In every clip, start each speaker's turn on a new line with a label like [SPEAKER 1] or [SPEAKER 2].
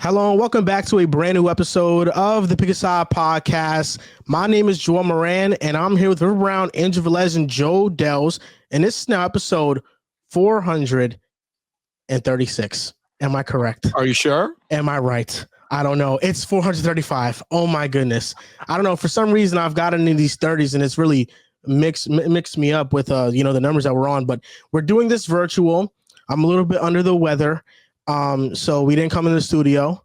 [SPEAKER 1] Hello and welcome back to a brand new episode of the Pickem podcast. My name is Moran and I'm here with River Brown, Andrew Velez, and Joe Dehls. And this is now episode 436. Am I correct?
[SPEAKER 2] Are you sure?
[SPEAKER 1] Am I right? I don't know. It's 435. Oh my goodness. I don't know. For some reason, I've gotten in these 30s and it's really mixed me up with the numbers that we're on. But we're doing this virtual. I'm a little bit under the weather. So we didn't come in the studio,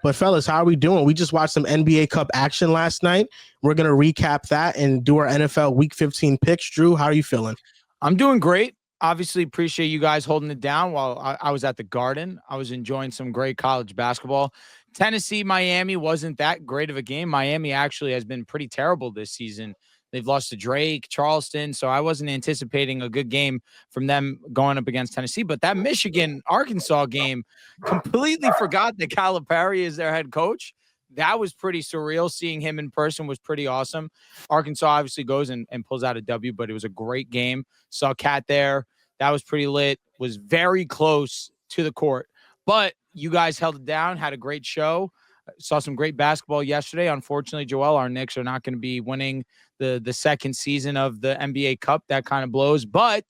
[SPEAKER 1] but fellas, how are we doing? We just watched some NBA Cup action last night. We're going to recap that and do our NFL Week 15 picks. Drew, how are you feeling?
[SPEAKER 2] I'm doing great. Obviously, appreciate you guys holding it down while I was at the Garden. I was enjoying some great college basketball. Tennessee, Miami wasn't that great of a game. Miami actually has been pretty terrible this season. They've lost to Drake, Charleston, so I wasn't anticipating a good game from them going up against Tennessee. But that Michigan-Arkansas game, completely forgot that Calipari is their head coach. That was pretty surreal. Seeing him in person was pretty awesome. Arkansas obviously goes and pulls out a W, but it was a great game. Saw Cat there. That was pretty lit. Was very close to the court. But you guys held it down, had a great show. Saw some great basketball yesterday. Unfortunately, Joel, our Knicks are not going to be winning the second season of the NBA Cup. That kind of blows. But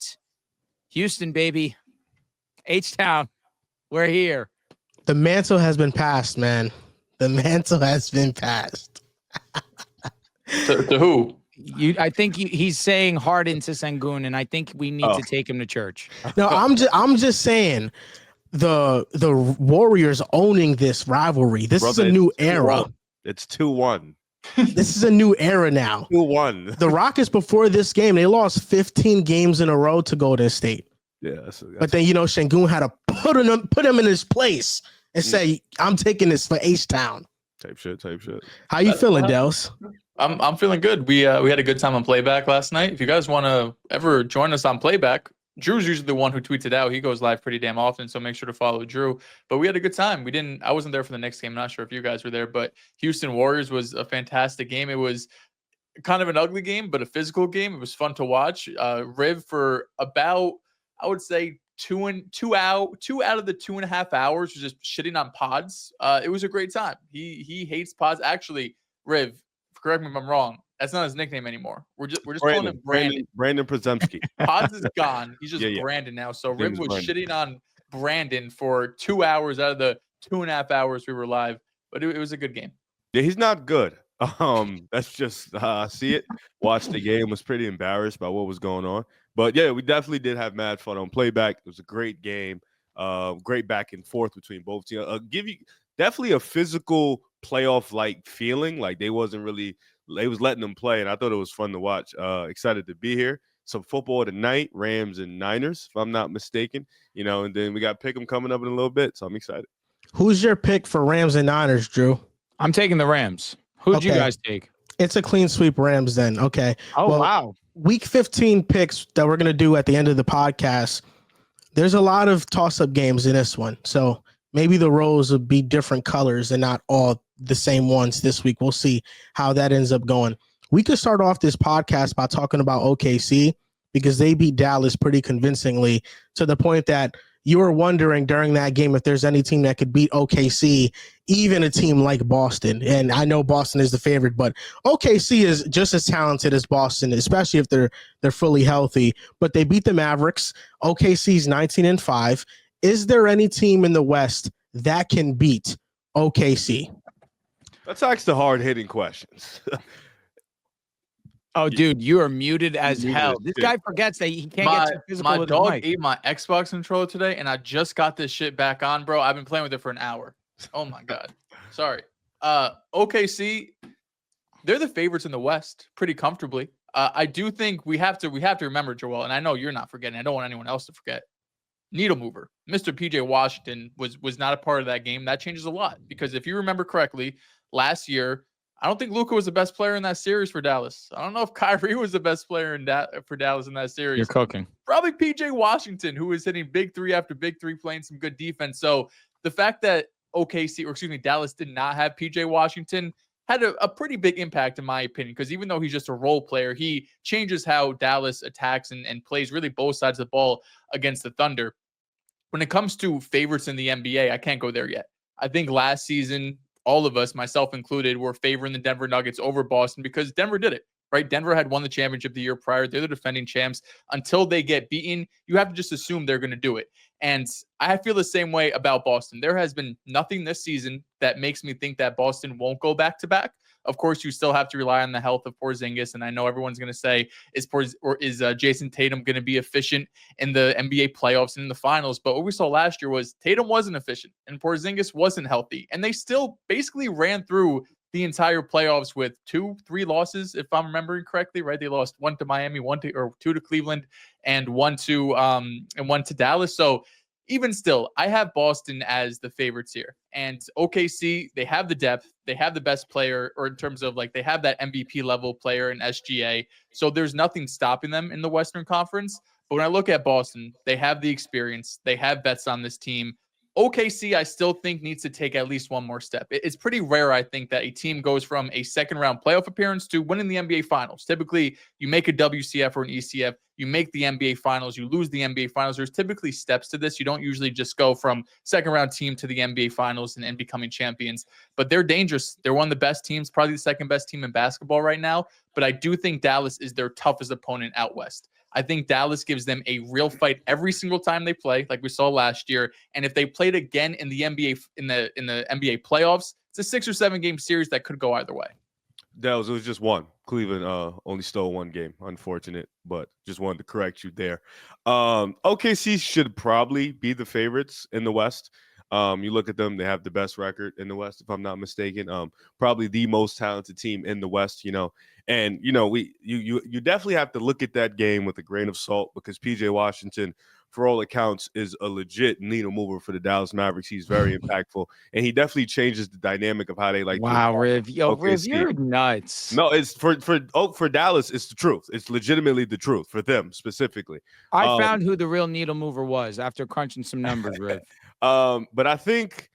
[SPEAKER 2] Houston, baby, H-Town, we're here.
[SPEAKER 1] The mantle has been passed, man. The mantle has been passed.
[SPEAKER 3] To who?
[SPEAKER 2] I think he's saying Harden to Sengun, and I think we need to take him to church.
[SPEAKER 1] No, I'm just saying the Warriors owning this rivalry. This is a new era.
[SPEAKER 4] It's 2-1.
[SPEAKER 1] This is a new era now.
[SPEAKER 4] 2-1.
[SPEAKER 1] The Rockets before this game, they lost 15 games in a row to Golden State.
[SPEAKER 4] Yeah,
[SPEAKER 1] but then Sengun had to put him in his place and say, "I'm taking this for H-Town."
[SPEAKER 4] Type shit.
[SPEAKER 1] How you feeling, Dehls?
[SPEAKER 3] I'm feeling good. We had a good time on Playback last night. If you guys want to ever join us on Playback, Drew's usually the one who tweets it out. He goes live pretty damn often, so make sure to follow Drew. But we had a good time. I wasn't there for the next game. I'm not sure if you guys were there, but Houston Warriors was a fantastic game. It was kind of an ugly game, but a physical game. It was fun to watch. Riv for about, I would say, two out of the 2.5 hours was just shitting on pods. It was a great time. He hates pods. Actually, Riv, correct me if I'm wrong, that's not his nickname anymore. We're just calling him Brandon.
[SPEAKER 4] Brandon Przemski.
[SPEAKER 3] Pods is gone. He's just Brandon now. So Riv was shitting on Brandon for 2 hours out of the 2.5 hours we were live. But it was a good game.
[SPEAKER 4] Yeah, he's not good. That's just see it. Watch the game. Was pretty embarrassed by what was going on. But yeah, we definitely did have mad fun on Playback. It was a great game. Great back and forth between both teams. Definitely a physical playoff-like feeling. Like they was letting them play, and I thought it was fun to watch. Excited to be here. Some football tonight, Rams and Niners, if I'm not mistaken. And then we got Pickem coming up in a little bit, so I'm excited.
[SPEAKER 1] Who's your pick for Rams and Niners, Drew?
[SPEAKER 2] I'm taking the Rams. Who'd you guys take?
[SPEAKER 1] It's a clean sweep Rams then. Okay.
[SPEAKER 2] Oh, wow.
[SPEAKER 1] Week 15 picks that we're going to do at the end of the podcast. There's a lot of toss-up games in this one. So maybe the rows will be different colors and not all the same ones this week. We'll see how that ends up going. We could start off this podcast by talking about OKC because they beat Dallas pretty convincingly to the point that you were wondering during that game if there's any team that could beat OKC, even a team like Boston. And I know Boston is the favorite, but OKC is just as talented as Boston, especially if they're fully healthy. But they beat the Mavericks. OKC's 19-5. Is there any team in the West that can beat OKC?
[SPEAKER 4] Let's ask the hard-hitting questions.
[SPEAKER 2] Oh, dude, you are muted as hell. This guy forgets that he can't get too physical with his mic.
[SPEAKER 3] My dog ate my Xbox controller today, and I just got this shit back on, bro. I've been playing with it for an hour. Oh, my God. Sorry. OKC, they're the favorites in the West pretty comfortably. I do think we have to remember, Joel, and I know you're not forgetting. I don't want anyone else to forget. Needle mover. Mr. PJ Washington was not a part of that game. That changes a lot because if you remember correctly, last year, I don't think Luka was the best player in that series for Dallas. I don't know if Kyrie was the best player for Dallas in that series.
[SPEAKER 2] You're cooking.
[SPEAKER 3] Probably PJ Washington, who was hitting big three after big three, playing some good defense. So the fact that Dallas did not have PJ Washington had a pretty big impact in my opinion, because even though he's just a role player, he changes how Dallas attacks and plays really both sides of the ball against the Thunder. When it comes to favorites in the NBA, I can't go there yet. I think last season, all of us, myself included, were favoring the Denver Nuggets over Boston because Denver did it, right? Denver had won the championship the year prior. They're the defending champs. Until they get beaten, you have to just assume they're going to do it. And I feel the same way about Boston. There has been nothing this season that makes me think that Boston won't go back-to-back. Of course, you still have to rely on the health of Porzingis, and I know everyone's going to say, is Jason Tatum going to be efficient in the NBA playoffs and in the finals? But what we saw last year was Tatum wasn't efficient, and Porzingis wasn't healthy, and they still basically ran through the entire playoffs with 2-3 losses, if I'm remembering correctly, right? They lost 1 to Miami, 2 to Cleveland, and 1 to Dallas. So even still, I have Boston as the favorites here. And OKC, they have the depth. They have the best player, or in terms of like they have that MVP level player in SGA. So there's nothing stopping them in the Western Conference. But when I look at Boston, they have the experience. They have vets on this team. OKC, I still think, needs to take at least one more step. It's pretty rare, I think, that a team goes from a second-round playoff appearance to winning the NBA Finals. Typically, you make a WCF or an ECF, you make the NBA Finals, you lose the NBA Finals. There's typically steps to this. You don't usually just go from second-round team to the NBA Finals and becoming champions. But they're dangerous. They're one of the best teams, probably the second-best team in basketball right now. But I do think Dallas is their toughest opponent out west. I think Dallas gives them a real fight every single time they play, like we saw last year. And if they played again in the NBA in the NBA playoffs, it's a 6 or 7 game series that could go either way.
[SPEAKER 4] Dehls, it was just one. Cleveland only stole one game. Unfortunate, but just wanted to correct you there. OKC should probably be the favorites in the West. You look at them; they have the best record in the West, if I'm not mistaken. Probably the most talented team in the West. And you definitely have to look at that game with a grain of salt because PJ Washington, for all accounts, is a legit needle mover for the Dallas Mavericks. He's very impactful, and he definitely changes the dynamic of how they like.
[SPEAKER 2] Wow, Riv, you're nuts.
[SPEAKER 4] No, it's for Dallas. It's the truth. It's legitimately the truth for them specifically.
[SPEAKER 2] I found who the real needle mover was after crunching some numbers, Riv.
[SPEAKER 4] But I think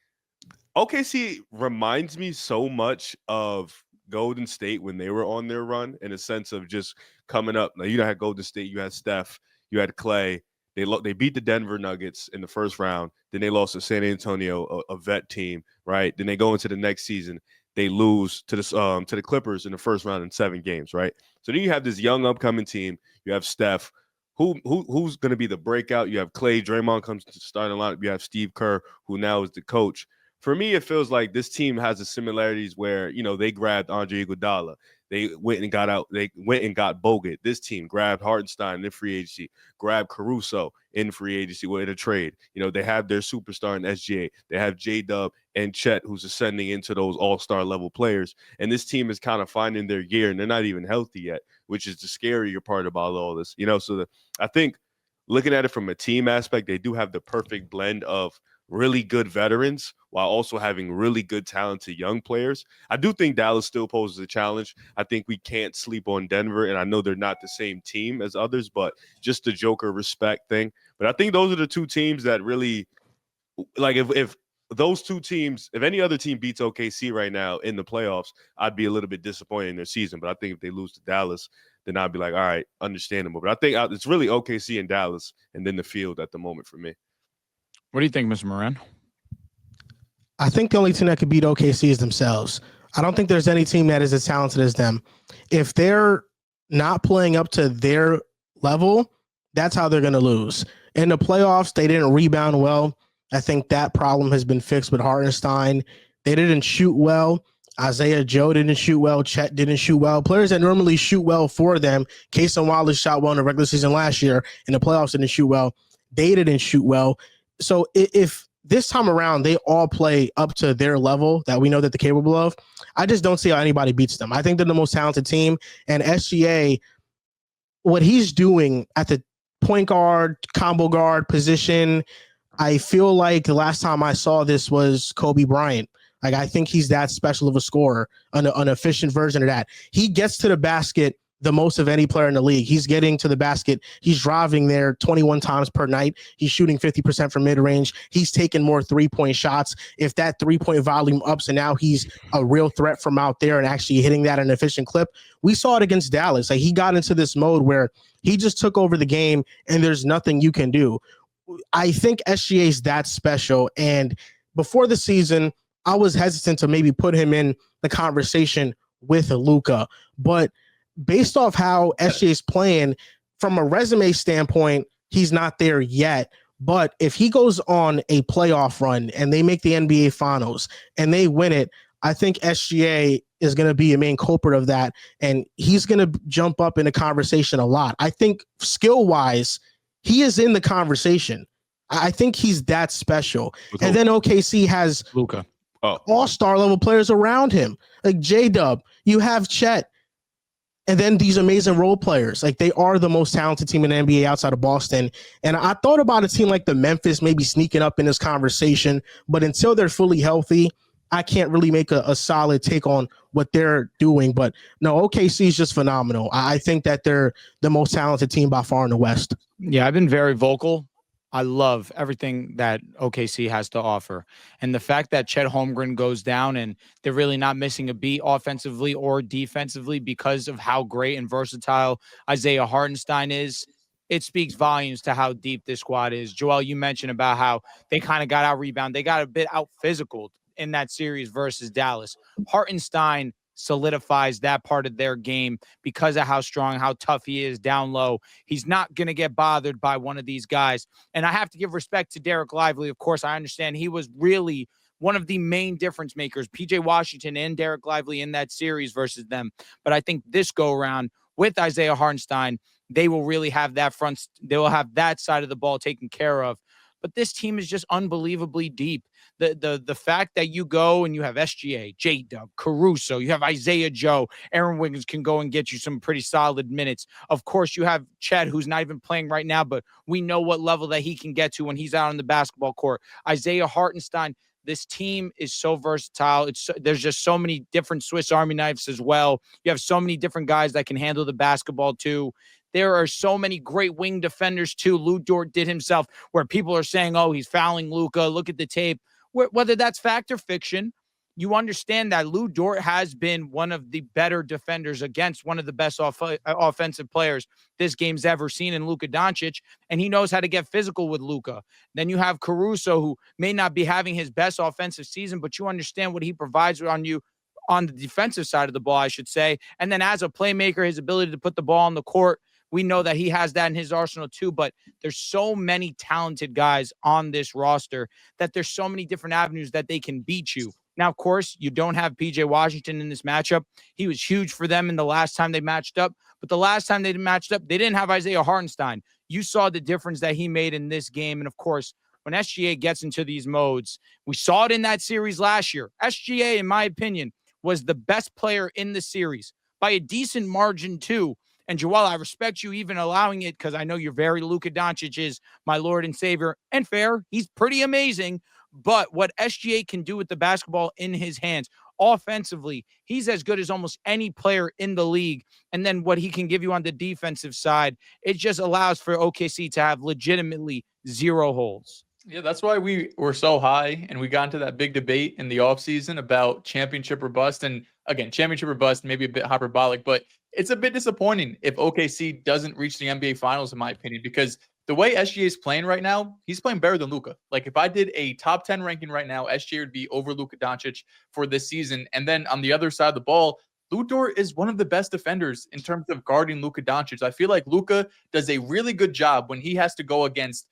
[SPEAKER 4] OKC reminds me so much of Golden State when they were on their run in a sense of just coming up. Now, you had Golden State, you had Steph, you had Clay. They beat the Denver Nuggets in the first round. Then they lost to San Antonio, a vet team, right? Then they go into the next season. They lose to the Clippers in the first round in 7 games, right? So then you have this young upcoming team. You have Steph. Who's going to be the breakout? You have Clay. Draymond comes to starting lineup. You have Steve Kerr, who now is the coach. For me, it feels like this team has the similarities where, they grabbed Andre Iguodala. They went and got Bogut. This team grabbed Hartenstein in free agency, grabbed Caruso in free agency in a trade. They have their superstar in SGA. They have J-Dub and Chet, who's ascending into those all-star level players. And this team is kind of finding their gear, and they're not even healthy yet, which is the scarier part about all this. I think looking at it from a team aspect, they do have the perfect blend of really good veterans while also having really good talented young players. I do think Dallas still poses a challenge. I think we can't sleep on Denver, and I know they're not the same team as others, but just the Joker respect thing. But I think those are the two teams that really, like, if those two teams, if any other team beats OKC right now in the playoffs, I'd be a little bit disappointed in their season. But I think if they lose to Dallas, then I'd be like, all right, understandable. But I think it's really OKC and Dallas and then the field at the moment for me.
[SPEAKER 2] What do you think, Mr. Moran?
[SPEAKER 1] I think the only team that could beat OKC is themselves. I don't think there's any team that is as talented as them. If they're not playing up to their level, that's how they're going to lose. In the playoffs, they didn't rebound well. I think that problem has been fixed with Hartenstein. They didn't shoot well. Isaiah Joe didn't shoot well. Chet didn't shoot well. Players that normally shoot well for them, Case and Wallace shot well in the regular season last year. In the playoffs, didn't shoot well. They didn't shoot well. So if this time around they all play up to their level that we know that they're capable of, I just don't see how anybody beats them. I think they're the most talented team. And SGA, what he's doing at the point guard, combo guard position, I feel like the last time I saw this was Kobe Bryant. Like, I think he's that special of a scorer, an efficient version of that. He gets to the basket the most of any player in the league. He's getting to the basket. He's driving there 21 times per night. He's shooting 50% from mid-range. He's taking more three-point shots. If that three-point volume ups and now he's a real threat from out there and actually hitting that at an efficient clip, we saw it against Dallas. Like, he got into this mode where he just took over the game and there's nothing you can do. I think SGA is that special, and before the season, I was hesitant to maybe put him in the conversation with Luka, but based off how SGA is playing from a resume standpoint, he's not there yet. But if he goes on a playoff run and they make the NBA Finals and they win it, I think SGA is going to be a main culprit of that, and he's going to jump up in the conversation a lot. I think skill-wise, he is in the conversation. I think he's that special. And then OKC has
[SPEAKER 2] Luka,
[SPEAKER 1] all-star level players around him, like J-Dub. You have Chet. And then these amazing role players, like they are the most talented team in the NBA outside of Boston. And I thought about a team like the Memphis maybe sneaking up in this conversation, but until they're fully healthy, I can't really make a solid take on what they're doing. But no, OKC is just phenomenal. I think that they're the most talented team by far in the West.
[SPEAKER 2] Yeah, I've been very vocal. I love everything that OKC has to offer. And the fact that Chet Holmgren goes down and they're really not missing a beat offensively or defensively because of how great and versatile Isaiah Hartenstein is, it speaks volumes to how deep this squad is. Joel, you mentioned about how they kind of got out rebound. They got a bit out physical in that series versus Dallas. Hartenstein solidifies that part of their game because of how strong, how tough he is down low. He's not going to get bothered by one of these guys. And I have to give respect to Derek Lively. Of course, I understand he was really one of the main difference makers, PJ Washington and Derek Lively in that series versus them. But I think this go around with Isaiah Hartenstein, they will really have that they will have that side of the ball taken care of. But this team is just unbelievably deep. The fact that you go and you have SGA, J-Dub, Caruso, you have Isaiah Joe, Aaron Wiggins can go and get you some pretty solid minutes. Of course, you have Chet, who's not even playing right now, but we know what level that he can get to when he's out on the basketball court. Isaiah Hartenstein, this team is so versatile. There's just so many different Swiss Army knives as well. You have so many different guys that can handle the basketball too. There are so many great wing defenders too. Lou Dort did himself, where people are saying, oh, he's fouling Luka. Look at the tape. Whether that's fact or fiction, you understand that Lou Dort has been one of the better defenders against one of the best offensive players this game's ever seen in Luka Doncic, and he knows how to get physical with Luka. Then you have Caruso, who may not be having his best offensive season, but you understand what he provides on you on the defensive side of the ball, I should say. And then as a playmaker, his ability to put the ball on the court, we know that he has that in his arsenal too, but there's so many talented guys on this roster that there's so many different avenues that they can beat you. Now, of course, you don't have PJ Washington in this matchup. He was huge for them in the last time they matched up, but the last time they matched up, they didn't have Isaiah Hartenstein. You saw the difference that he made in this game. And of course, when SGA gets into these modes, we saw it in that series last year. SGA, in my opinion, was the best player in the series by a decent margin too. And Joel, I respect you even allowing it because I know you're very Luka Doncic is my Lord and Savior. And fair, he's pretty amazing. But what SGA can do with the basketball in his hands, offensively, he's as good as almost any player in the league. And then what he can give you on the defensive side, it just allows for OKC to have legitimately zero holes.
[SPEAKER 3] Yeah, that's why we were so high and we got into that big debate in the offseason about championship or bust. And again, championship or bust, maybe a bit hyperbolic, but it's a bit disappointing if OKC doesn't reach the NBA Finals, in my opinion, because the way SGA is playing right now, he's playing better than Luka. Like if I did a top 10 ranking right now, SGA would be over Luka Doncic for this season. And then on the other side of the ball, Lou Dort is one of the best defenders in terms of guarding Luka Doncic. I feel like Luka does a really good job when he has to go against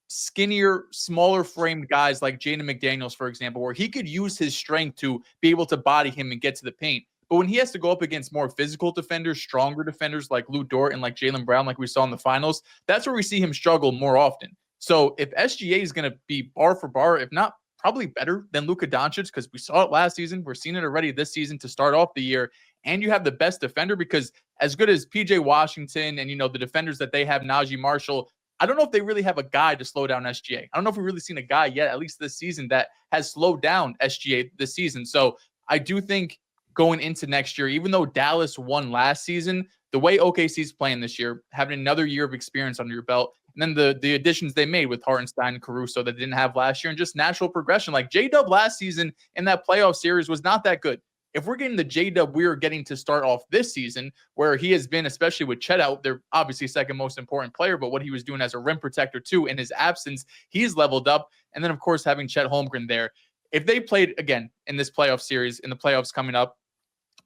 [SPEAKER 3] skinnier, smaller framed guys like Jaden McDaniels, for example, where he could use his strength to be able to body him and get to the paint. But when he has to go up against more physical defenders, stronger defenders like Lou Dort and like Jaylen Brown, like we saw in the finals, that's where we see him struggle more often. So if SGA is going to be bar for bar, if not probably better than Luka Doncic, because we saw it last season, we're seeing it already this season to start off the year, and you have the best defender, because as good as PJ Washington and, you know, the defenders that they have, Najee Marshall, I don't know if they really have a guy to slow down SGA. I don't know if we've really seen a guy yet, at least this season, that has slowed down SGA this season. So I do think going into next year, even though Dallas won last season, the way OKC's playing this year, having another year of experience under your belt, and then the additions they made with Hartenstein and Caruso that they didn't have last year, and just natural progression. Like J-Dub last season in that playoff series was not that good. If we're getting the J-Dub we're getting to start off this season, where he has been, especially with Chet out, they're obviously second most important player, but what he was doing as a rim protector too, in his absence, he's leveled up. And then, of course, having Chet Holmgren there, if they played again in this playoff series, in the playoffs coming up,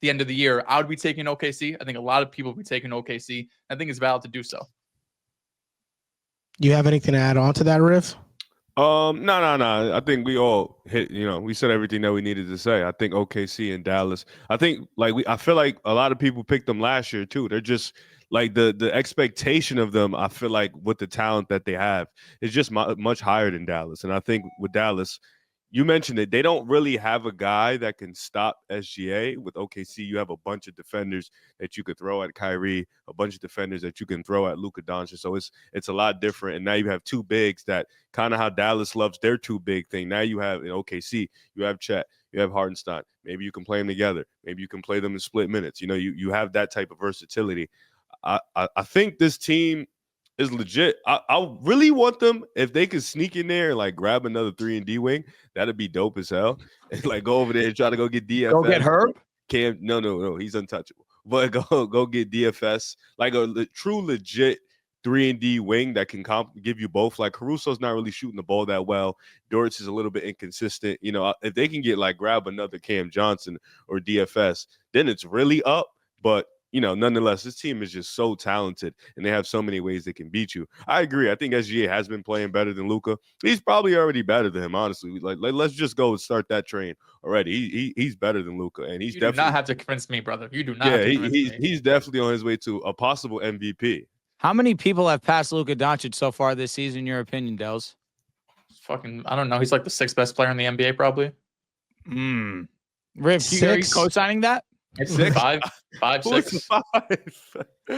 [SPEAKER 3] the end of the year, I would be taking OKC. I think a lot of people would be taking OKC. I think it's valid to do so.
[SPEAKER 1] Do you have anything to add on to that, Riff?
[SPEAKER 4] No. I think we all hit, we said everything that we needed to say. I think OKC and Dallas. I think I feel like a lot of people picked them last year too. They're just like the expectation of them. I feel like with the talent that they have is just much higher than Dallas. And I think with Dallas, you mentioned it, they don't really have a guy that can stop SGA. With OKC, you have a bunch of defenders that you could throw at Kyrie, a bunch of defenders that you can throw at Luka Doncic. So it's a lot different. And now you have two bigs that kind of how Dallas loves their two big thing. Now you have in OKC, you have Chet, you have Hardenstein. Maybe you can play them together. Maybe you can play them in split minutes. You have that type of versatility. I think this team is legit. I really want them, if they could sneak in there and like grab another 3-and-D wing, that'd be dope as hell. And like go over there and try to go get DFS.
[SPEAKER 2] Go get Herb?
[SPEAKER 4] Cam, no, he's untouchable. But go get DFS, like a true legit 3-and-D wing that can give you both. Like Caruso's not really shooting the ball that well. Dortz is a little bit inconsistent. If they can get grab another Cam Johnson or DFS, then it's really up. But nonetheless, this team is just so talented, and they have so many ways they can beat you. I agree. I think SGA has been playing better than Luka. He's probably already better than him, honestly. Let's just go and start that train already. He's better than Luka, and he's definitely.
[SPEAKER 3] You do not have to convince me, brother. You do not. Yeah,
[SPEAKER 4] he's definitely on his way to a possible MVP.
[SPEAKER 2] How many people have passed Luka Doncic so far this season? In your opinion, Dehls?
[SPEAKER 3] I don't know. He's like the 6th best player in the NBA, probably.
[SPEAKER 2] Riff, are you co-signing that?
[SPEAKER 3] It's 5, 6.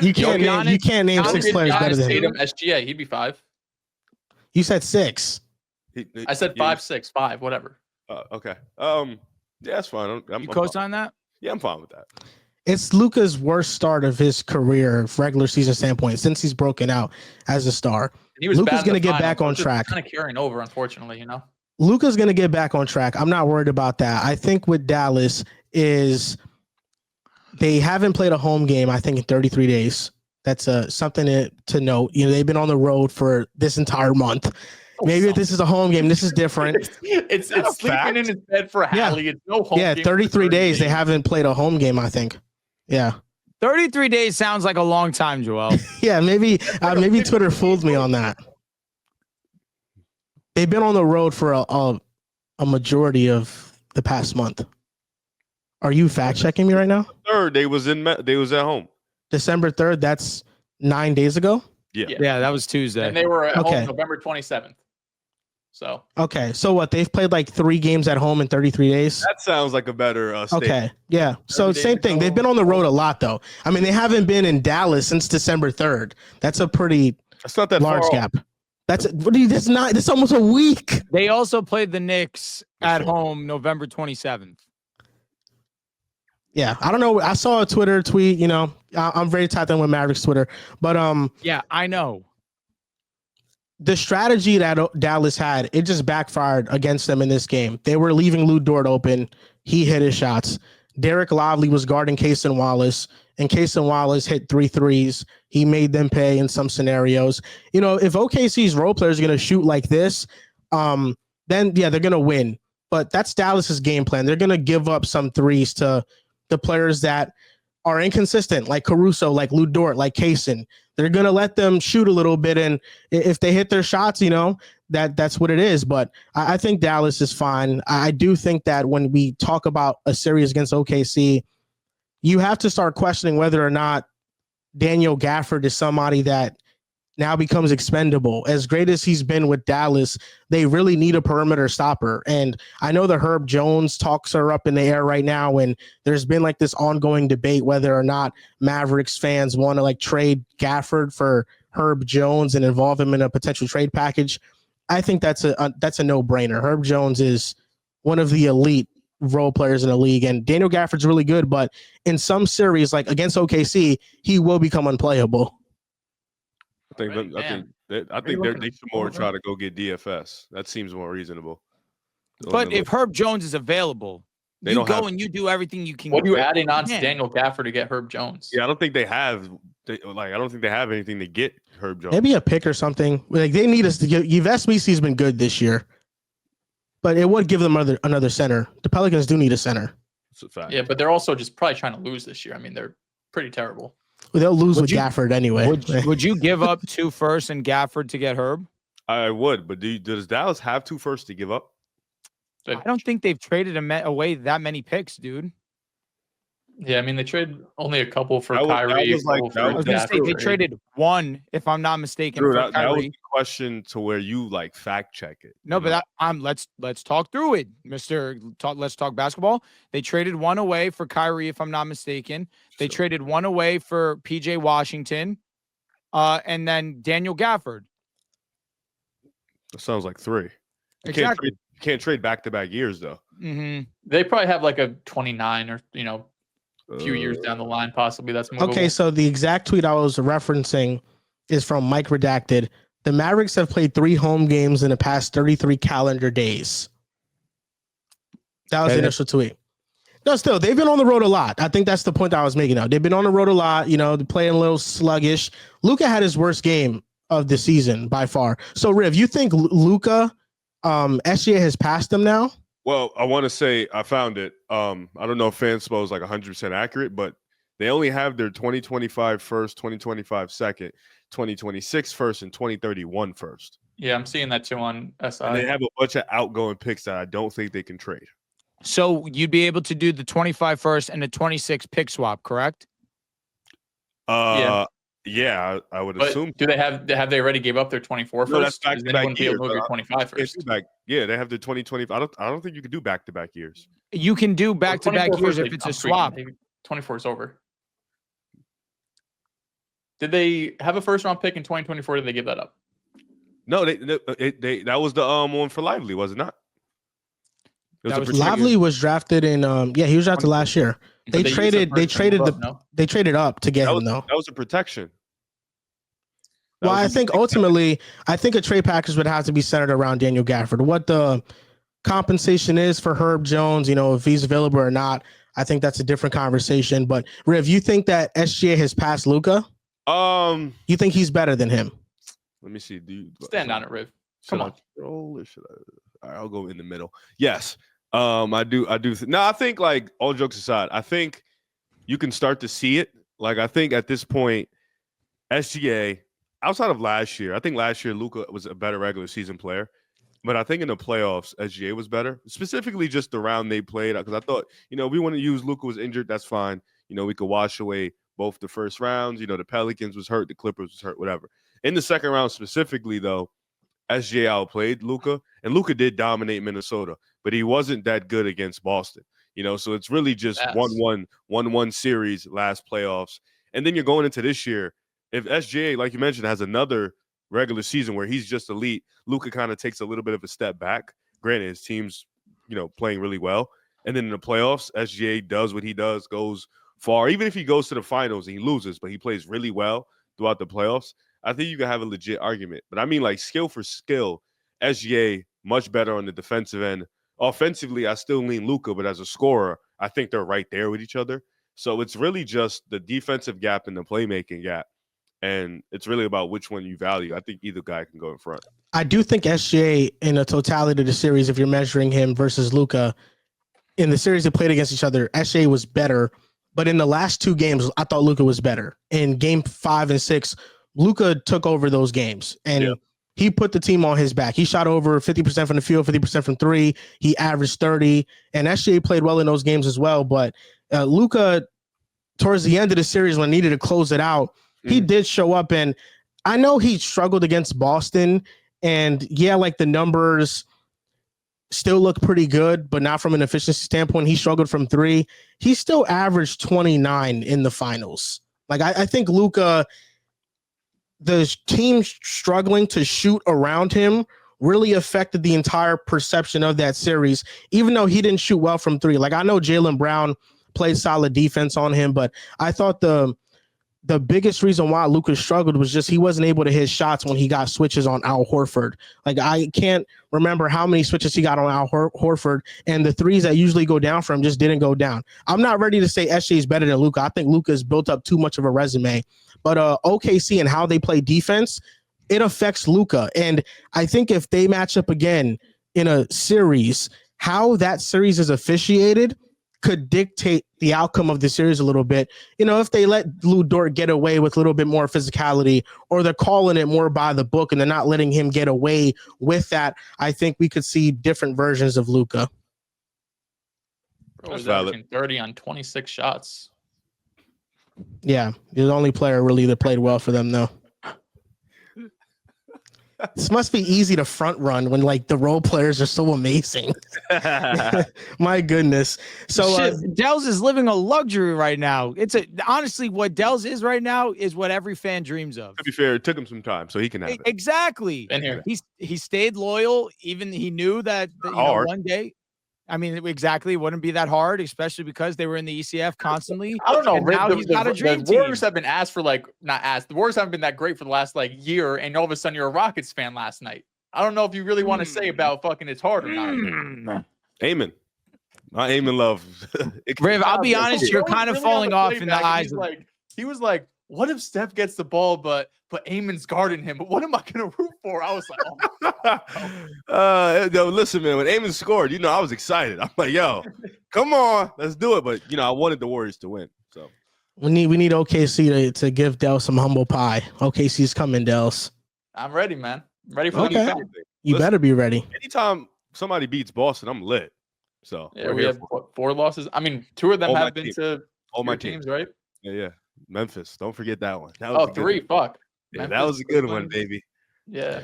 [SPEAKER 1] You can't name 6 players better than him.
[SPEAKER 3] SGA, he'd be 5.
[SPEAKER 1] You said 6.
[SPEAKER 3] I said 5, 6, 5, whatever.
[SPEAKER 4] Okay. Yeah, that's fine.
[SPEAKER 2] You co-sign that?
[SPEAKER 4] Yeah, I'm fine with that.
[SPEAKER 1] It's Luka's worst start of his career, regular season standpoint, since he's broken out as a star. Luka's going to get back on track.
[SPEAKER 3] Kind of carrying over, unfortunately,
[SPEAKER 1] Luka's going to get back on track. I'm not worried about that. I think with Dallas is they haven't played a home game, I think, in 33 days. That's something to note. They've been on the road for this entire month. Maybe if this is a home game, this is different.
[SPEAKER 3] It's sleeping in his bed for Hallie. Yeah. It's no home game.
[SPEAKER 1] 33 days. They haven't played a home game, I think. Yeah.
[SPEAKER 2] 33 days sounds like a long time, Joel.
[SPEAKER 1] Yeah, maybe Twitter fooled me on that. They've been on the road for a majority of the past month. Are you fact checking me right now?
[SPEAKER 4] 3rd, they was at home.
[SPEAKER 1] December 3rd. That's 9 days ago.
[SPEAKER 2] Yeah, that was Tuesday.
[SPEAKER 3] And they were at home November 27th. So
[SPEAKER 1] what? They've played 3 games at home in 33 days.
[SPEAKER 4] That sounds like a better statement.
[SPEAKER 1] Okay, yeah. So same thing. They've been on the road a lot, though. I mean, they haven't been in Dallas since December 3rd. That's a pretty.
[SPEAKER 4] That's not that
[SPEAKER 1] large gap. That's That's almost a week.
[SPEAKER 2] They also played the Knicks at home November 27th.
[SPEAKER 1] Yeah, I don't know. I saw a Twitter tweet. I'm very tied in with Mavericks Twitter, but
[SPEAKER 2] yeah, I know.
[SPEAKER 1] The strategy that Dallas had, it just backfired against them in this game. They were leaving Lou Dort open. He hit his shots. Derek Lively was guarding Cason Wallace, and Cason Wallace hit 3 threes. He made them pay in some scenarios. If OKC's role players are going to shoot like this, then yeah, they're going to win. But that's Dallas's game plan. They're going to give up some threes to the players that are inconsistent, like Caruso, like Lou Dort, like Cason. They're going to let them shoot a little bit, and if they hit their shots, that's what it is. But I think Dallas is fine. I do think that when we talk about a series against OKC, you have to start questioning whether or not Daniel Gafford is somebody that now becomes expendable. As great as he's been with Dallas, they really need a perimeter stopper. And I know the Herb Jones talks are up in the air right now, and there's been this ongoing debate whether or not Mavericks fans want to trade Gafford for Herb Jones and involve him in a potential trade package. I think that's a no-brainer. Herb Jones is one of the elite role players in the league, and Daniel Gafford's really good, but in some series like against OKC, he will become unplayable.
[SPEAKER 4] I think they should more try to go get DFS. That seems more reasonable.
[SPEAKER 2] But if Herb Jones is available, you go and you do everything you can.
[SPEAKER 3] What are you adding on to Daniel Gafford to get Herb Jones?
[SPEAKER 4] Yeah, I don't think they have. I don't think they have anything to get Herb Jones.
[SPEAKER 1] Maybe a pick or something. They need us to get. Yves Missy's been good this year. but it would give them another center. The Pelicans do need a center.
[SPEAKER 4] That's a fact.
[SPEAKER 3] Yeah, but they're also just probably trying to lose this year. I mean, they're pretty terrible.
[SPEAKER 1] They'll lose with Gafford anyway.
[SPEAKER 2] Would you give up 2 firsts and Gafford to get Herb?
[SPEAKER 4] I would, but does Dallas have 2 firsts to give up?
[SPEAKER 2] I don't think they've traded away that many picks, dude.
[SPEAKER 3] Yeah, I mean, they traded only a couple for
[SPEAKER 4] That
[SPEAKER 3] Kyrie.
[SPEAKER 4] was like-
[SPEAKER 3] for
[SPEAKER 2] I was going to say they
[SPEAKER 3] Gafford.
[SPEAKER 2] traded 1, if I'm not mistaken,
[SPEAKER 4] Drew,
[SPEAKER 2] for
[SPEAKER 4] that was
[SPEAKER 2] Kyrie.
[SPEAKER 4] the question to where you like fact check it.
[SPEAKER 2] No,
[SPEAKER 4] you
[SPEAKER 2] but
[SPEAKER 4] know?
[SPEAKER 2] let's talk through it, Let's talk basketball. They traded 1 away for Kyrie, if I'm not mistaken. They traded 1 away for PJ Washington, and then Daniel Gafford.
[SPEAKER 4] That sounds like 3.
[SPEAKER 2] Exactly.
[SPEAKER 4] You can't trade back-to-back years though.
[SPEAKER 2] Mm-hmm.
[SPEAKER 3] They probably have like a 29 or a few years down the line, possibly. That's movable.
[SPEAKER 1] Okay, so the exact tweet I was referencing is from Mike Redacted. The Mavericks have played 3 home games in the past 33 calendar days. That was the initial tweet. No, still, they've been on the road a lot. I think that's the point that I was making now. They've been on the road a lot, they're playing a little sluggish. Luka had his worst game of the season by far. So, Riv, you think Luka, SGA has passed him now?
[SPEAKER 4] Well, I want to say I found it. I don't know if Fanspo is like 100% accurate, but they only have their 2025 first, 2025 second, 2026 first, and 2031 first.
[SPEAKER 3] Yeah, I'm seeing that too on SI.
[SPEAKER 4] And they have a bunch of outgoing picks that I don't think they can trade.
[SPEAKER 2] So you'd be able to do the 25 first and the 26 pick swap, correct?
[SPEAKER 4] Yeah, I would
[SPEAKER 3] But
[SPEAKER 4] assume.
[SPEAKER 3] do they have they already gave up their 24
[SPEAKER 4] No, that's
[SPEAKER 3] first? Then they
[SPEAKER 4] back-to-back
[SPEAKER 3] wouldn't be able to
[SPEAKER 4] years,
[SPEAKER 3] move your
[SPEAKER 4] but
[SPEAKER 3] 25 first.
[SPEAKER 4] Yeah, they have the 2025. I don't think you could do back-to-back years.
[SPEAKER 2] You can do back-to-back
[SPEAKER 3] 24
[SPEAKER 2] years
[SPEAKER 3] first,
[SPEAKER 2] if it's
[SPEAKER 3] I'm
[SPEAKER 2] a
[SPEAKER 3] tweaking.
[SPEAKER 2] swap.
[SPEAKER 3] Maybe 24 is over. Did they have a first round pick in 2024? Did they give that up?
[SPEAKER 4] No, they that was the one for Lively, was it not? It
[SPEAKER 2] That
[SPEAKER 4] a
[SPEAKER 2] was
[SPEAKER 4] protected-
[SPEAKER 1] Lively was drafted in he was drafted last year. They
[SPEAKER 3] But used
[SPEAKER 1] traded
[SPEAKER 3] the first round above, no?
[SPEAKER 1] they traded up to get
[SPEAKER 4] that
[SPEAKER 1] him
[SPEAKER 4] was,
[SPEAKER 1] though.
[SPEAKER 4] that was a protection. That
[SPEAKER 1] Well,
[SPEAKER 4] was
[SPEAKER 1] I
[SPEAKER 4] a
[SPEAKER 1] think
[SPEAKER 4] protection.
[SPEAKER 1] ultimately, I think a trade package would have to be centered around Daniel Gafford. What the compensation is for Herb Jones, if he's available or not, I think that's a different conversation. But Riv, you think that SGA has passed Luka? You think he's better than him?
[SPEAKER 4] Let me see.
[SPEAKER 3] Stand on it, Riv.
[SPEAKER 4] Should
[SPEAKER 3] Come
[SPEAKER 4] I
[SPEAKER 3] on.
[SPEAKER 4] roll or should I? All right, I'll go in the middle. Yes. I do. No, I think like all jokes aside, I think you can start to see it. Like I think at this point, SGA outside of last year, I think last year Luka was a better regular season player. But I think in the playoffs, SGA was better, specifically just the round they played. Because I thought, we want to use Luka was injured. That's fine. We could wash away both the first rounds. The Pelicans was hurt, the Clippers was hurt, whatever. In the second round specifically, though, SGA outplayed Luka, and Luka did dominate Minnesota, but he wasn't that good against Boston. So it's really just 1-1 series last playoffs. And then you're going into this year. If SGA, like you mentioned, has another regular season where he's just elite, Luka kind of takes a little bit of a step back. Granted, his team's, playing really well. And then in the playoffs, SGA does what he does, goes far. Even if he goes to the finals and he loses, but he plays really well throughout the playoffs, I think you can have a legit argument. But I mean, like skill for skill, SGA much better on the defensive end. Offensively, I still lean Luka, but as a scorer, I think they're right there with each other. So it's really just the defensive gap and the playmaking gap. And it's really about which one you value. I think either guy can go in front.
[SPEAKER 1] I do think SGA in the totality of the series, if you're measuring him versus Luka, in the series they played against each other, SGA was better. But in the last 2 games, I thought Luka was better. In game 5 and 6, Luka took over those games and he put the team on his back. He shot over 50% from the field, 50% from 3. He averaged 30, and SGA played well in those games as well. But Luka, towards the end of the series when needed to close it out, he did show up. And I know he struggled against Boston. And like the numbers still look pretty good, but not from an efficiency standpoint. He struggled from 3. He still averaged 29 in the finals. Like I think Luka, the team struggling to shoot around him really affected the entire perception of that series, even though he didn't shoot well from 3. Like I know Jaylen Brown played solid defense on him, but I thought the biggest reason why Luka struggled was just he wasn't able to hit shots when he got switches on Al Horford. Like I can't remember how many switches he got on Al Horford, and the threes that usually go down for him just didn't go down. I'm not ready to say SGA is better than Luka. I think Luka's built up too much of a resume. But OKC and how they play defense, it affects Luka. And I think if they match up again in a series, how that series is officiated could dictate the outcome of the series a little bit. If they let Lou Dort get away with a little bit more physicality, or they're calling it more by the book and they're not letting him get away with that, I think we could see different versions of Luka.
[SPEAKER 3] Bro was averaging 30 on 26 shots.
[SPEAKER 1] Yeah, he's the only player really that played well for them, though. This must be easy to front run when like the role players are so amazing. My goodness. So
[SPEAKER 2] Dehls is living a luxury right now. Honestly, what Dehls is right now is what every fan dreams of.
[SPEAKER 4] To be fair, it took him some time, so he can have it.
[SPEAKER 2] Exactly.
[SPEAKER 3] Been here.
[SPEAKER 2] He stayed loyal. Even he knew that one day. I mean, exactly. It wouldn't be that hard, especially because they were in the ECF constantly.
[SPEAKER 3] I don't know.
[SPEAKER 2] Now he's got a dream
[SPEAKER 3] the Warriors have been asked for not asked. The Warriors haven't been that great for the last year, and all of a sudden you're a Rockets fan last night. I don't know if you really want to say about fucking it's hard or not.
[SPEAKER 4] Amen. My Amen love.
[SPEAKER 2] Riv, I'll be honest, you're kind of falling off in the eyes.
[SPEAKER 3] He was like, what if Steph gets the ball, but Amon's guarding him? But what am I going to root for? I was like,
[SPEAKER 4] no, listen, man. When Amon scored, I was excited. I'm like, yo, come on, let's do it. But I wanted the Warriors to win. So
[SPEAKER 1] we need OKC to give Dehls some humble pie. OKC's coming, Dehls.
[SPEAKER 3] I'm ready, man. I'm ready for anything.
[SPEAKER 1] You better be ready.
[SPEAKER 4] Anytime somebody beats Boston, I'm lit. So
[SPEAKER 3] yeah, we have 4 losses. I mean, 2 of them have been to
[SPEAKER 4] all my
[SPEAKER 3] teams, right?
[SPEAKER 4] Yeah. Memphis. Don't forget that one. That was
[SPEAKER 3] 3. Fuck.
[SPEAKER 4] Yeah, Memphis, that was a good one, baby.
[SPEAKER 3] Yeah.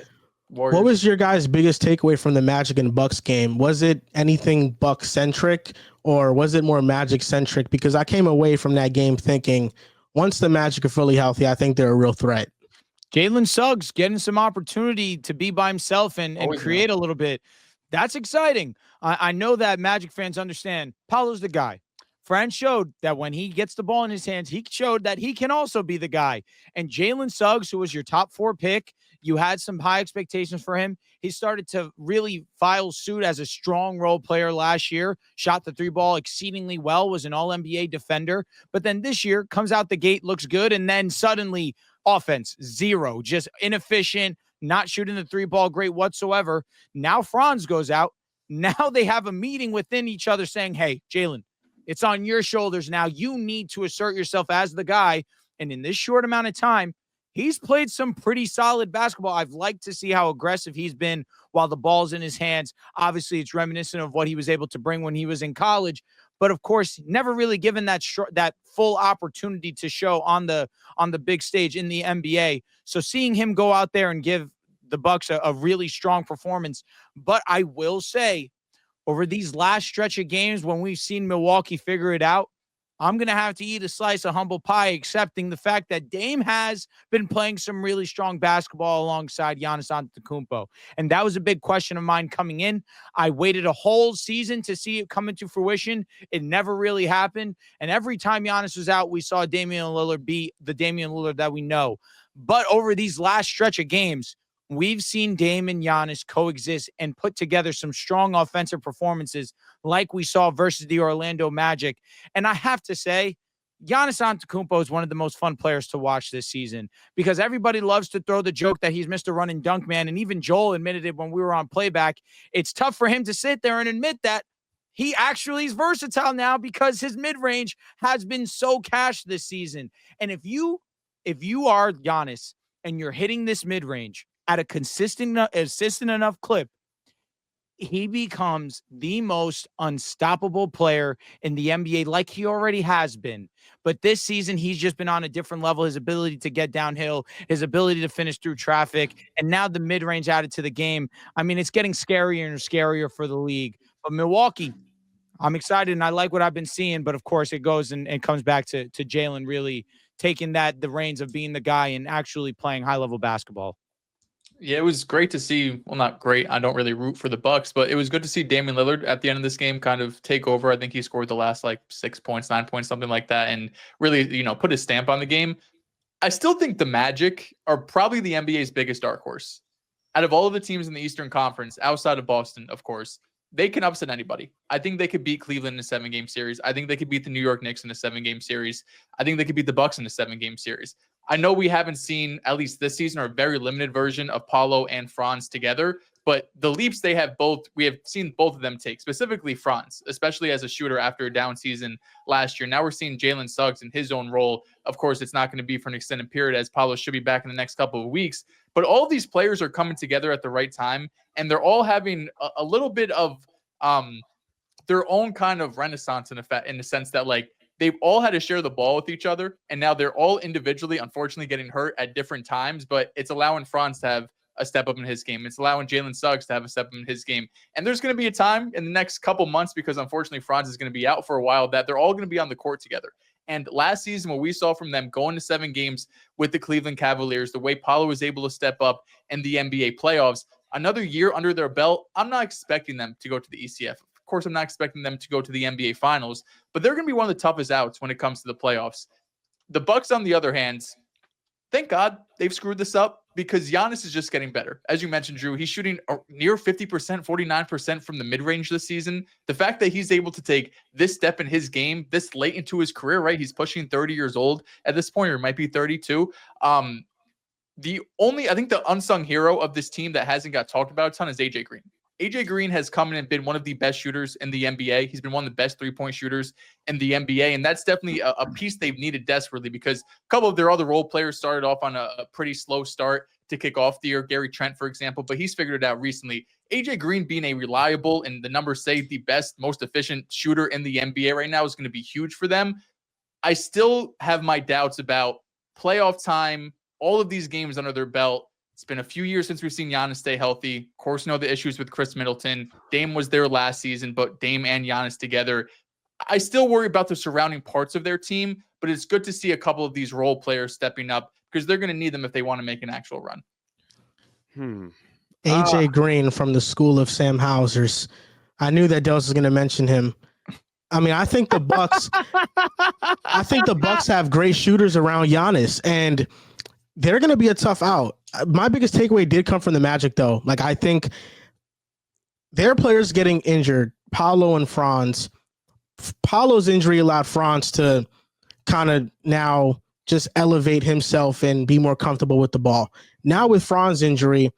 [SPEAKER 1] Warriors. What was your guys' biggest takeaway from the Magic and Bucks game? Was it anything Bucks centric, or was it more Magic centric? Because I came away from that game thinking, once the Magic are fully healthy, I think they're a real threat.
[SPEAKER 2] Jalen Suggs getting some opportunity to be by himself and create a little bit. That's exciting. I know that Magic fans understand Paolo's the guy. Fran showed that when he gets the ball in his hands, he showed that he can also be the guy. And Jalen Suggs, who was your top 4 pick, you had some high expectations for him. He started to really file suit as a strong role player last year, shot the 3 ball exceedingly well, was an all-NBA defender. But then this year comes out the gate, looks good, and then suddenly offense, 0, just inefficient, not shooting the 3 ball great whatsoever. Now Franz goes out. Now they have a meeting within each other saying, hey, Jalen, it's on your shoulders now. You need to assert yourself as the guy. And in this short amount of time, he's played some pretty solid basketball. I've liked to see how aggressive he's been while the ball's in his hands. Obviously, it's reminiscent of what he was able to bring when he was in college. But of course, never really given that full opportunity to show on the big stage in the NBA. So seeing him go out there and give the Bucks a really strong performance. But I will say, over these last stretch of games when we've seen Milwaukee figure it out, I'm going to have to eat a slice of humble pie, accepting the fact that Dame has been playing some really strong basketball alongside Giannis Antetokounmpo. And that was a big question of mine coming in. I waited a whole season to see it come into fruition. It never really happened. And every time Giannis was out, we saw Damian Lillard be the Damian Lillard that we know. But over these last stretch of games, we've seen Dame and Giannis coexist and put together some strong offensive performances like we saw versus the Orlando Magic. And I have to say, Giannis Antetokounmpo is one of the most fun players to watch this season because everybody loves to throw the joke that he's Mr. Run and Dunk Man. And even Joel admitted it when we were on playback. It's tough for him to sit there and admit that he actually is versatile now because his mid-range has been so cash this season. And if you are Giannis and you're hitting this mid-range at a consistent enough clip, he becomes the most unstoppable player in the NBA like he already has been. But this season, he's just been on a different level. His ability to get downhill, his ability to finish through traffic, and now the mid-range added to the game. I mean, it's getting scarier and scarier for the league. But Milwaukee, I'm excited, and I like what I've been seeing. But, of course, it goes and comes back to Jalen really taking the reins of being the guy and actually playing high-level basketball.
[SPEAKER 3] Yeah, it was great to see. Well, not great. I don't really root for the Bucks, but it was good to see Damian Lillard at the end of this game kind of take over. I think he scored the last 6 points, 9 points, something like that, and really, put his stamp on the game. I still think the Magic are probably the NBA's biggest dark horse. Out of all of the teams in the Eastern Conference, outside of Boston, of course, they can upset anybody. I think they could beat Cleveland in a 7-game series. I think they could beat the New York Knicks in a 7-game series. I think they could beat the Bucks in a 7-game series. I know we haven't seen, at least this season, or a very limited version of Paolo and Franz together, but the leaps we have seen both of them take, specifically Franz, especially as a shooter after a down season last year. Now we're seeing Jalen Suggs in his own role. Of course, it's not going to be for an extended period, as Paolo should be back in the next couple of weeks, but all these players are coming together at the right time, and they're all having a little bit of their own kind of renaissance in the sense that, like, they've all had to share the ball with each other, and now they're all individually, unfortunately, getting hurt at different times, but it's allowing Franz to have a step up in his game. It's allowing Jalen Suggs to have a step up in his game. And there's going to be a time in the next couple months, because unfortunately Franz is going to be out for a while, that they're all going to be on the court together. And last season, what we saw from them going to 7 games with the Cleveland Cavaliers, the way Paolo was able to step up in the NBA playoffs, another year under their belt, I'm not expecting them to go to the ECF. Of course, I'm not expecting them to go to the NBA Finals, but they're going to be one of the toughest outs when it comes to the playoffs. The Bucks, on the other hand, thank God they've screwed this up, because Giannis is just getting better. As you mentioned, Drew, he's shooting near 50%, 49% from the mid-range this season. The fact that he's able to take this step in his game this late into his career, right? He's pushing 30 years old at this point, or might be 32. I think the unsung hero of this team that hasn't got talked about a ton is AJ Green. AJ Green has come in and been one of the best shooters in the NBA. He's been one of the best three-point shooters in the NBA, and that's definitely a piece they've needed desperately, because a couple of their other role players started off on a pretty slow start to kick off the year. Gary Trent, for example, but he's figured it out recently. AJ Green being a reliable, and the numbers say the best, most efficient shooter in the NBA right now, is going to be huge for them. I still have my doubts about playoff time, all of these games under their belt. It's been a few years since we've seen Giannis stay healthy. Of course, the issues with Chris Middleton. Dame was there last season, but Dame and Giannis together, I still worry about the surrounding parts of their team, but it's good to see a couple of these role players stepping up, because they're going to need them if they want to make an actual run.
[SPEAKER 1] AJ Green from the school of Sam Hausers. I knew that Dehls was going to mention him. I mean, I think the Bucks have great shooters around Giannis, and they're going to be a tough out. My biggest takeaway did come from the Magic, though. Like, I think their players getting injured, Paolo and Franz. Paolo's injury allowed Franz to kind of now just elevate himself and be more comfortable with the ball. Now with Franz's injury,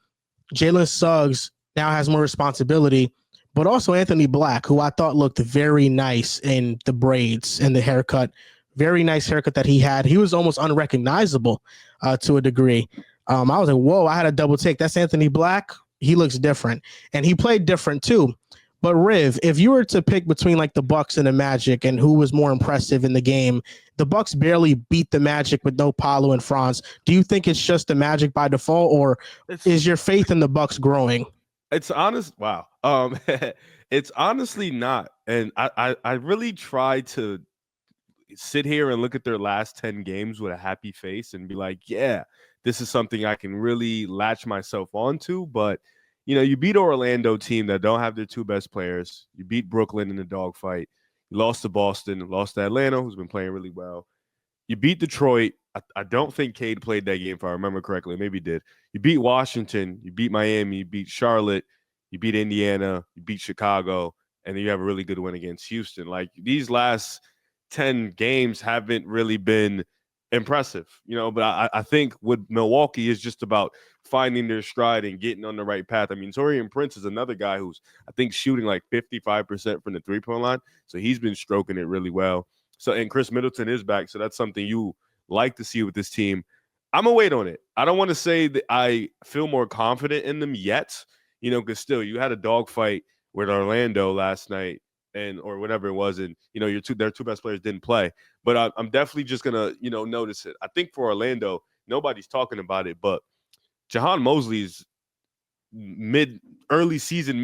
[SPEAKER 1] Jalen Suggs now has more responsibility, but also Anthony Black, who I thought looked very nice in the braids and the haircut. Very nice haircut that he had. He was almost unrecognizable to a degree. I was like, whoa, I had a double take. That's Anthony Black. He looks different. And he played different too. But Riv, if you were to pick between like the Bucks and the Magic and who was more impressive in the game, the Bucks barely beat the Magic with no Paolo and Franz. Do you think it's just the Magic by default, or is your faith in the Bucks growing?
[SPEAKER 4] It's honest. Wow. It's honestly not. And I really try to sit here and look at their last 10 games with a happy face and be like, yeah, this is something I can really latch myself onto. But, you beat Orlando team that don't have their 2 best players. You beat Brooklyn in the dogfight. You lost to Boston, lost to Atlanta, who's been playing really well. You beat Detroit. I don't think Cade played that game, if I remember correctly. Maybe he did. You beat Washington. You beat Miami. You beat Charlotte. You beat Indiana. You beat Chicago. And then you have a really good win against Houston. Like, these last 10 games haven't really been impressive, but I think with Milwaukee is just about finding their stride and getting on the right path. I mean, Taurean Prince is another guy who's, I think, shooting like 55% from the 3-point line. So he's been stroking it really well. So, and Chris Middleton is back. So that's something you like to see with this team. I'm going to wait on it. I don't want to say that I feel more confident in them yet, because still you had a dogfight with Orlando last night, or whatever it was, and their 2 best players didn't play. But I'm definitely just gonna notice it. I think for Orlando, nobody's talking about it, but Jahan Mosley's mid-season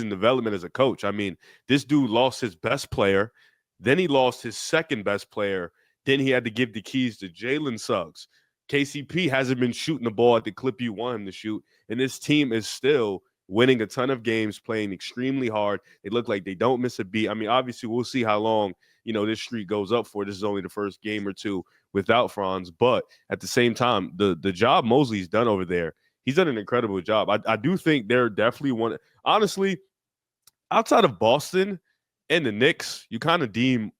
[SPEAKER 4] development as a coach. I mean, this dude lost his best player, then he lost his second best player, then he had to give the keys to Jalen Suggs. KCP hasn't been shooting the ball at the clip you want him to shoot, and this team is still winning a ton of games, playing extremely hard. They look like they don't miss a beat. I mean, obviously, we'll see how long, this streak goes up for. This is only the first game or 2 without Franz. But at the same time, the job Mosley's done over there, he's done an incredible job. I do think they're definitely one. Honestly, outside of Boston and the Knicks, you kind of deem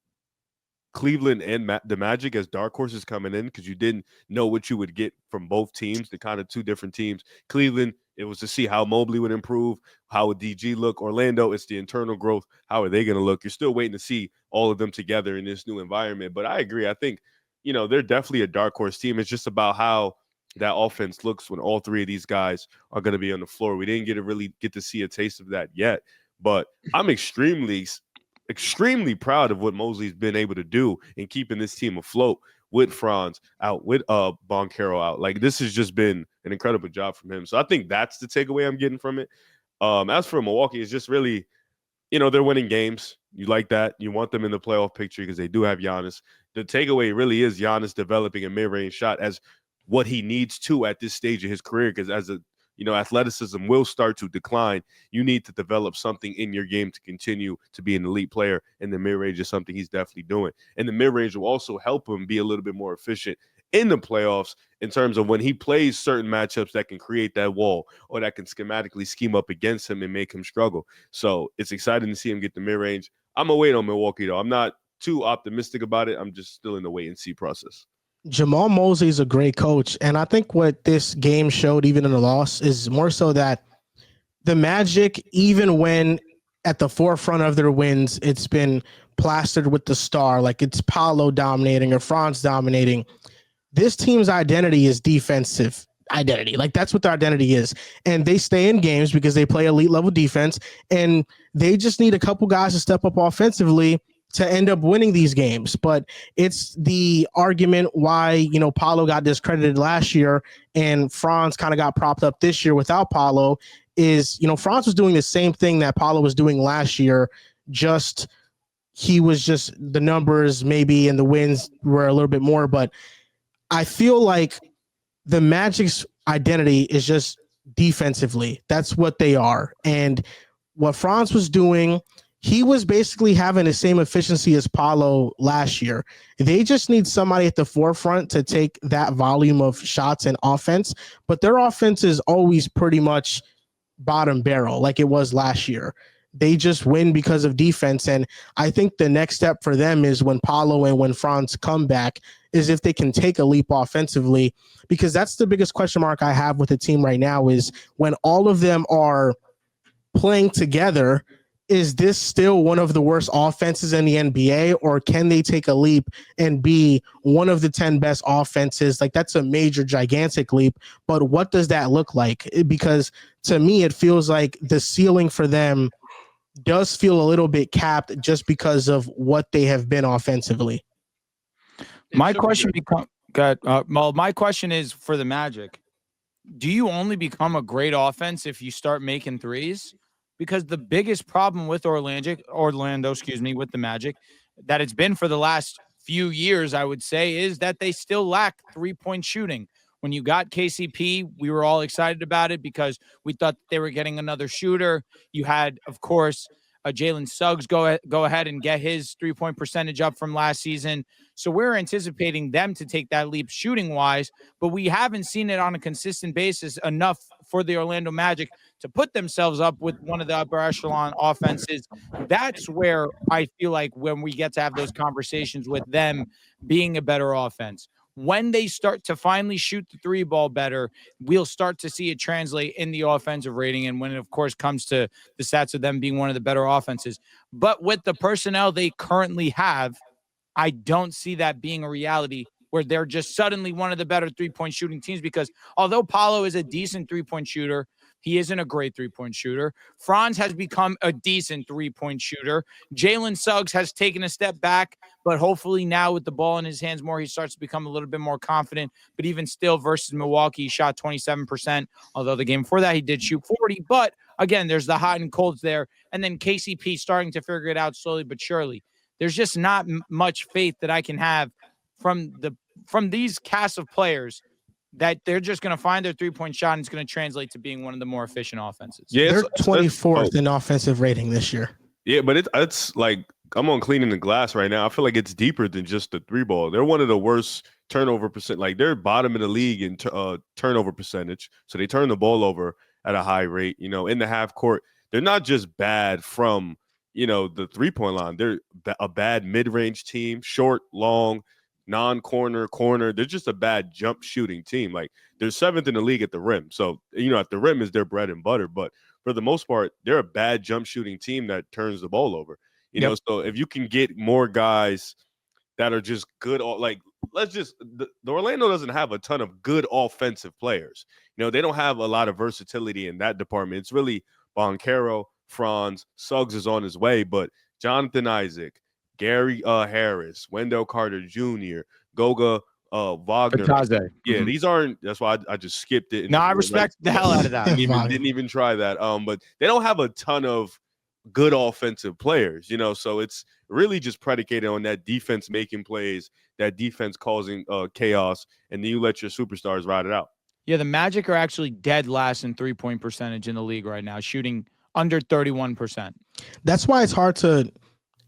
[SPEAKER 4] Cleveland and the Magic as dark horses coming in, because you didn't know what you would get from both teams, the kind of 2 different teams. Cleveland It was to see how Mobley would improve, how would DG look. Orlando, it's the internal growth. How are they going to look? You're still waiting to see all of them together in this new environment. But I agree. I think, they're definitely a dark horse team. It's just about how that offense looks when all three of these guys are going to be on the floor. We didn't really get to see a taste of that yet. But I'm extremely proud of what Mosley's been able to do in keeping this team afloat with Franz out, with Boncaro out. Like, this has just been an incredible job from him. So I think that's the takeaway I'm getting from it. As for Milwaukee, it's just really, they're winning games. You like that. You want them in the playoff picture because they do have Giannis. The takeaway really is Giannis developing a mid-range shot as what he needs to at this stage of his career, because as athleticism will start to decline. You need to develop something in your game to continue to be an elite player, and the mid-range is something he's definitely doing. And the mid-range will also help him be a little bit more efficient in the playoffs in terms of when he plays certain matchups that can create that wall or that can schematically scheme up against him and make him struggle. So it's exciting to see him get the mid-range. I'm going to wait on Milwaukee, though. I'm not too optimistic about it. I'm just still in the wait-and-see process.
[SPEAKER 1] Jamal Mosley is a great coach, and I think what this game showed, even in the loss, is more so that the Magic, even when at the forefront of their wins, it's been plastered with the star, like it's Paolo dominating or Franz dominating. This team's identity is defensive identity. Like, that's what their identity is. And they stay in games because they play elite level defense, and they just need a couple guys to step up offensively to end up winning these games. But it's the argument why, Paolo got discredited last year and Franz kind of got propped up this year without Paolo is, Franz was doing the same thing that Paolo was doing last year. He was just the numbers maybe and the wins were a little bit more. But I feel like the Magic's identity is just defensively. That's what they are. And what Franz was doing, he was basically having the same efficiency as Paolo last year. They just need somebody at the forefront to take that volume of shots and offense, but their offense is always pretty much bottom barrel like it was last year. They just win because of defense, and I think the next step for them is when Paolo and when Franz come back is if they can take a leap offensively, because that's the biggest question mark I have with the team right now is when all of them are playing together, is this still one of the worst offenses in the NBA, or can they take a leap and be one of the 10 best offenses? Like, that's a major, gigantic leap. But what does that look like? Because to me, it feels like the ceiling for them does feel a little bit capped just because of what they have been offensively.
[SPEAKER 2] My question my question is for the Magic. Do you only become a great offense if you start making threes? Because the biggest problem with Orlando, with the Magic, that it's been for the last few years, I would say, is that they still lack three-point shooting. When you got KCP, we were all excited about it because we thought they were getting another shooter. You had, of course, Jalen Suggs go ahead and get his three-point percentage up from last season. So we're anticipating them to take that leap shooting-wise, but we haven't seen it on a consistent basis enough for the Orlando Magic to put themselves up with one of the upper echelon offenses. That's where I feel like when we get to have those conversations with them being a better offense. When they start to finally shoot the three ball better, we'll start to see it translate in the offensive rating. And when it, of course, comes to the stats of them being one of the better offenses. But with the personnel they currently have, I don't see that being a reality where they're just suddenly one of the better three-point shooting teams, because although Paolo is a decent three-point shooter, he isn't a great three-point shooter. Franz has become a decent three-point shooter. Jalen Suggs has taken a step back, but hopefully now with the ball in his hands more, he starts to become a little bit more confident. But even still, versus Milwaukee, he shot 27%, although the game before that he did shoot 40. But again, there's the hot and colds there. And then KCP starting to figure it out slowly but surely. There's just not much faith that I can have from these cast of players that they're just going to find their three-point shot and it's going to translate to being one of the more efficient offenses.
[SPEAKER 1] Yeah, they're 24th in offensive rating this year.
[SPEAKER 4] Yeah, but it's like I'm on cleaning the glass right now. I feel like it's deeper than just the three ball. They're one of the worst turnover percent. Like, they're bottom in the league in turnover percentage. So they turn the ball over at a high rate. In the half court, they're not just bad from the 3-point line. They're a bad mid-range team, short, long, non-corner, corner. They're just a bad jump shooting team. Like they're 7th in the league at the rim. So, at the rim is their bread and butter. But for the most part, they're a bad jump shooting team that turns the ball over. So if you can get more guys that are just good, like the Orlando doesn't have a ton of good offensive players. They don't have a lot of versatility in that department. It's really Boncaro, Franz, Suggs is on his way, but Jonathan Isaac, Gary Harris, Wendell Carter Jr., Goga Wagner. Yeah, these aren't. That's why I just skipped it.
[SPEAKER 2] No, I respect the hell out of that.
[SPEAKER 4] Didn't even try that. But they don't have a ton of good offensive players, so it's really just predicated on that defense making plays, that defense causing chaos, and then you let your superstars ride it out.
[SPEAKER 2] Yeah, the Magic are actually dead last in 3-point percentage in the league right now, shooting under 31%.
[SPEAKER 1] That's why it's hard to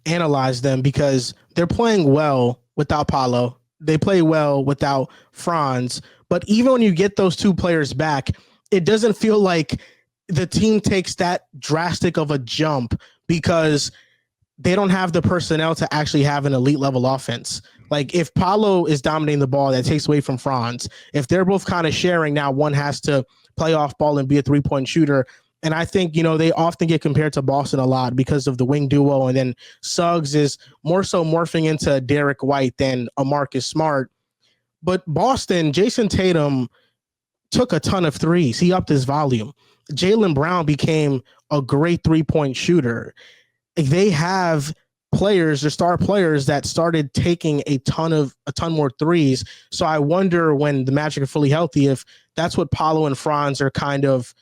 [SPEAKER 1] analyze them, because they're playing well without Paolo. They play well without Franz. But even when you get those two players back, it doesn't feel like the team takes that drastic of a jump, because they don't have the personnel to actually have an elite level offense. Like if Paolo is dominating the ball, that takes away from Franz. If they're both kind of sharing, now one has to play off ball and be a 3-point shooter. And I think, they often get compared to Boston a lot because of the wing duo. And then Suggs is more so morphing into Derek White than a Marcus Smart. But Boston, Jason Tatum took a ton of threes. He upped his volume. Jaylen Brown became a great 3-point shooter. They have players, their star players, that started taking a ton more threes. So I wonder, when the Magic are fully healthy, if that's what Paolo and Franz are kind of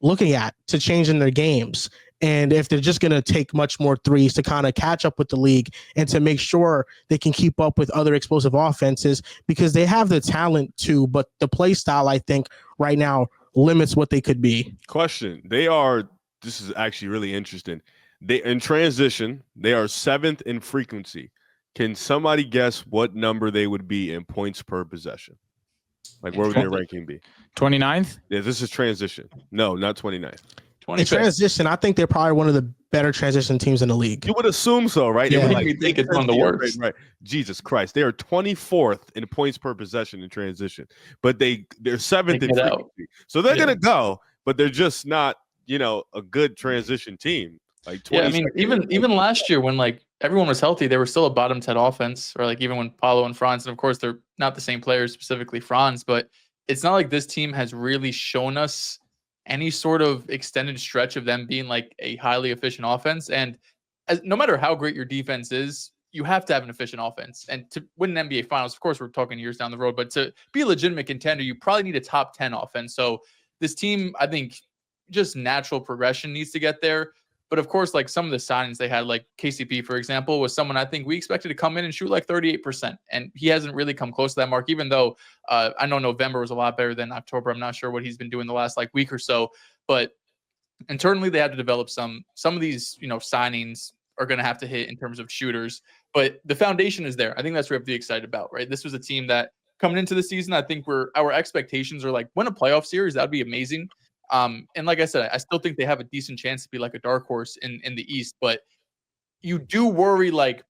[SPEAKER 1] looking at to change in their games, and if they're just going to take much more threes to kind of catch up with the league and to make sure they can keep up with other explosive offenses, because they have the talent to, but the play style, I think right now, limits what they could be.
[SPEAKER 4] Question. This is actually really interesting. In transition, they are 7th in frequency. Can somebody guess what number they would be in points per possession? Like, where would their ranking be?
[SPEAKER 2] 29th?
[SPEAKER 4] Yeah, this is transition. No, not 29th.
[SPEAKER 1] In transition, I think they're probably one of the better transition teams in the league.
[SPEAKER 4] You would assume so, right?
[SPEAKER 1] Yeah.
[SPEAKER 3] You think it's one of the worst.
[SPEAKER 4] Right. Jesus Christ. They are 24th in points per possession in transition, but they're 7th in frequency. So they're going to go, but they're just not, a good transition team. Like,
[SPEAKER 3] I mean, even last year when like everyone was healthy, they were still a bottom 10 offense, or like even when Paolo and Franz, and of course they're not the same players, specifically Franz, but it's not like this team has really shown us any sort of extended stretch of them being like a highly efficient offense. And no matter how great your defense is, you have to have an efficient offense. And to win an NBA Finals, of course, we're talking years down the road, but to be a legitimate contender, you probably need a top 10 offense. So this team, I think, just natural progression needs to get there. But of course, like some of the signings they had, like KCP, for example, was someone I think we expected to come in and shoot like 38%. And he hasn't really come close to that mark, even though I know November was a lot better than October. I'm not sure what he's been doing the last like week or so. But internally, they had to develop some of these, signings are going to have to hit in terms of shooters. But the foundation is there. I think that's what we have to be excited about, right? This was a team that coming into the season, I think our expectations are like, win a playoff series, that would be amazing. And like I said, I still think they have a decent chance to be like a dark horse in the East, but you do worry, like,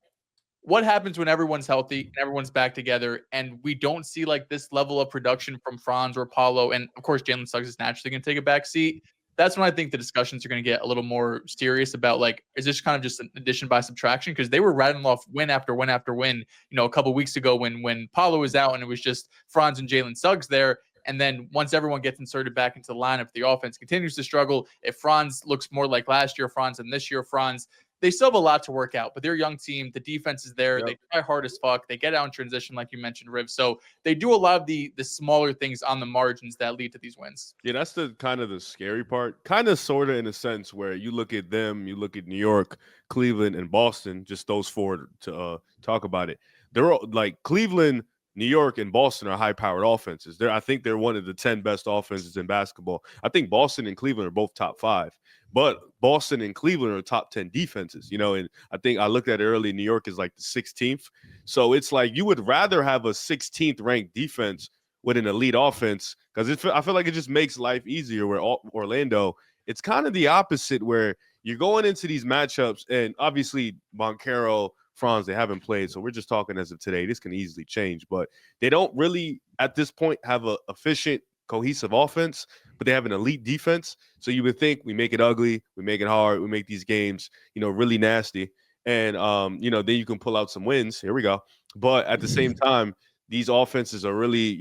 [SPEAKER 3] what happens when everyone's healthy and everyone's back together and we don't see like this level of production from Franz or Paolo, and of course Jalen Suggs is naturally going to take a back seat. That's when I think the discussions are going to get a little more serious about, like, is this kind of just an addition by subtraction? Because they were rattling off win after win after win, a couple weeks ago when Paolo was out and it was just Franz and Jalen Suggs there. And then once everyone gets inserted back into the lineup, the offense continues to struggle. If Franz looks more like last year Franz and this year Franz, they still have a lot to work out. But they're a young team. The defense is there. Yep. They try hard as fuck. They get out in transition, like you mentioned, Riv. So they do a lot of the smaller things on the margins that lead to these wins.
[SPEAKER 4] Yeah, that's the kind of the scary part. Kind of, sort of, in a sense where you look at them, you look at New York, Cleveland, and Boston, just those four to talk about it. They're all, like, Cleveland, New York, and Boston are high-powered offenses. I think they're one of the 10 best offenses in basketball. I think Boston and Cleveland are both top 5, but Boston and Cleveland are top 10 defenses. And I think I looked at it early. New York is like the 16th, so it's like you would rather have a 16th ranked defense with an elite offense, because I feel like it just makes life easier. Where Orlando, it's kind of the opposite, where you're going into these matchups, and obviously Boncaro, Franz, they haven't played. So we're just talking as of today. This can easily change, but they don't really at this point have a efficient, cohesive offense, but they have an elite defense. So you would think we make it ugly, we make it hard, we make these games, really nasty. And, then you can pull out some wins. Here we go. But at the same time, these offenses are really,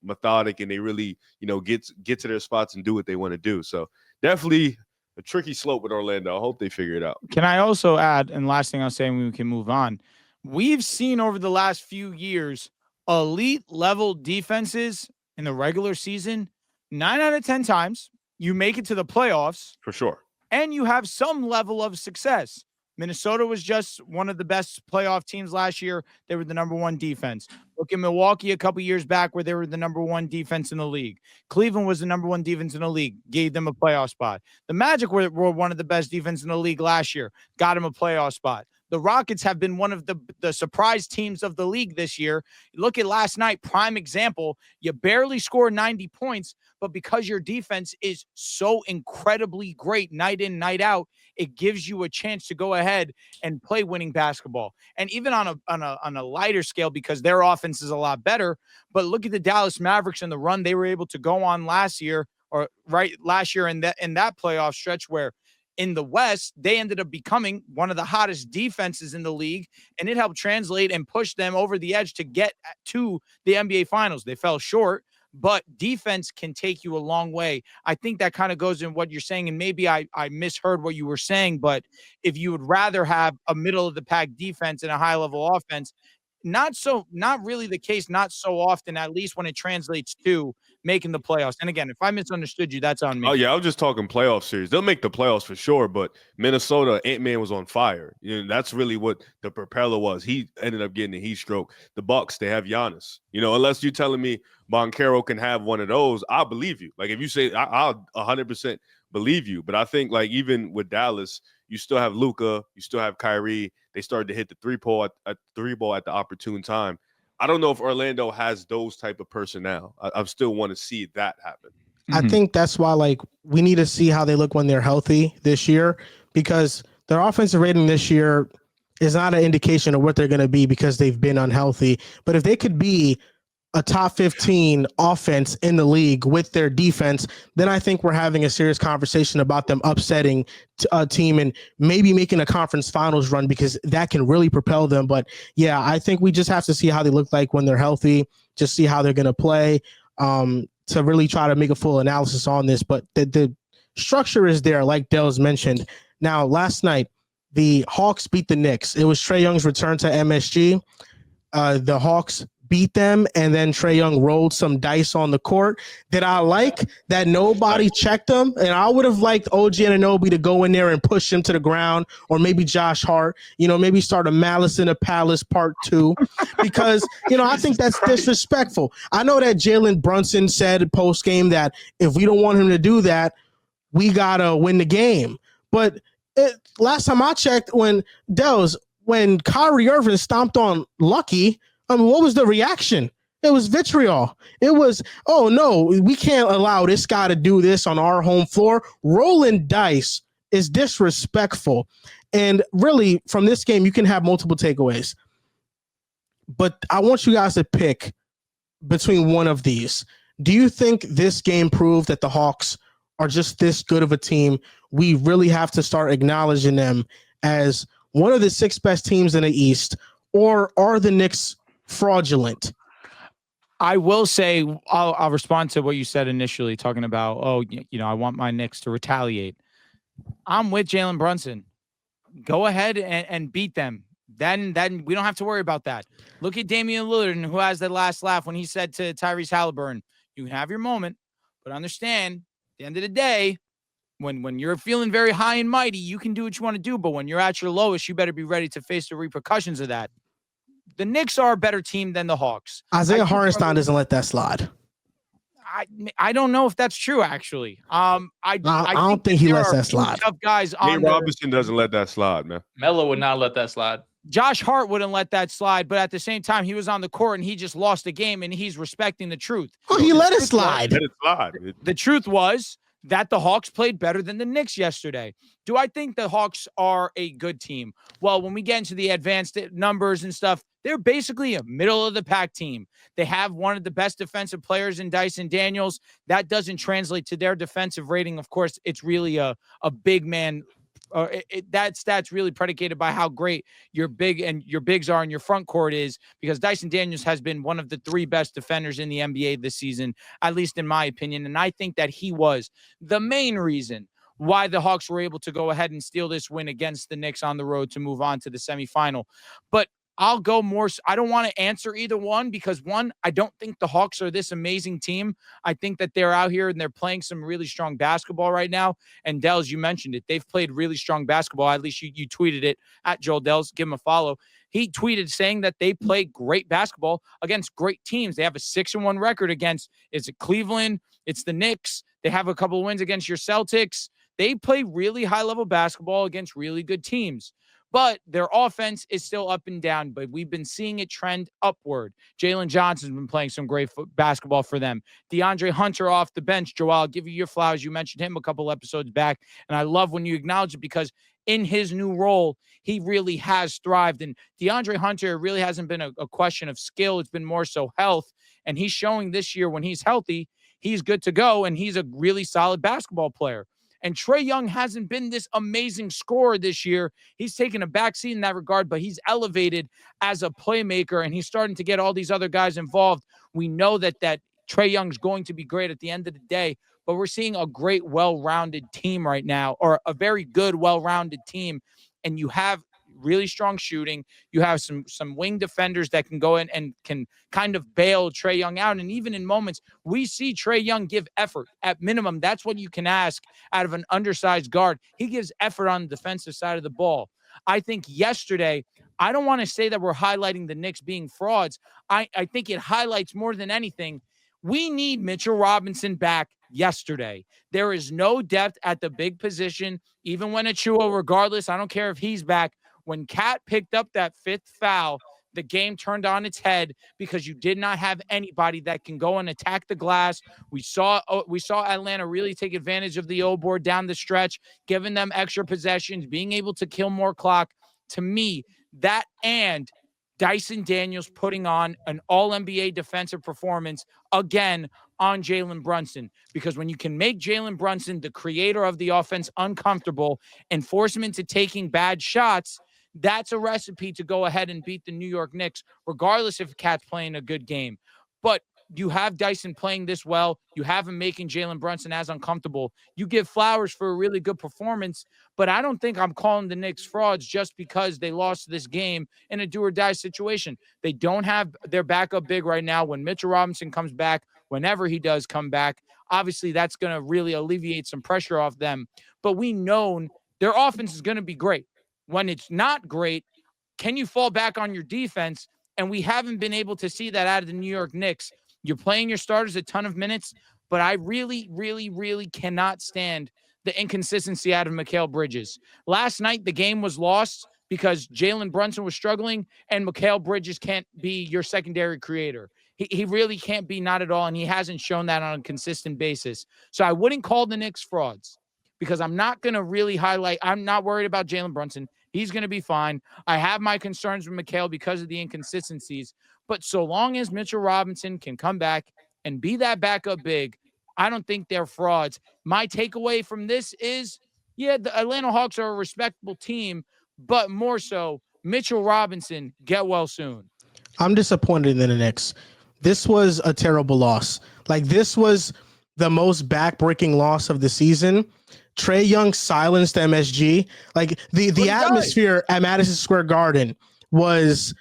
[SPEAKER 4] methodic, and they really, get to their spots and do what they want to do. So definitely a tricky slope with Orlando. I hope they figure it out.
[SPEAKER 2] Can I also add, and last thing I'll say, and we can move on. We've seen over the last few years, elite level defenses in the regular season, 9 out of 10 times, you make it to the playoffs.
[SPEAKER 4] For sure.
[SPEAKER 2] And you have some level of success. Minnesota was just one of the best playoff teams last year. They were the number one defense. Look at Milwaukee a couple years back where they were the number one defense in the league. Cleveland was the number one defense in the league, gave them a playoff spot. The Magic were one of the best defense in the league last year, got them a playoff spot. The Rockets have been one of the surprise teams of the league this year. Look at last night, prime example. You barely scored 90 points, but because your defense is so incredibly great night in, night out, it gives you a chance to go ahead and play winning basketball. And even on a lighter scale, because their offense is a lot better. But look at the Dallas Mavericks and the run they were able to go on last year in that playoff stretch where in the West, they ended up becoming one of the hottest defenses in the league, and it helped translate and push them over the edge to get to the NBA Finals. They fell short, but defense can take you a long way. I think that kind of goes in what you're saying, and maybe I misheard what you were saying, but if you would rather have a middle-of-the-pack defense and a high-level offense, not really the case, not so often, at least when it translates to making the playoffs. And again, if I misunderstood you, that's on me.
[SPEAKER 4] Oh, yeah, I was just talking playoff series. They'll make the playoffs for sure, but Minnesota, Ant-Man was on fire. That's really what the propeller was. He ended up getting a heat stroke. The Bucks, they have Giannis. Unless you're telling me Boncaro can have one of those, I'll believe you. Like, if you say I'll 100% believe you. But I think, like, even with Dallas, you still have Luka, you still have Kyrie. They started to hit the three ball at the opportune time. I don't know if Orlando has those type of personnel. I still want to see that happen.
[SPEAKER 1] I think that's why, we need to see how they look when they're healthy this year, because their offensive rating this year is not an indication of what they're going to be because they've been unhealthy. But if they could be a top 15 offense in the league with their defense, then I think we're having a serious conversation about them upsetting a team and maybe making a conference finals run, because that can really propel them. But yeah, I think we just have to see how they look like when they're healthy, just see how they're going to play, to really try to make a full analysis on this. But the structure is there, like Dehls mentioned. Now, last night, the Hawks beat the Knicks. It was Trae Young's return to MSG. The Hawks beat them, and then Trae Young rolled some dice on the court. Did I like that nobody checked him? And I would have liked OG Anunoby to go in there and push him to the ground, or maybe Josh Hart, maybe start a Malice in the Palace part 2, because, I think that's disrespectful. I know that Jalen Brunson said post game that if we don't want him to do that, we got to win the game. But last time I checked, when Kyrie Irving stomped on Lucky, what was the reaction? It was vitriol. It was, oh no, we can't allow this guy to do this on our home floor. Rolling dice is disrespectful. And really, from this game, you can have multiple takeaways. But I want you guys to pick between one of these. Do you think this game proved that the Hawks are just this good of a team? We really have to start acknowledging them as one of the 6 best teams in the East, or are the Knicks fraudulent?
[SPEAKER 2] I will say, I'll respond to what you said initially, talking about, I want my Knicks to retaliate. I'm with Jalen Brunson. Go ahead and beat them. Then we don't have to worry about that. Look at Damian Lillard, and who has that last laugh when he said to Tyrese Halliburton, you can have your moment, but understand, at the end of the day, when you're feeling very high and mighty, you can do what you want to do, but when you're at your lowest, you better be ready to face the repercussions of that. The Knicks are a better team than the Hawks.
[SPEAKER 1] Isaiah Hartenstein doesn't let that slide.
[SPEAKER 2] I don't know if that's true, actually. I
[SPEAKER 1] don't think he lets that slide.
[SPEAKER 2] Tough guys
[SPEAKER 4] Nate Robinson doesn't let that slide, man.
[SPEAKER 3] Melo would not let that slide.
[SPEAKER 2] Josh Hart wouldn't let that slide, but at the same time, he was on the court and he just lost the game, and he's respecting the truth.
[SPEAKER 1] Oh, he let it slide.
[SPEAKER 4] Let it slide.
[SPEAKER 2] The truth was that the Hawks played better than the Knicks yesterday. Do I think the Hawks are a good team? Well, when we get into the advanced numbers and stuff, they're basically a middle-of-the-pack team. They have one of the best defensive players in Dyson Daniels. That doesn't translate to their defensive rating. Of course, it's really a big man. That stat's really predicated by how great your bigs are and your front court is, because Dyson Daniels has been one of the 3 best defenders in the NBA this season, at least in my opinion. And I think that he was the main reason why the Hawks were able to go ahead and steal this win against the Knicks on the road to move on to the semifinal. But I'll go more. I don't want to answer either one, because one, I don't think the Hawks are this amazing team. I think that they're out here and they're playing some really strong basketball right now. And Dehls, you mentioned it. They've played really strong basketball. At least you tweeted it at Joel Dehls. Give him a follow. He tweeted saying that they play great basketball against great teams. They have a 6-1 record against, is it Cleveland? It's the Knicks. They have a couple of wins against your Celtics. They play really high-level basketball against really good teams. But their offense is still up and down, but we've been seeing it trend upward. Jalen Johnson's been playing some great basketball for them. DeAndre Hunter off the bench. Joel, I'll give you your flowers. You mentioned him a couple episodes back, and I love when you acknowledge it, because in his new role, he really has thrived. And DeAndre Hunter really hasn't been a question of skill. It's been more so health, and he's showing this year when he's healthy, he's good to go, and he's a really solid basketball player. And Trae Young hasn't been this amazing scorer this year. He's taken a backseat in that regard, but he's elevated as a playmaker, and he's starting to get all these other guys involved. We know that Trae Young's going to be great at the end of the day, but we're seeing a great, well-rounded team right now, or a very good, well-rounded team. And you have really strong shooting. You have some wing defenders that can go in and can kind of bail Trae Young out. And even in moments, we see Trae Young give effort. At minimum, that's what you can ask out of an undersized guard. He gives effort on the defensive side of the ball. I think yesterday, I don't want to say that we're highlighting the Knicks being frauds. I think it highlights more than anything, we need Mitchell Robinson back yesterday. There is no depth at the big position, even when Achua, regardless, I don't care if he's back. When Cat picked up that 5th foul, the game turned on its head, because you did not have anybody that can go and attack the glass. We saw Atlanta really take advantage of the O board down the stretch, giving them extra possessions, being able to kill more clock. To me, that and Dyson Daniels putting on an all-NBA defensive performance again on Jalen Brunson, because when you can make Jalen Brunson, the creator of the offense, uncomfortable and force him into taking bad shots, that's a recipe to go ahead and beat the New York Knicks, regardless if Cat's playing a good game. But you have Dyson playing this well. You have him making Jalen Brunson as uncomfortable. You give flowers for a really good performance, but I don't think I'm calling the Knicks frauds just because they lost this game in a do-or-die situation. They don't have their backup big right now. When Mitchell Robinson comes back, whenever he does come back, obviously that's going to really alleviate some pressure off them. But we know their offense is going to be great. When it's not great, can you fall back on your defense? And we haven't been able to see that out of the New York Knicks. You're playing your starters a ton of minutes, but I really, really, really cannot stand the inconsistency out of Mikal Bridges. Last night, the game was lost because Jalen Brunson was struggling, and Mikal Bridges can't be your secondary creator. He really can't be, not at all, and he hasn't shown that on a consistent basis. So I wouldn't call the Knicks frauds, because I'm not going to really highlight. I'm not worried about Jalen Brunson. He's going to be fine. I have my concerns with Mikal because of the inconsistencies. But so long as Mitchell Robinson can come back and be that backup big, I don't think they're frauds. My takeaway from this is, yeah, the Atlanta Hawks are a respectable team, but more so, Mitchell Robinson, get well soon.
[SPEAKER 1] I'm disappointed in the Knicks. This was a terrible loss. Like, this was the most back-breaking loss of the season. Trae Young silenced MSG. Like, the atmosphere at Madison Square Garden was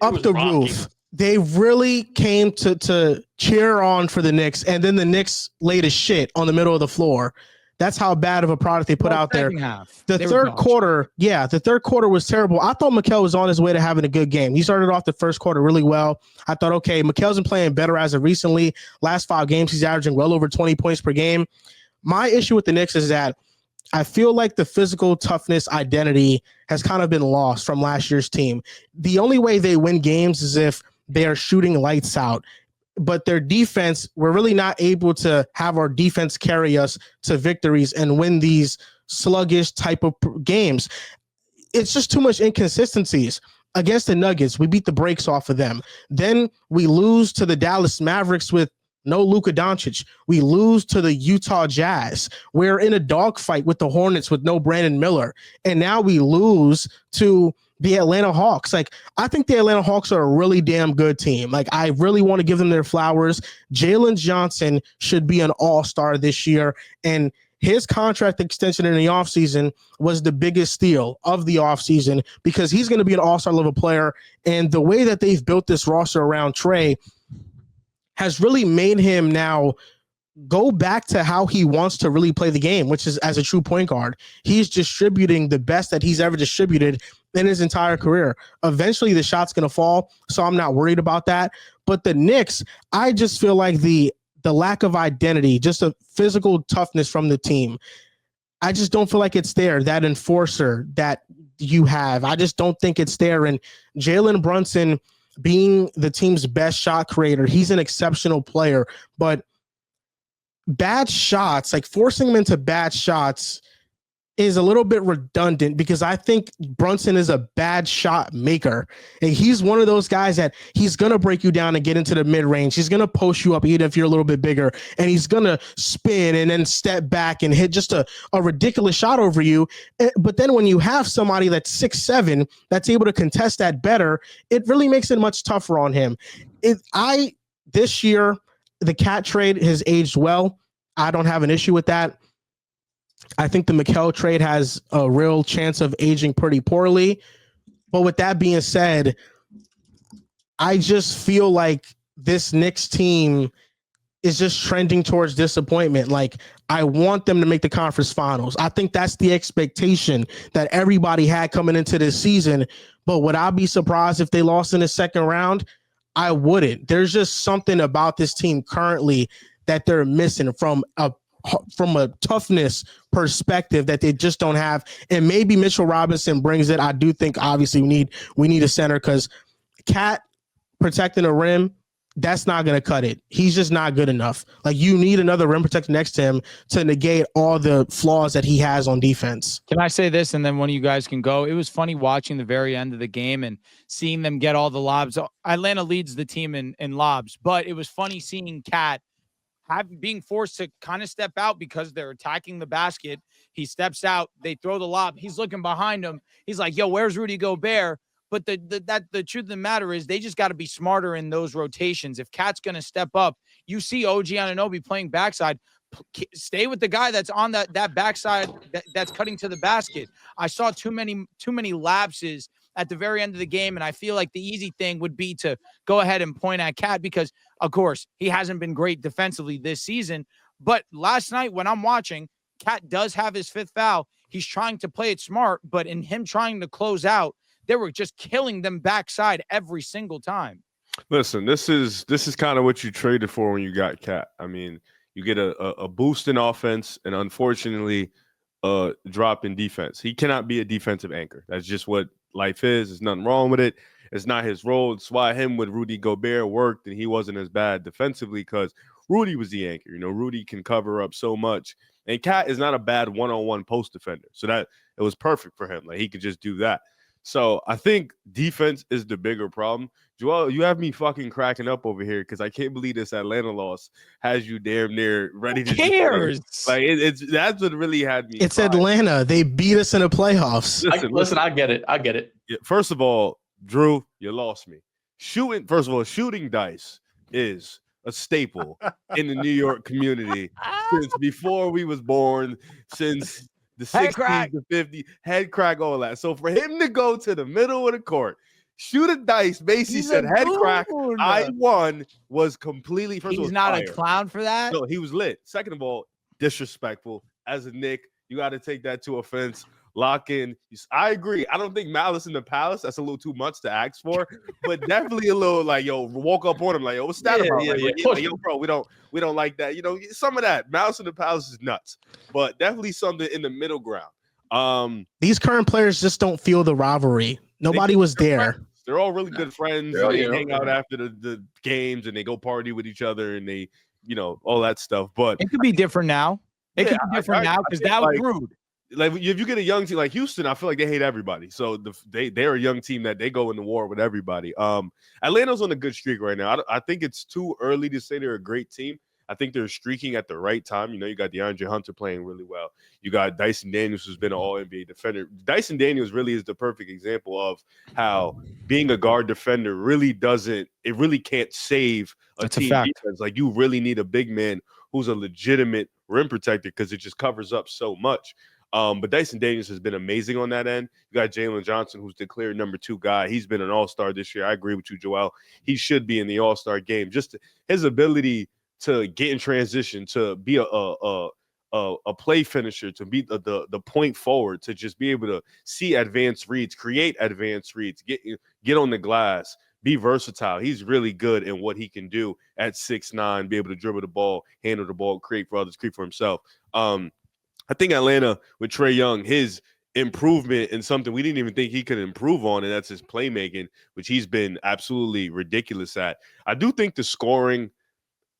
[SPEAKER 1] up the roof. They really came to cheer on for the Knicks, and then the Knicks laid a shit on the middle of the floor. That's how bad of a product they put out there. The third quarter was terrible. I thought Mikal was on his way to having a good game. He started off the first quarter really well. I thought, okay, Mikal's been playing better as of recently. Last 5 games, he's averaging well over 20 points per game. My issue with the Knicks is that I feel like the physical toughness identity has kind of been lost from last year's team. The only way they win games is if they are shooting lights out. but their defense, we're really not able to have our defense carry us to victories and win these sluggish type of games. It's just too much inconsistencies. Against the Nuggets, we beat the brakes off of them. Then we lose to the Dallas Mavericks with no Luka Doncic. We lose to the Utah Jazz. We're in a dogfight with the Hornets with no Brandon Miller. And now we lose to the Atlanta Hawks. Like, I think the Atlanta Hawks are a really damn good team. Like, I really want to give them their flowers. Jalen Johnson should be an all-star this year. And his contract extension in the offseason was the biggest steal of the offseason because he's going to be an all-star level player. And the way that they've built this roster around Trey has really made him now go back to how he wants to really play the game, which is as a true point guard. He's distributing the best that he's ever distributed in his entire career. Eventually the shot's going to fall, so I'm not worried about that. But the Knicks, I just feel like the lack of identity, just a physical toughness from the team, I just don't feel like it's there. That enforcer that you have, I just don't think it's there. And Jalen Brunson being the team's best shot creator, he's an exceptional player, but bad shots, like forcing him into bad shots, is a little bit redundant because I think Brunson is a bad shot maker. And he's one of those guys that he's going to break you down and get into the mid-range. He's going to post you up even if you're a little bit bigger, and he's going to spin and then step back and hit just a ridiculous shot over you. But then when you have somebody that's 6'7", that's able to contest that better, it really makes it much tougher on him. This year, the Cat trade has aged well. I don't have an issue with that. I think the Mikal trade has a real chance of aging pretty poorly. But with that being said, I just feel like this Knicks team is just trending towards disappointment. Like, I want them to make the conference finals. I think that's the expectation that everybody had coming into this season. But would I be surprised if they lost in the second round? I wouldn't. There's just something about this team currently that they're missing from a toughness perspective that they just don't have. And maybe Mitchell Robinson brings it. I do think obviously we need a center because Cat protecting the rim, that's not going to cut it. He's just not good enough. Like, you need another rim protector next to him to negate all the flaws that he has on defense.
[SPEAKER 2] Can I say this, and then one of you guys can go? It was funny watching the very end of the game and seeing them get all the lobs. Atlanta leads the team in lobs, but it was funny seeing Cat being forced to kind of step out because they're attacking the basket. He steps out, they throw the lob. He's looking behind him. He's like, yo, where's Rudy Gobert? But the truth of the matter is they just got to be smarter in those rotations. If Cat's going to step up, you see OG Anunoby playing backside, stay with the guy that's on that backside that's cutting to the basket. I saw too many lapses at the very end of the game, and I feel like the easy thing would be to go ahead and point at Cat because, of course, he hasn't been great defensively this season. But last night when I'm watching, Cat does have his fifth foul. He's trying to play it smart, but in him trying to close out, they were just killing them backside every single time.
[SPEAKER 4] Listen, this is kind of what you traded for when you got Cat. I mean, you get a boost in offense and unfortunately a drop in defense. He cannot be a defensive anchor. That's just what life is. There's nothing wrong with it. It's not his role. It's why him with Rudy Gobert worked and he wasn't as bad defensively because Rudy was the anchor. You know, Rudy can cover up so much. And Cat is not a bad one-on-one post defender. So that it was perfect for him. Like, he could just do that. So I think defense is the bigger problem. Joel, you have me fucking cracking up over here because I can't believe this Atlanta loss has you damn near ready to.
[SPEAKER 2] Who cares?
[SPEAKER 4] Like, that's what really had me.
[SPEAKER 1] It's crying. Atlanta. They beat us in the playoffs.
[SPEAKER 3] Listen, I get it.
[SPEAKER 4] Yeah, first of all, Drew, you lost me. Shooting dice is a staple in the New York community since before we was born, since the 60s, the 50s, head crack, all that. So for him to go to the middle of the court, shoot a dice, Macy said head crack, I won, was completely. First
[SPEAKER 2] He's not a clown for that.
[SPEAKER 4] No, he was lit. Second of all, disrespectful. As a Knick, you got to take that to offense. Lock in. I agree. I don't think Malice in the Palace, that's a little too much to ask for, but definitely a little like, yo, walk up on him like, yo, what's that about? Like, yo, bro, we don't like that. You know, some of that. Malice in the Palace is nuts, but definitely something in the middle ground.
[SPEAKER 1] These current players just don't feel the rivalry. Nobody was there.
[SPEAKER 4] They're all really good friends.
[SPEAKER 3] They're all,
[SPEAKER 4] And they
[SPEAKER 3] you know,
[SPEAKER 4] hang out after the games and they go party with each other and they, all that stuff. But
[SPEAKER 2] It could be different now. It could be different now because that was rude.
[SPEAKER 4] Like if you get a young team like Houston, I feel like they hate everybody. So they're a young team that they go into war with everybody. Atlanta's on a good streak right now. I think it's too early to say they're a great team. I think they're streaking at the right time. You got DeAndre Hunter playing really well. You got Dyson Daniels, who's been an All-NBA defender. Dyson Daniels really is the perfect example of how being a guard defender really can't save a team defense. Like you really need a big man who's a legitimate rim protector because it just covers up so much. But Dyson Daniels has been amazing on that end. You got Jalen Johnson, who's declared number 2 guy. He's been an all-star this year. I agree with you, Joel. He should be in the all-star game. Just his ability to get in transition, to be a play finisher, to be the point forward, to just be able to see advanced reads, create advanced reads, get on the glass, be versatile. He's really good in what he can do at 6'9", be able to dribble the ball, handle the ball, create for others, create for himself. I think Atlanta with Trae Young, his improvement in something we didn't even think he could improve on, and that's his playmaking, which he's been absolutely ridiculous at. I do think the scoring,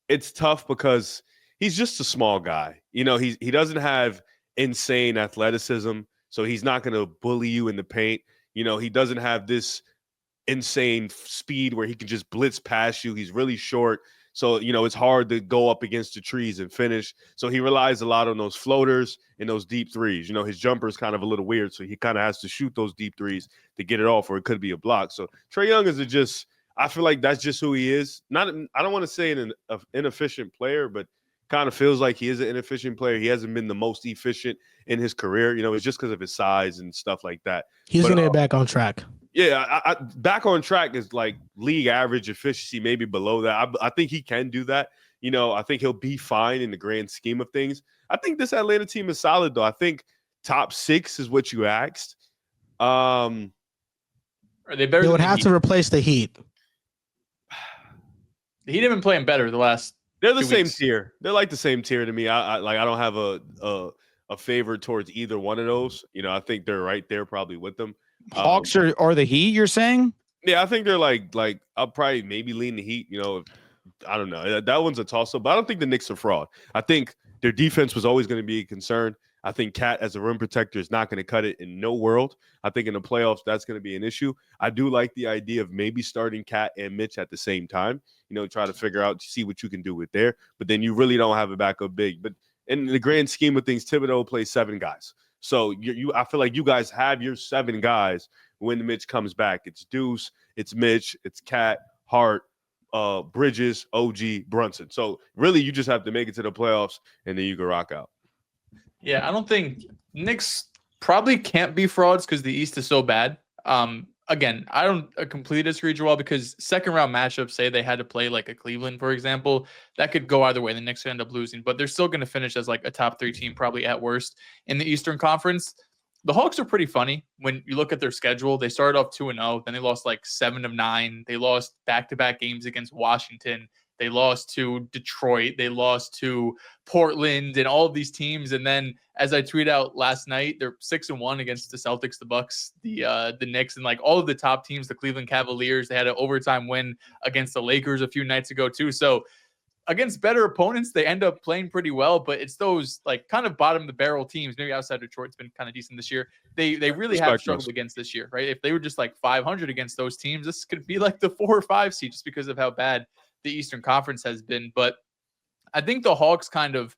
[SPEAKER 4] it's tough because he's just a small guy. He doesn't have insane athleticism, so he's not going to bully you in the paint. He doesn't have this insane speed where he can just blitz past you. He's really short. So, it's hard to go up against the trees and finish. So he relies a lot on those floaters and those deep threes. His jumper is kind of a little weird, so he kind of has to shoot those deep threes to get it off, or it could be a block. So Trae Young I feel like that's just who he is. I don't want to say an inefficient player, but kind of feels like he is an inefficient player. He hasn't been the most efficient in his career. It's just because of his size and stuff like that.
[SPEAKER 1] He's going to get back on track.
[SPEAKER 4] Yeah, I back on track is like league average efficiency, maybe below that. I think he can do that. I think he'll be fine in the grand scheme of things. I think this Atlanta team is solid, though. I think top 6 is what you asked.
[SPEAKER 3] Are they better?
[SPEAKER 1] They would have to replace the Heat.
[SPEAKER 3] The Heat have been playing better the last.
[SPEAKER 4] They're the same tier. They're like the same tier to me. I don't have a favor towards either one of those. I think they're right there, probably with them.
[SPEAKER 2] Hawks or the Heat, you're saying?
[SPEAKER 4] Yeah, I think they're like I'll probably maybe lean the Heat. I don't know. That one's a toss-up, but I don't think the Knicks are fraud. I think their defense was always going to be a concern. I think Cat as a rim protector is not going to cut it in no world. I think in the playoffs, that's going to be an issue. I do like the idea of maybe starting Cat and Mitch at the same time, try to figure out, see what you can do with there. But then you really don't have a backup big. But in the grand scheme of things, Thibodeau plays 7 guys. So I feel like you guys have your 7 guys when Mitch comes back. It's Deuce, it's Mitch, it's Cat, Hart, Bridges, OG, Brunson. So really, you just have to make it to the playoffs, and then you can rock out.
[SPEAKER 3] Yeah, I don't think Knicks probably can't be frauds because the East is so bad. Again, I don't completely disagree, Joel, because second-round matchups, say they had to play like a Cleveland, for example, that could go either way. The Knicks could end up losing, but they're still going to finish as like a top 3 team, probably at worst, in the Eastern Conference. The Hawks are pretty funny when you look at their schedule. They started off 2-0, then they lost like 7 of 9. They lost back-to-back games against Washington. They lost to Detroit. They lost to Portland and all of these teams. And then, as I tweeted out last night, they're 6-1 against the Celtics, the Bucks, the Knicks, and like all of the top teams. The Cleveland Cavaliers, they had an overtime win against the Lakers a few nights ago too. So against better opponents, they end up playing pretty well. But it's those like kind of bottom of the barrel teams. Maybe outside Detroit's been kind of decent this year. They really have struggled against this year, right? If they were just like 500 against those teams, this could be like the 4 or 5 seed just because of how bad the Eastern Conference has been. But I think the Hawks kind of,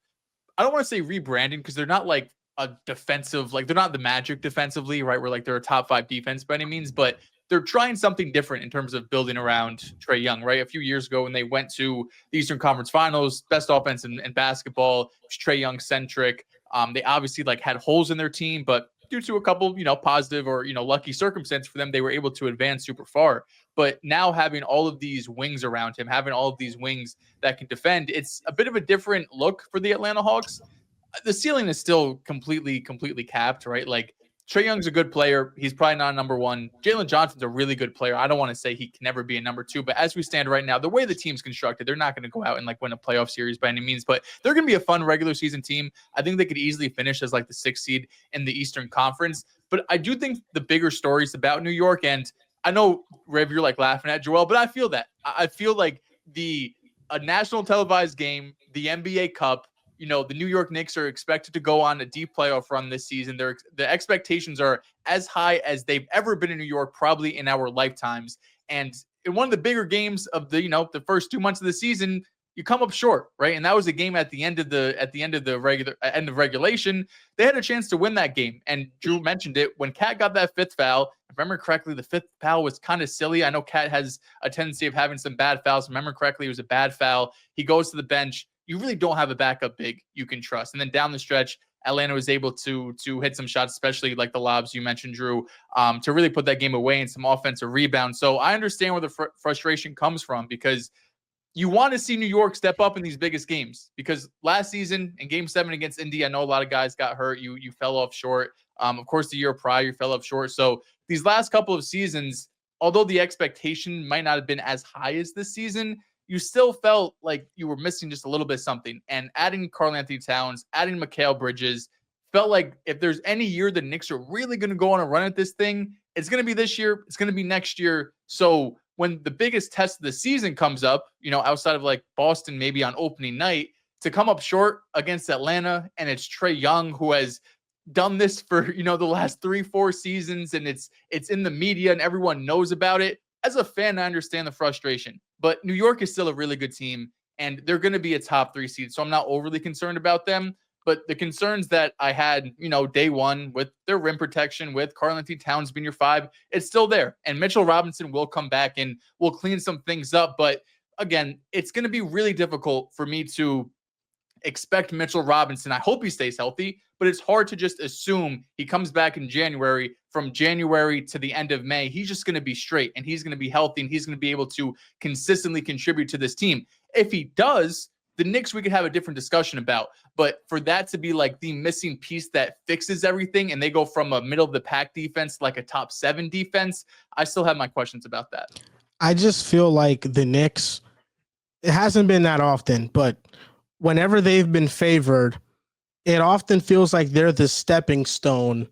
[SPEAKER 3] I don't want to say rebranding because they're not like a defensive, like they're not the Magic defensively, right? Where like they're a top 5 defense by any means, but they're trying something different in terms of building around Trae Young, right? A few years ago when they went to the Eastern Conference Finals, best offense in basketball, Trae Young centric. They obviously like had holes in their team, but due to a couple, positive or, lucky circumstance for them, they were able to advance super far. But now having all of these wings around him, having all of these wings that can defend, it's a bit of a different look for the Atlanta Hawks. The ceiling is still completely capped, right? Like Trae Young's a good player. He's probably not a number 1. Jalen Johnson's a really good player. I don't want to say he can never be a number 2, but as we stand right now, the way the team's constructed, they're not going to go out and like win a playoff series by any means, but they're going to be a fun regular season team. I think they could easily finish as like the 6th seed in the Eastern Conference. But I do think the bigger story is about New York, and I know, Riv, you're like laughing at Joel, but I feel that. I feel like a national televised game, the NBA Cup, the New York Knicks are expected to go on a deep playoff run this season. The expectations are as high as they've ever been in New York, probably in our lifetimes. And in one of the bigger games of the first 2 months of the season, you come up short, right? And that was a game at the end of the regulation. They had a chance to win that game. And Drew mentioned it when Cat got that fifth foul. If I remember correctly, the fifth foul was kind of silly. I know Cat has a tendency of having some bad fouls. Remember correctly, it was a bad foul. He goes to the bench. You really don't have a backup big you can trust. And then down the stretch, Atlanta was able to hit some shots, especially like the lobs you mentioned, Drew, to really put that game away and some offensive rebounds. So I understand where the frustration comes from, because you want to see New York step up in these biggest games, because last season in Game 7 against Indy, I know a lot of guys got hurt. You fell off short. Of course, the year prior, you fell off short. So these last couple of seasons, although the expectation might not have been as high as this season, you still felt like you were missing just a little bit something. And adding Karl-Anthony Towns, adding Mikal Bridges, felt like if there's any year the Knicks are really going to go on a run at this thing, it's going to be this year. It's going to be next year. So when the biggest test of the season comes up, outside of like Boston, maybe on opening night, to come up short against Atlanta, and it's Trae Young who has done this for, the last 3-4 seasons, and it's in the media and everyone knows about it. As a fan, I understand the frustration, but New York is still a really good team, and they're going to be a top 3 seed. So I'm not overly concerned about them. But the concerns that I had, day one with their rim protection, with Karl-Anthony Towns being your 5, it's still there. And Mitchell Robinson will come back and will clean some things up. But again, it's going to be really difficult for me to expect Mitchell Robinson. I hope he stays healthy, but it's hard to just assume he comes back in January. From January to the end of May, he's just going to be straight, and he's going to be healthy, and he's going to be able to consistently contribute to this team. If he does, the Knicks we could have a different discussion about. But for that to be like the missing piece that fixes everything, and they go from a middle of the pack defense like a top 7 defense, I still have my questions about that.
[SPEAKER 1] I just feel like the Knicks, it hasn't been that often, but whenever they've been favored, it often feels like they're the stepping stone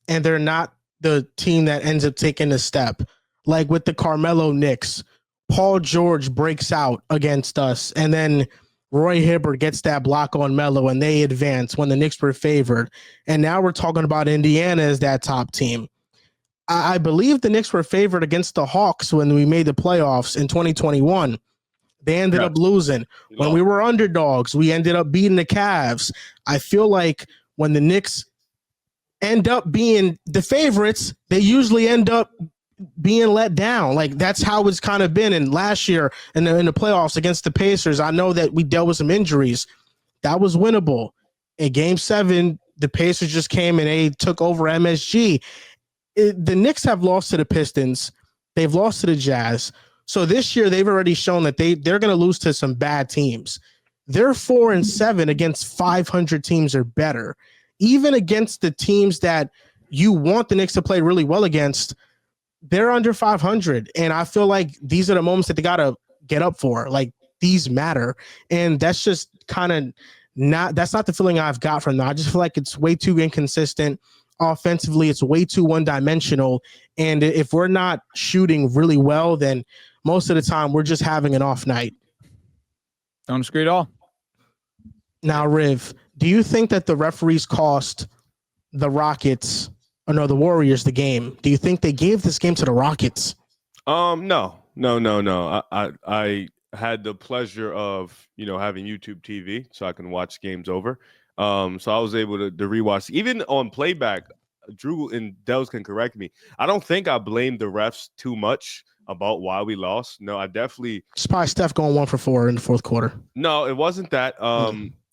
[SPEAKER 1] and they're not the team that ends up taking a step. Like with the Carmelo Knicks, Paul George breaks out against us, and then Roy Hibbert gets that block on Melo, and they advance when the Knicks were favored. And now we're talking about Indiana as that top team. I believe the Knicks were favored against the Hawks when we made the playoffs in 2021. They ended up losing. When we were underdogs, we ended up beating the Cavs. I feel like when the Knicks end up being the favorites, they usually end up being let down. Like that's how it's kind of been. And last year in the playoffs against the Pacers, I know that we dealt with some injuries. That was winnable. In Game 7, the Pacers just came and they took over MSG. The Knicks have lost to the Pistons. They've lost to the Jazz. So this year they've already shown that they're going to lose to some bad teams. They're 4-7 against 500 teams or better. Even against the teams that you want the Knicks to play really well against, they're under 500. And I feel like these are the moments that they got to get up for. Like these matter. And that's just kind of that's not the feeling I've got from them. I just feel like it's way too inconsistent. Offensively, it's way too one-dimensional. And if we're not shooting really well, then most of the time we're just having an off night.
[SPEAKER 2] Don't disagree at all.
[SPEAKER 1] Now, Riv, do you think that the referees cost the Rockets – or no, the Warriors the game? Do you think they gave this game to the Rockets?
[SPEAKER 4] No. I had the pleasure of, having YouTube TV so I can watch games over. So I was able to rewatch. Even on playback, Drew and Dehls can correct me. I don't think I blamed the refs too much about why we lost. No, I definitely.
[SPEAKER 1] It's probably Steph going 1 for 4 in the fourth quarter.
[SPEAKER 4] No, it wasn't that.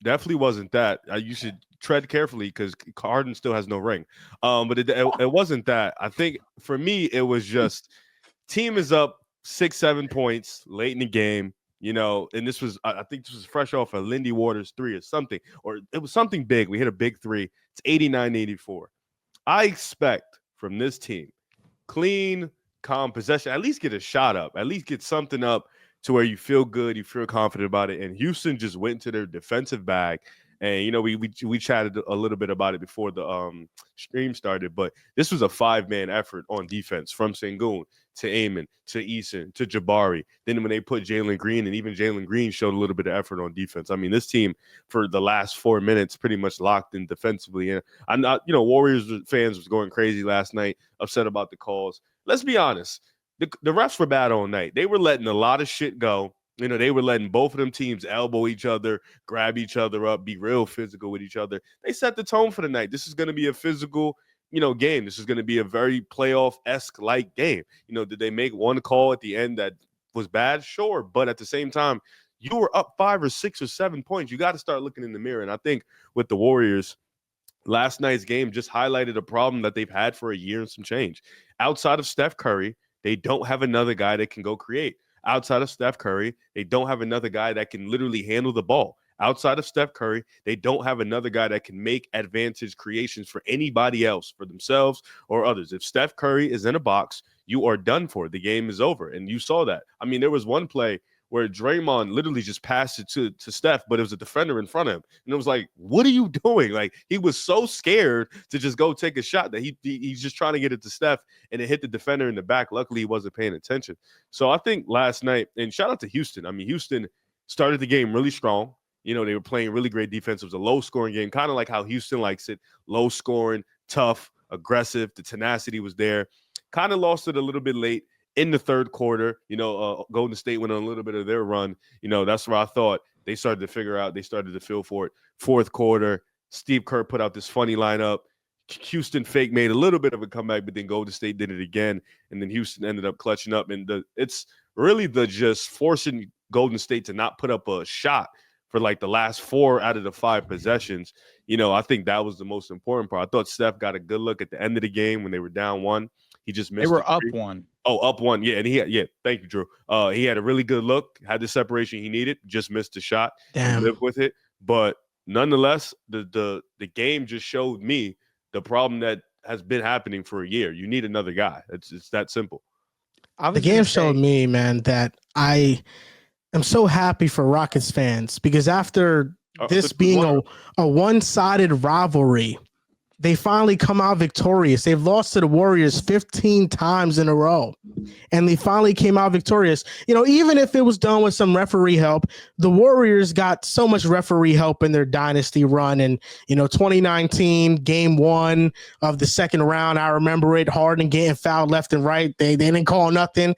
[SPEAKER 4] Definitely wasn't that. You should tread carefully because Harden still has no ring. But it wasn't that. I think for me, it was just team is up 6-7 points late in the game, and this was, I think this was fresh off a Lindy Waters 3 or something, or it was something big. We hit a big 3. It's 89-84. I expect from this team, clean, calm possession, at least get a shot up, at least get something up to where you feel good, you feel confident about it. And Houston just went into their defensive bag And we chatted a little bit about it before the stream started, but this was a 5-man effort on defense from Sengun to Amon to Eason to Jabari. Then when they put Jalen Green, and even Jalen Green showed a little bit of effort on defense. I mean, this team for the last 4 minutes pretty much locked in defensively. And I'm not, Warriors fans was going crazy last night, upset about the calls. Let's be honest. The refs were bad all night. They were letting a lot of shit go. They were letting both of them teams elbow each other, grab each other up, be real physical with each other. They set the tone for the night. This is going to be a physical, game. This is going to be a very playoff-esque like game. Did they make one call at the end that was bad? Sure. But at the same time, you were up 5 or 6 or 7 points. You got to start looking in the mirror. And I think with the Warriors, last night's game just highlighted a problem that they've had for a year and some change. Outside of Steph Curry, they don't have another guy that can go create. Outside of Steph Curry, they don't have another guy that can literally handle the ball. Outside of Steph Curry, they don't have another guy that can make advantage creations for anybody else, for themselves or others. If Steph Curry is in a box, you are done for. The game is over. And you saw that. I mean, there was one play where Draymond literally just passed it to Steph, but it was a defender in front of him. And it was like, what are you doing? Like, he was so scared to just go take a shot that he's just trying to get it to Steph, and it hit the defender in the back. Luckily, he wasn't paying attention. So I think last night, and shout out to Houston. I mean, Houston started the game really strong. They were playing really great defense. It was a low-scoring game, kind of like how Houston likes it, low-scoring, tough, aggressive. The tenacity was there. Kind of lost it a little bit late. In the third quarter, Golden State went on a little bit of their run. That's where I thought they started to figure out, they started to feel for it. Fourth quarter, Steve Kerr put out this funny lineup. Houston fake made a little bit of a comeback, but then Golden State did it again. And then Houston ended up clutching up. And it's really just forcing Golden State to not put up a shot for like the last 4 out of the 5 possessions. I think that was the most important part. I thought Steph got a good look at the end of the game when they were down 1. He just missed.
[SPEAKER 2] They were up 1.
[SPEAKER 4] Oh, up 1. Yeah, and thank you, Drew. He had a really good look, had the separation he needed, just missed the shot.
[SPEAKER 1] Damn.
[SPEAKER 4] Lived with it. But nonetheless, the game just showed me the problem that has been happening for a year. You need another guy. It's that simple.
[SPEAKER 1] The game showed me, man, that I am so happy for Rockets fans, because after this being a one-sided rivalry, they finally come out victorious. They've lost to the Warriors 15 times in a row, and they finally came out victorious. Even if it was done with some referee help, the Warriors got so much referee help in their dynasty run. And, 2019, game 1 of the second round, I remember it, Harden getting fouled left and right. They didn't call nothing,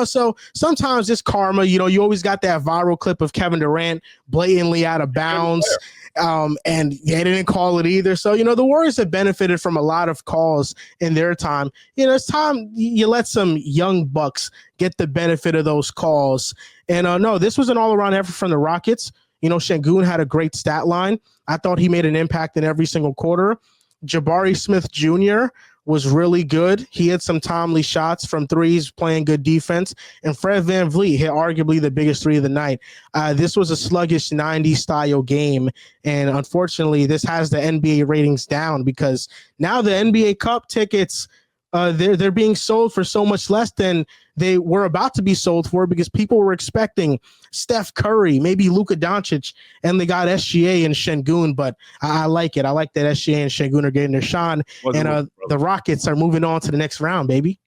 [SPEAKER 1] so sometimes it's karma. You always got that viral clip of Kevin Durant blatantly out of bounds. And they didn't call it either. So, the Warriors have benefited from a lot of calls in their time. It's time you let some young bucks get the benefit of those calls. And no, this was an all-around effort from the Rockets. Sengun had a great stat line. I thought he made an impact in every single quarter. Jabari Smith Jr. was really good. He had some timely shots from threes, playing good defense. And Fred VanVleet hit arguably the biggest 3 of the night. This was a sluggish 90s-style game. And unfortunately, this has the NBA ratings down, because now the NBA Cup tickets, they're being sold for so much less than they were about to be sold for, because people were expecting Steph Curry, maybe Luka Doncic, and they got SGA and Sengun. But I like it. I like that SGA and Sengun are getting their shine, and the Rockets are moving on to the next round, baby.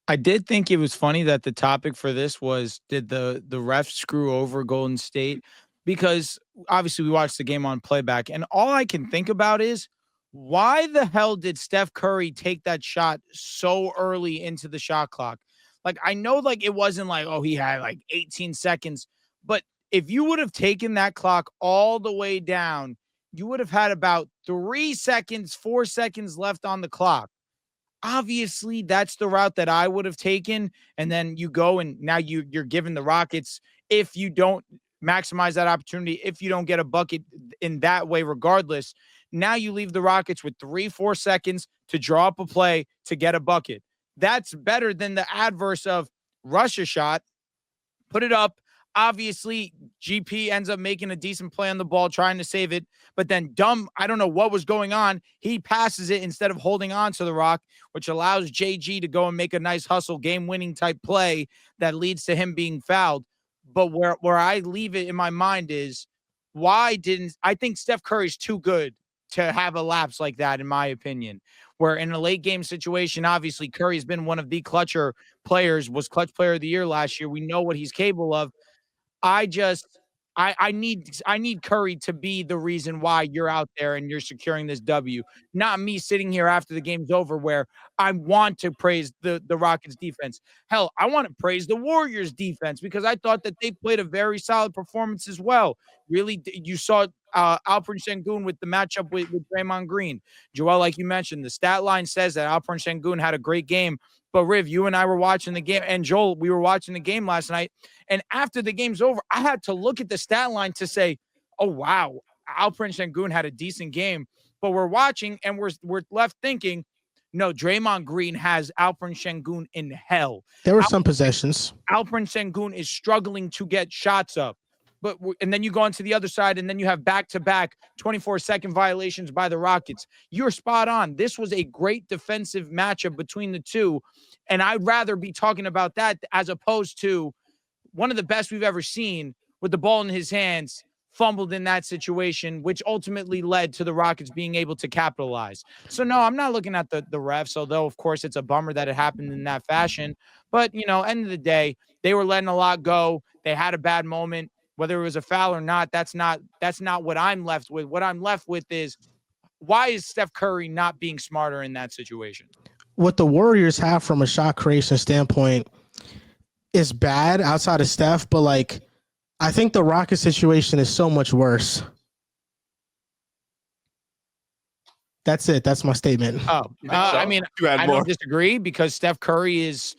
[SPEAKER 2] I did think it was funny that the topic for this was, did the refs screw over Golden State? Because obviously we watched the game on playback, and all I can think about is, why the hell did Steph Curry take that shot so early into the shot clock? Like, I know, like, it wasn't like, oh, he had like 18 seconds, but if you would have taken that clock all the way down, you would have had about 3 seconds, 4 seconds left on the clock. Obviously, that's the route that I would have taken. And then you go, and now you're giving the Rockets, if you don't maximize that opportunity, if you don't get a bucket in that way, regardless, now you leave the Rockets with 3-4 seconds to draw up a play to get a bucket. That's better than the adverse of rush a shot, put it up. Obviously, GP ends up making a decent play on the ball, trying to save it. But then I don't know what was going on. He passes it instead of holding on to the rock, which allows JG to go and make a nice hustle, game-winning type play that leads to him being fouled. But where I leave it in my mind is, I think Steph Curry's too good to have a lapse like that, in my opinion, where in a late game situation, obviously Curry's been one of the clutcher players, was clutch player of the year last year. We know what he's capable of. I need Curry to be the reason why you're out there and you're securing this W. Not me sitting here after the game's over where I want to praise the Rockets defense. Hell, I want to praise the Warriors defense because I thought that they played a very solid performance as well. Really, you saw Alperen Sengun with the matchup with Draymond Green. Joel, like you mentioned, the stat line says that Alperen Sengun had a great game. But Riv, you and I were watching the game, and Joel, we were watching the game last night. And after the game's over, I had to look at the stat line to say, oh, wow, Alperen Sengun had a decent game. But we're watching, and we're left thinking, no, Draymond Green has Alperen Sengun in hell.
[SPEAKER 1] There were some possessions.
[SPEAKER 2] Alperen Sengun is struggling to get shots up. And then you go onto the other side, and then you have back-to-back 24-second violations by the Rockets. You're spot on. This was a great defensive matchup between the two, and I'd rather be talking about that as opposed to one of the best we've ever seen with the ball in his hands, fumbled in that situation, which ultimately led to the Rockets being able to capitalize. So, no, I'm not looking at the refs, although, of course, it's a bummer that it happened in that fashion. But, end of the day, they were letting a lot go. They had a bad moment. Whether it was a foul or not, that's not what I'm left with. What I'm left with is, why is Steph Curry not being smarter in that situation?
[SPEAKER 1] What the Warriors have from a shot creation standpoint is bad outside of Steph, but I think the Rockets situation is so much worse. That's it. That's my statement.
[SPEAKER 2] Oh, I mean, I don't disagree because Steph Curry is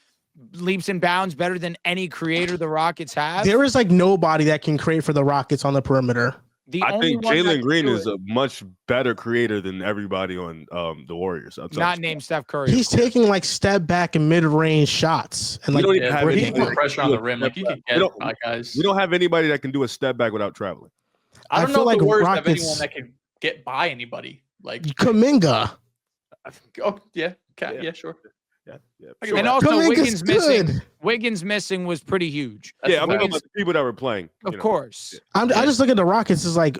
[SPEAKER 2] leaps and bounds better than any creator the Rockets have.
[SPEAKER 1] There is nobody that can create for the Rockets on the perimeter.
[SPEAKER 4] I think Jalen Green is a much better creator than everybody on the Warriors.
[SPEAKER 2] Not named Steph Curry.
[SPEAKER 1] He's taking step back and mid range shots and
[SPEAKER 3] we don't even have any pressure on the rim. You can get guys.
[SPEAKER 4] We don't have anybody that can do a step back without traveling.
[SPEAKER 3] I don't know if the Warriors have anyone that can get by anybody like
[SPEAKER 1] Kuminga.
[SPEAKER 3] Oh yeah, yeah, sure. Yeah.
[SPEAKER 2] Sure. And also Wiggins missing was pretty huge.
[SPEAKER 4] I'm talking about the people that were playing.
[SPEAKER 2] Of course.
[SPEAKER 1] I just look at the Rockets as Fred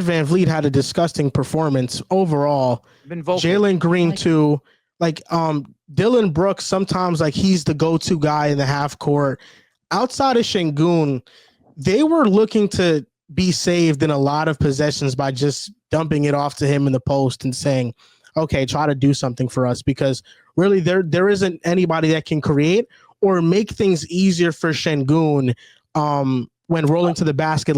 [SPEAKER 1] VanVleet had a disgusting performance overall. Jalen Green too. Dylan Brooks, sometimes he's the go-to guy in the half court. Outside of Sengun, they were looking to be saved in a lot of possessions by just dumping it off to him in the post and saying, okay, try to do something for us, because really there isn't anybody that can create or make things easier for Sengun when rolling to the basket,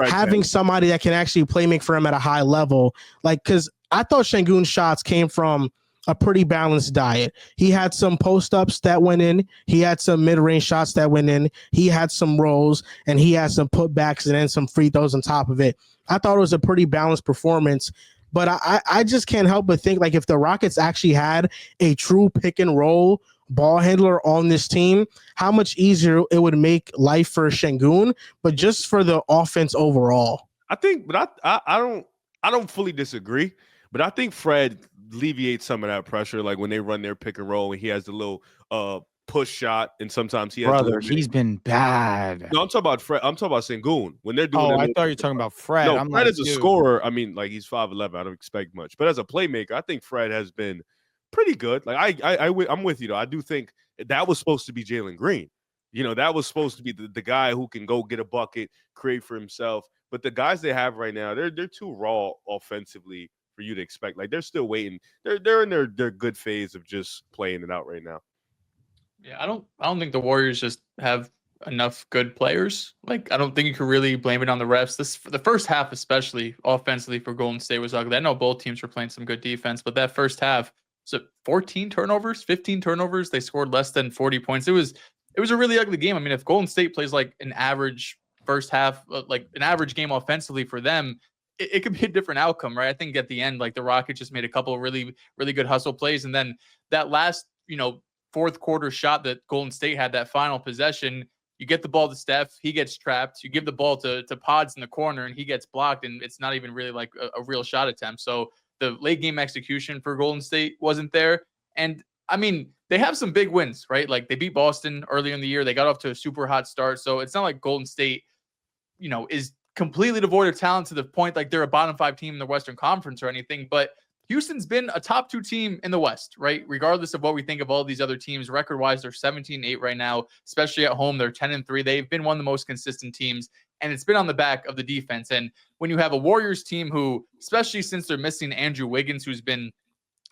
[SPEAKER 1] having somebody that can actually play make for him at a high level. Because I thought Sengun's shots came from a pretty balanced diet. He had some post-ups that went in. He had some mid-range shots that went in. He had some rolls, and he had some putbacks and then some free throws on top of it. I thought it was a pretty balanced performance. But I just can't help but think if the Rockets actually had a true pick and roll ball handler on this team, how much easier it would make life for Sengun, but just for the offense overall.
[SPEAKER 4] I think, but I don't fully disagree, but I think Fred alleviates some of that pressure, when they run their pick and roll and he has the little push shot, and sometimes he has
[SPEAKER 2] he's been bad.
[SPEAKER 4] No, I'm talking about Fred. I'm talking about Sengun when they're doing.
[SPEAKER 2] Oh, I thought you were talking about Fred.
[SPEAKER 4] No, Fred is a scorer. I mean, he's 5'11". I don't expect much, but as a playmaker, I think Fred has been pretty good. I'm with you though. I do think that was supposed to be Jalen Green. That was supposed to be the guy who can go get a bucket, create for himself. But the guys they have right now, they're too raw offensively for you to expect. They're still waiting. They're in their good phase of just playing it out right now.
[SPEAKER 3] Yeah, I don't think the Warriors just have enough good players. I don't think you can really blame it on the refs. The first half, especially offensively for Golden State, was ugly. I know both teams were playing some good defense, but that first half, 14 turnovers, 15 turnovers. They scored less than 40 points. It was a really ugly game. I mean, if Golden State plays an average first half, an average game offensively for them, it could be a different outcome, right? I think at the end, the Rockets just made a couple of really, really good hustle plays, and then that last, fourth quarter shot that Golden State had, that final possession, you get the ball to Steph, he gets trapped. You give the ball to Pods in the corner, and he gets blocked, and it's not even really a real shot attempt. So the late game execution for Golden State wasn't there. And I mean, they have some big wins, right? They beat Boston earlier in the year. They got off to a super hot start. So it's not like Golden State, is completely devoid of talent to the point like they're a bottom 5 team in the Western Conference or anything, but Houston's been a top 2 team in the West, right? Regardless of what we think of all these other teams, record-wise, they're 17-8 right now, especially at home. They're 10-3. They've been one of the most consistent teams, and it's been on the back of the defense. And when you have a Warriors team who, especially since they're missing Andrew Wiggins, who's been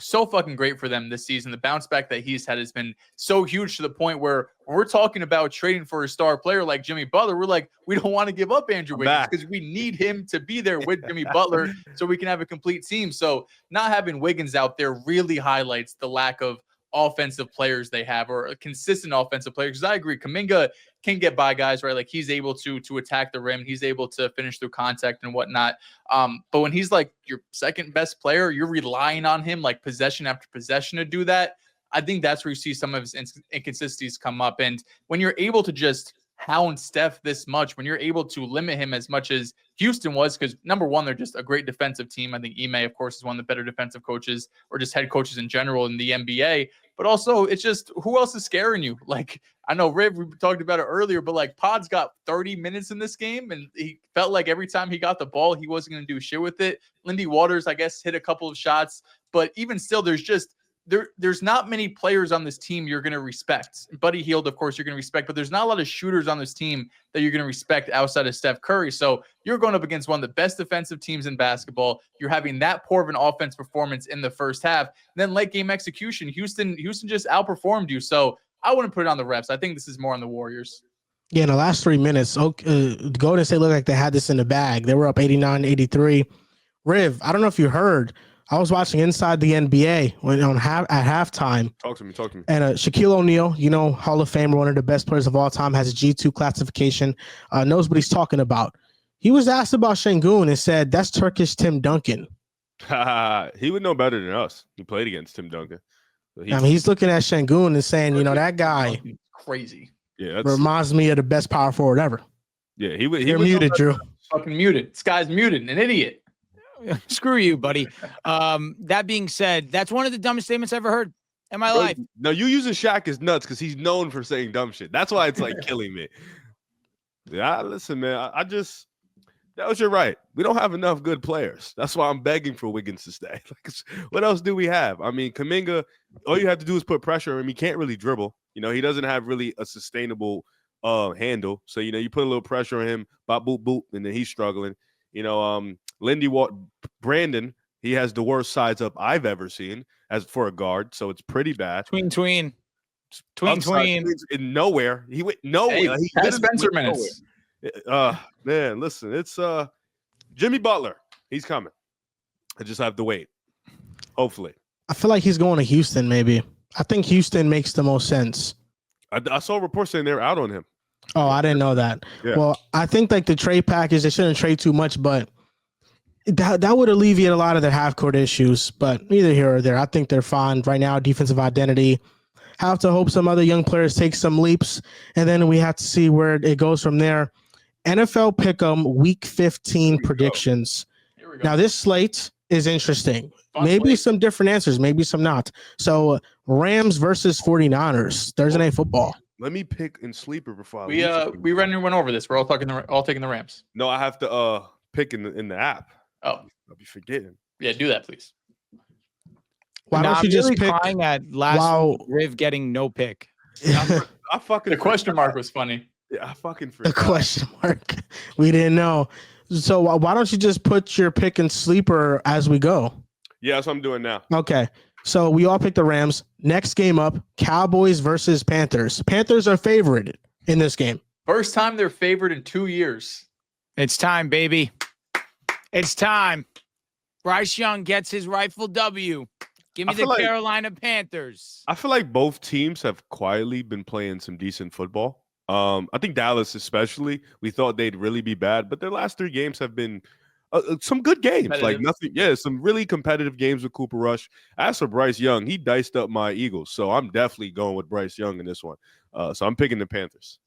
[SPEAKER 3] so fucking great for them this season. The bounce back that he's had has been so huge to the point where we're talking about trading for a star player like Jimmy Butler. We're like, we don't want to give up Andrew Wiggins because we need him to be there with Jimmy Butler so we can have a complete team. So not having Wiggins out there really highlights the lack of offensive players they have, or a consistent offensive players. Because I agree, Kuminga can get by guys, right? Like he's able to attack the rim. He's able to finish through contact and whatnot. But when he's like your second best player, you're relying on him like possession after possession to do that. I think that's where you see some of his inconsistencies come up. And when you're able to just hound Steph this much, when you're able to limit him as much as Houston was, because number one, they're just a great defensive team. I think Ime, of course, is one of the better defensive coaches or just head coaches in general in the NBA. But also, it's just who else is scaring you? Like, I know, Riv, we talked about it earlier, but like Pod's got 30 minutes in this game, and he felt like every time he got the ball, he wasn't going to do shit with it. Lindy Waters, I guess, hit a couple of shots, but even still, there's not many players on this team you're going to respect. Buddy Hield, of course, you're going to respect, but there's not a lot of shooters on this team that you're going to respect outside of Steph Curry. So you're going up against one of the best defensive teams in basketball. You're having that poor of an offense performance in the first half. And then late game execution, Houston just outperformed you. So I wouldn't put it on the refs. I think this is more on the Warriors.
[SPEAKER 1] Yeah, in the last 3 minutes, Golden State looked like they had this in the bag. They were up 89-83. Riv, I don't know if you heard, I was watching Inside the NBA at halftime.
[SPEAKER 4] Talk to me.
[SPEAKER 1] And Shaquille O'Neal, Hall of Famer, one of the best players of all time, has a G2 classification, knows what he's talking about. He was asked about Şengün and said, that's Turkish Tim Duncan.
[SPEAKER 4] He would know better than us. He played against Tim Duncan. So
[SPEAKER 1] he's looking at Şengün and saying, that guy
[SPEAKER 3] crazy.
[SPEAKER 4] Yeah,
[SPEAKER 1] reminds me of the best power forward ever.
[SPEAKER 4] Yeah,
[SPEAKER 1] You're muted, Drew.
[SPEAKER 3] Fucking muted. This guy's muted. An idiot.
[SPEAKER 2] Screw you, buddy. That being said, that's one of the dumbest statements I ever heard in my life.
[SPEAKER 4] No, you using Shaq is nuts because he's known for saying dumb shit. That's why it's like killing me. Yeah, listen, man. That was your right. We don't have enough good players. That's why I'm begging for Wiggins to stay. What else do we have? I mean, Kuminga, all you have to do is put pressure on him. He can't really dribble. He doesn't have really a sustainable handle. So, you put a little pressure on him, bop, boop, boop, and then he's struggling. Brandon, he has the worst sides up I've ever seen as for a guard, so it's pretty bad.
[SPEAKER 2] Tween.
[SPEAKER 4] In nowhere. He went nowhere.
[SPEAKER 3] Hey,
[SPEAKER 4] he
[SPEAKER 3] has Spencer minutes.
[SPEAKER 4] Man, listen, it's Jimmy Butler. He's coming. I just have to wait. Hopefully.
[SPEAKER 1] I feel like he's going to Houston, maybe. I think Houston makes the most sense.
[SPEAKER 4] I saw reports saying they're out on him.
[SPEAKER 1] Oh, I didn't know that. Yeah. Well, I think like the trade package, they shouldn't trade too much, but that would alleviate a lot of their half-court issues. But neither here or there. I think they're fine right now. Defensive identity. Have to hope some other young players take some leaps, and then we have to see where it goes from there. NFL Pickem Week 15 predictions. Now this slate is interesting. Maybe some different answers, maybe some not. So Rams versus 49ers, Thursday Night Football.
[SPEAKER 4] Let me pick in sleeper before
[SPEAKER 3] we went over this. We're all taking the Rams.
[SPEAKER 4] No, I have to pick in the app.
[SPEAKER 3] Oh,
[SPEAKER 4] I'll be forgetting.
[SPEAKER 3] Yeah, do that, please.
[SPEAKER 1] Why don't you just pick?
[SPEAKER 2] Crying at last Riv getting no pick.
[SPEAKER 4] I fucking
[SPEAKER 3] the question mark was funny.
[SPEAKER 4] Yeah, I fucking forgot.
[SPEAKER 1] The question mark. We didn't know. So why don't you just put your pick in sleeper as we go?
[SPEAKER 4] Yeah, that's what I'm doing now.
[SPEAKER 1] Okay. So we all picked the Rams. Next game up, Cowboys versus Panthers. Panthers are favored in this game.
[SPEAKER 3] First time they're favored in 2 years.
[SPEAKER 2] It's time, baby. It's time. Bryce Young gets his rightful W. Give me the Carolina Panthers.
[SPEAKER 4] I feel like both teams have quietly been playing some decent football. I think Dallas especially, we thought they'd really be bad, but their last 3 games have been some good games. Like nothing. Yeah, some really competitive games with Cooper Rush. As for Bryce Young, he diced up my Eagles, so I'm definitely going with Bryce Young in this one. So I'm picking the Panthers.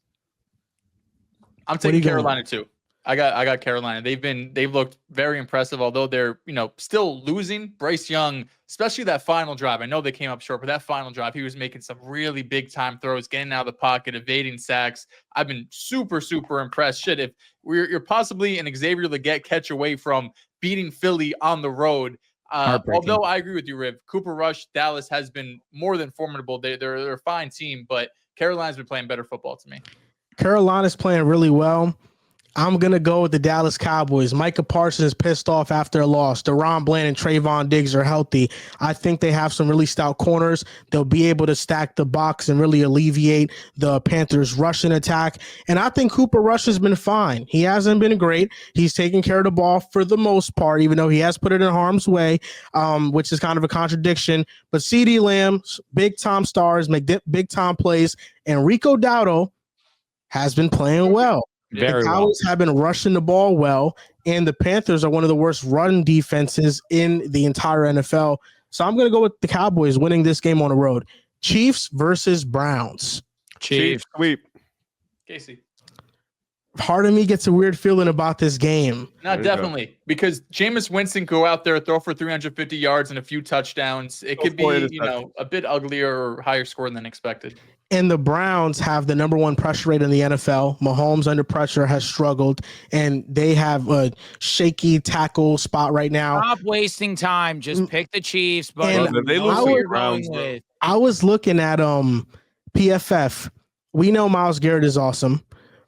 [SPEAKER 3] I'm taking Carolina too. I got Carolina. They've looked very impressive, although they're still losing. Bryce Young, especially that final drive. I know they came up short, but that final drive, he was making some really big time throws, getting out of the pocket, evading sacks. I've been super, super impressed. Shit, if you're possibly an Xavier Legette catch away from beating Philly on the road. Although I agree with you, Riv, Cooper Rush, Dallas has been more than formidable. They're a fine team, but Carolina's been playing better football to me.
[SPEAKER 1] Carolina's playing really well. I'm going to go with the Dallas Cowboys. Micah Parsons is pissed off after a loss. DeRon Bland and Trayvon Diggs are healthy. I think they have some really stout corners. They'll be able to stack the box and really alleviate the Panthers' rushing attack. And I think Cooper Rush has been fine. He hasn't been great. He's taking care of the ball for the most part, even though he has put it in harm's way, which is kind of a contradiction. But CeeDee Lamb, big-time stars, make big-time plays, and Rico Dowdle has been playing well.
[SPEAKER 2] Very
[SPEAKER 1] the Cowboys have been rushing the ball well, and the Panthers are one of the worst run defenses in the entire NFL. So I'm going to go with the Cowboys winning this game on the road. Chiefs versus Browns.
[SPEAKER 2] Chiefs
[SPEAKER 4] sweep.
[SPEAKER 3] Casey.
[SPEAKER 1] Part of me gets a weird feeling about this game.
[SPEAKER 3] Not definitely, because Jameis Winston go out there, throw for 350 yards and a few touchdowns. It could be, a bit uglier or higher score than expected.
[SPEAKER 1] And the Browns have the number one pressure rate in the NFL. Mahomes under pressure has struggled, and they have a shaky tackle spot right now.
[SPEAKER 2] Stop wasting time. Just pick the Chiefs. But
[SPEAKER 4] they lose to the Browns.
[SPEAKER 1] I was looking at PFF. We know Myles Garrett is awesome,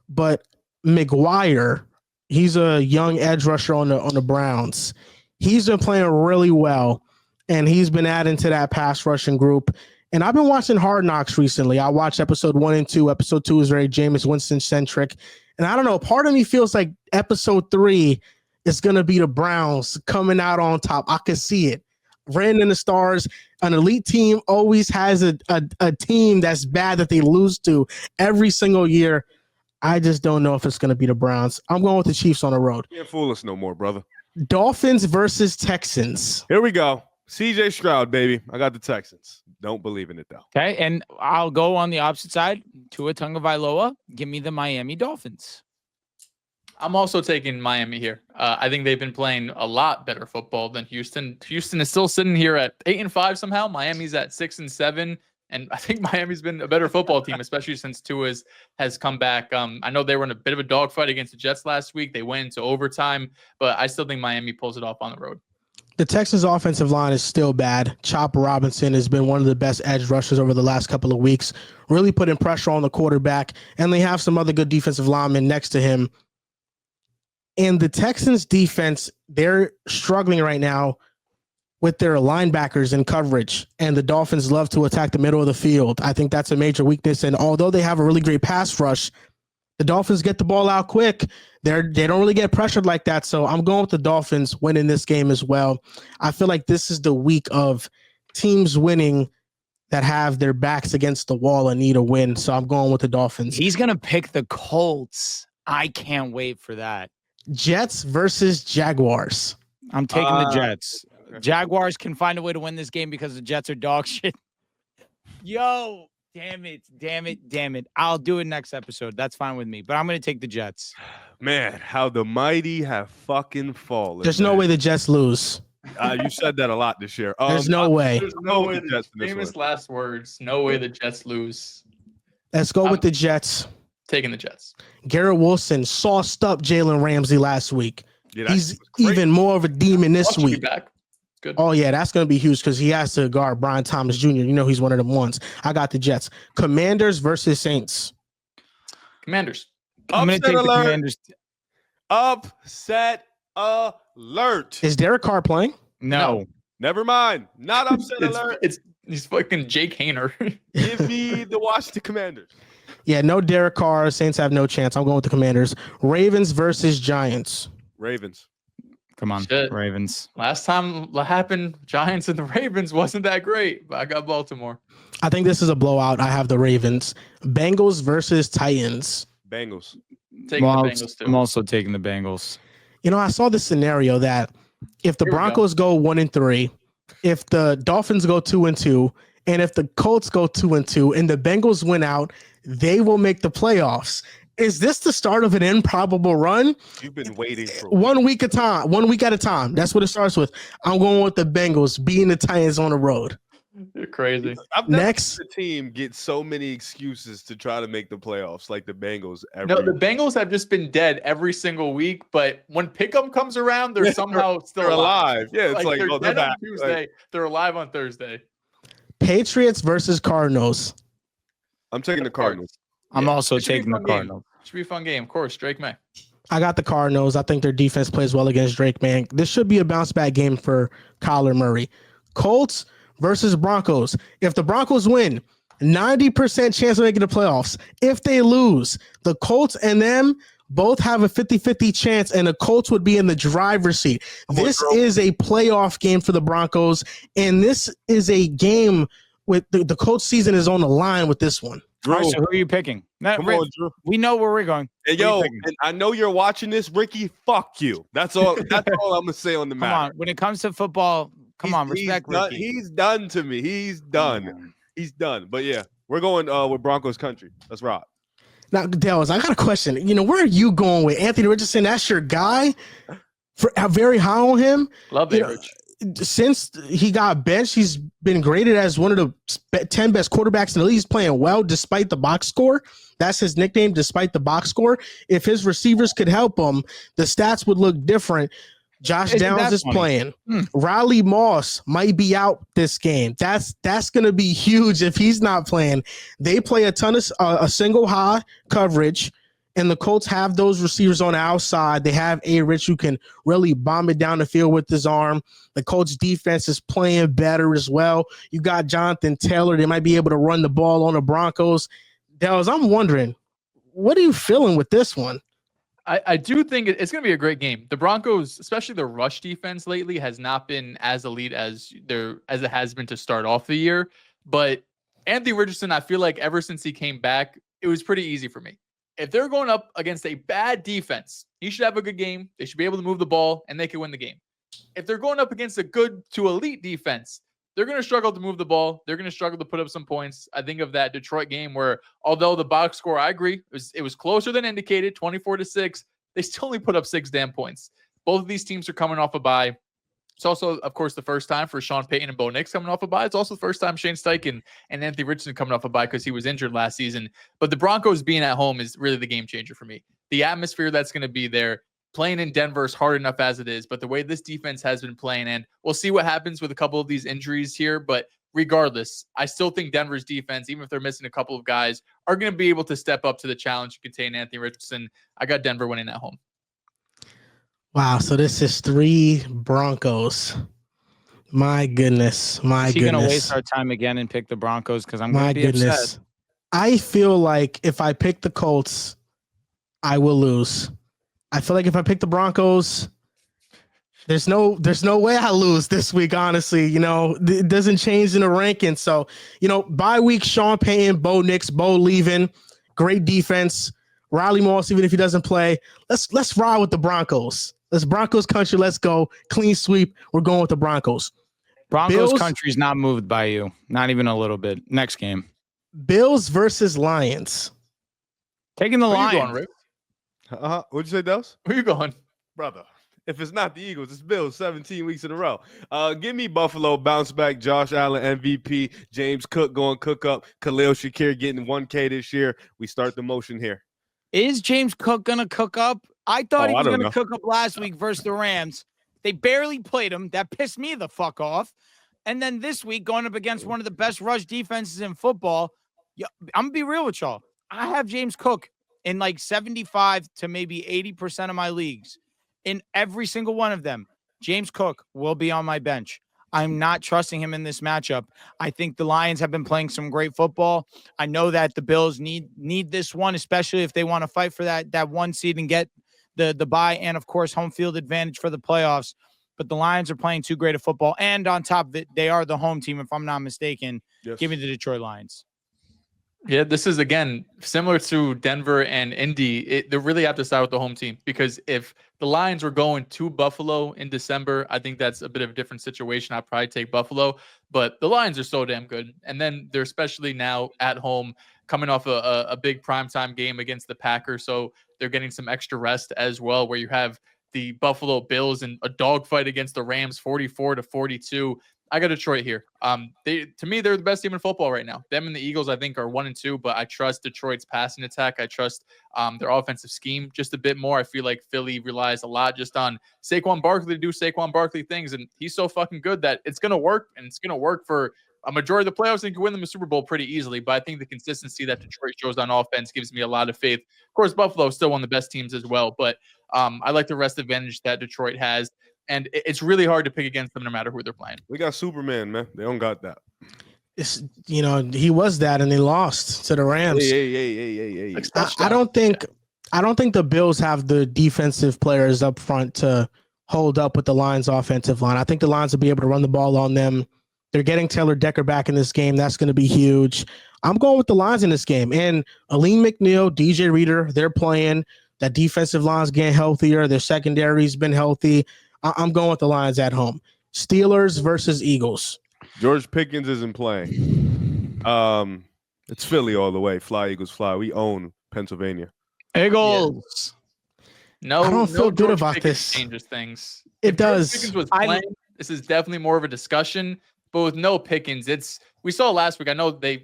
[SPEAKER 1] but McGuire, he's a young edge rusher on the Browns. He's been playing really well, and he's been adding to that pass rushing group. And I've been watching Hard Knocks recently. I watched episode 1 and 2. Episode 2 is very Jameis Winston centric. And I don't know, part of me feels like episode 3 is going to be the Browns coming out on top. I could see it. Written in the stars. An elite team always has a team that's bad that they lose to every single year. I just don't know if it's going to be the Browns. I'm going with the Chiefs on the road.
[SPEAKER 4] You can't fool us no more, brother.
[SPEAKER 1] Dolphins versus Texans.
[SPEAKER 4] Here we go. CJ Stroud, baby. I got the Texans. Don't believe in it, though.
[SPEAKER 2] Okay, and I'll go on the opposite side. Tua Tagovailoa. Give me the Miami Dolphins.
[SPEAKER 3] I'm also taking Miami here. I think they've been playing a lot better football than Houston. Houston is still sitting here at 8-5 somehow. Miami's at 6-7. And I think Miami's been a better football team, especially since Tua has come back. I know they were in a bit of a dogfight against the Jets last week. They went into overtime, but I still think Miami pulls it off on the road.
[SPEAKER 1] The Texans' offensive line is still bad. Chop Robinson has been one of the best edge rushers over the last couple of weeks, really putting pressure on the quarterback, and they have some other good defensive linemen next to him. And the Texans' defense, they're struggling right now with their linebackers in coverage, and the Dolphins love to attack the middle of the field. I think that's a major weakness, and although they have a really great pass rush, the Dolphins get the ball out quick. They don't really get pressured like that, so I'm going with the Dolphins winning this game as well. I feel like this is the week of teams winning that have their backs against the wall and need a win, so I'm going with the Dolphins.
[SPEAKER 2] He's going to pick the Colts. I can't wait for that.
[SPEAKER 1] Jets versus Jaguars.
[SPEAKER 2] I'm taking the Jets. Jaguars can find a way to win this game because the Jets are dog shit. Yo, damn it. I'll do it next episode. That's fine with me, but I'm going to take the Jets.
[SPEAKER 4] Man, how the mighty have fucking fallen.
[SPEAKER 1] There's no way the Jets lose.
[SPEAKER 4] You said that a lot this year.
[SPEAKER 1] There's no way.
[SPEAKER 3] There's no way. Famous last words. No way the Jets lose.
[SPEAKER 1] Let's go with the Jets.
[SPEAKER 3] Taking the Jets.
[SPEAKER 1] Garrett Wilson sauced up Jalen Ramsey last week.
[SPEAKER 4] Yeah,
[SPEAKER 1] he's even more of a demon this week.
[SPEAKER 3] Back. Good.
[SPEAKER 1] Oh, yeah, that's going to be huge because he has to guard Brian Thomas Jr. You know he's one of them ones. I got the Jets. Commanders versus Saints.
[SPEAKER 3] Commanders.
[SPEAKER 2] I'm going to take the Commanders.
[SPEAKER 4] Upset alert.
[SPEAKER 1] Is Derek Carr playing?
[SPEAKER 2] No.
[SPEAKER 4] Never mind. Not upset alert.
[SPEAKER 3] He's fucking Jake Hayner.
[SPEAKER 4] Give me the Washington Commanders.
[SPEAKER 1] Yeah, no Derek Carr. Saints have no chance. I'm going with the Commanders. Ravens versus Giants.
[SPEAKER 4] Ravens.
[SPEAKER 2] Come on,
[SPEAKER 3] Shit.
[SPEAKER 2] Ravens.
[SPEAKER 3] Last time what happened, Giants and the Ravens wasn't that great, but I got Baltimore.
[SPEAKER 1] I think this is a blowout. I have the Ravens. Bengals versus Titans.
[SPEAKER 4] Bengals.
[SPEAKER 3] Taking the Bengals too.
[SPEAKER 2] I'm also taking the Bengals.
[SPEAKER 1] You know, I saw this scenario that if the Broncos go 1-3, if the Dolphins go 2-2, and if the Colts go 2-2, and the Bengals win out, they will make the playoffs. is this the start of an improbable run?
[SPEAKER 4] You've been waiting for
[SPEAKER 1] 1 week at a time. 1 week at a time. That's what it starts with. I'm going with the Bengals beating the Titans on the road.
[SPEAKER 3] You're crazy.
[SPEAKER 4] I've never
[SPEAKER 1] Next.
[SPEAKER 4] seen the team get so many excuses to try to make the playoffs like the Bengals.
[SPEAKER 3] No, the Bengals have just been dead every single week, but when Pickem comes around, they're somehow still alive.
[SPEAKER 4] Yeah, it's like,
[SPEAKER 3] they're
[SPEAKER 4] they're
[SPEAKER 3] dead on
[SPEAKER 4] back.
[SPEAKER 3] Tuesday.
[SPEAKER 4] Like,
[SPEAKER 3] They're alive on Thursday.
[SPEAKER 1] Patriots versus Cardinals.
[SPEAKER 4] I'm taking the Cardinals.
[SPEAKER 2] I'm also
[SPEAKER 3] It should be a
[SPEAKER 2] taking the
[SPEAKER 3] fun game.
[SPEAKER 2] Cardinals.
[SPEAKER 3] Should be a fun game. Of course, Drake May.
[SPEAKER 1] I got the Cardinals. I think their defense plays well against Drake, man. This should be a bounce back game for Kyler Murray. Colts versus Broncos. If the Broncos win, 90% chance of making the playoffs. If they lose, the Colts and them both have a 50-50 chance, and the Colts would be in the driver's seat. This is a playoff game for the Broncos, and this is a game with the Colts season is on the line with this one.
[SPEAKER 2] All right, so who are you picking?
[SPEAKER 4] Come on, Drew.
[SPEAKER 2] We know where we're going.
[SPEAKER 4] Hey, yo, and I know you're watching this, Ricky. Fuck you. That's all. That's all I'm gonna say on the matter.
[SPEAKER 2] Come on. When it comes to football, respect Ricky.
[SPEAKER 4] He's done to me. He's done. He's done. But yeah, we're going with Broncos country. Let's rock.
[SPEAKER 1] Now, Dehls, I got a question. Where are you going with Anthony Richardson? That's your guy. Very high on him.
[SPEAKER 3] Love it, Rich.
[SPEAKER 1] Since he got benched, he's been graded as one of the 10 best quarterbacks in the league. He's playing well despite the box score. That's his nickname, despite the box score. If his receivers could help him, the stats would look different. Josh Downs is playing. Riley Moss might be out this game. That's going to be huge if he's not playing. They play a ton of a single high coverage, and the Colts have those receivers on the outside. They have A-Rich who can really bomb it down the field with his arm. The Colts defense is playing better as well. You got Jonathan Taylor. They might be able to run the ball on the Broncos. Dehls, I'm wondering, what are you feeling with this one?
[SPEAKER 3] I do think it's going to be a great game. The Broncos, especially the rush defense lately, has not been as elite as it has been to start off the year. But Anthony Richardson, I feel like ever since he came back, it was pretty easy for me. If they're going up against a bad defense, he should have a good game. They should be able to move the ball, and they can win the game. If they're going up against a good to elite defense, they're going to struggle to move the ball. They're going to struggle to put up some points. I think of that Detroit game where, although the box score, I agree, it was closer than indicated, 24-6. They still only put up 6 damn points. Both of these teams are coming off a bye. It's also, of course, the first time for Sean Payton and Bo Nix coming off a bye. It's also the first time Shane Steichen and Anthony Richardson coming off a bye because he was injured last season. But the Broncos being at home is really the game changer for me. The atmosphere that's going to be there, playing in Denver is hard enough as it is, but the way this defense has been playing, and we'll see what happens with a couple of these injuries here, but regardless, I still think Denver's defense, even if they're missing a couple of guys, are going to be able to step up to the challenge to contain Anthony Richardson. I got Denver winning at home.
[SPEAKER 1] Wow, so this is 3 Broncos. My goodness.
[SPEAKER 2] Is he going to waste our time again and pick the Broncos? Because I'm going to be upset.
[SPEAKER 1] I feel like if I pick the Colts, I will lose. I feel like if I pick the Broncos, there's no way I lose this week, honestly. It doesn't change in the rankings. So, bye week, Sean Payton, Bo Nix, Bo leaving, great defense. Riley Moss, even if he doesn't play, let's ride with the Broncos. Let's Broncos country. Let's go. Clean sweep. We're going with the Broncos.
[SPEAKER 2] Broncos country's not moved by you. Not even a little bit. Next game.
[SPEAKER 1] Bills versus Lions.
[SPEAKER 2] Taking the Lions.
[SPEAKER 3] Where you going, Rick?
[SPEAKER 4] What'd you say, Dehls?
[SPEAKER 3] Where you going?
[SPEAKER 4] Brother, if it's not the Eagles, it's Bills 17 weeks in a row. Give me Buffalo, bounce back, Josh Allen, MVP, James Cook going cook up, Khalil Shakir getting 1K this year. We start the motion here.
[SPEAKER 2] Is James Cook going to cook up? I thought he was going to cook up last week versus the Rams. They barely played him. That pissed me the fuck off. And then this week, going up against one of the best rush defenses in football, I'm going to be real with y'all. I have James Cook in like 75 to maybe 80% of my leagues. In every single one of them, James Cook will be on my bench. I'm not trusting him in this matchup. I think the Lions have been playing some great football. I know that the Bills need this one, especially if they want to fight for that 1 seed and get the bye and, of course, home field advantage for the playoffs. But the Lions are playing too great of football. And on top of it, they are the home team, if I'm not mistaken. Yes. Give me the Detroit Lions.
[SPEAKER 3] Yeah, this is, again, similar to Denver and Indy. They really have to start with the home team, because if the Lions were going to Buffalo in December, I think that's a bit of a different situation. I'd probably take Buffalo, but the Lions are so damn good. And then they're especially now at home coming off a big primetime game against the Packers, so they're getting some extra rest as well, where you have the Buffalo Bills and a dogfight against the Rams 44-42. I got Detroit here. To me, they're the best team in football right now. Them and the Eagles, I think, are 1-2, but I trust Detroit's passing attack. I trust their offensive scheme just a bit more. I feel like Philly relies a lot just on Saquon Barkley to do Saquon Barkley things, and he's so fucking good that it's going to work, and it's going to work for a majority of the playoffs and can win them a Super Bowl pretty easily. But I think the consistency that Detroit shows on offense gives me a lot of faith. Of course, Buffalo is still one of the best teams as well, but I like the rest advantage that Detroit has. And it's really hard to pick against them no matter who they're playing.
[SPEAKER 4] We got Superman, man. They don't got that.
[SPEAKER 1] It's, he was that, and they lost to the Rams.
[SPEAKER 4] Hey.
[SPEAKER 1] I don't think the Bills have the defensive players up front to hold up with the Lions' offensive line. I think the Lions will be able to run the ball on them. They're getting Taylor Decker back in this game. That's going to be huge. I'm going with the Lions in this game. And Aleem McNeil, DJ Reader, they're playing. That defensive line's getting healthier. Their secondary's been healthy. I'm going with the Lions at home. Steelers versus Eagles.
[SPEAKER 4] George Pickens isn't playing. It's Philly all the way. Fly, Eagles, fly. We own Pennsylvania.
[SPEAKER 2] Eagles.
[SPEAKER 3] No,
[SPEAKER 1] I don't feel good
[SPEAKER 3] George
[SPEAKER 1] about
[SPEAKER 3] Pickens
[SPEAKER 1] this.
[SPEAKER 3] changes things.
[SPEAKER 1] It
[SPEAKER 3] If
[SPEAKER 1] does.
[SPEAKER 3] George Pickens was playing, this is definitely more of a discussion. But with no Pickens, we saw last week. I know the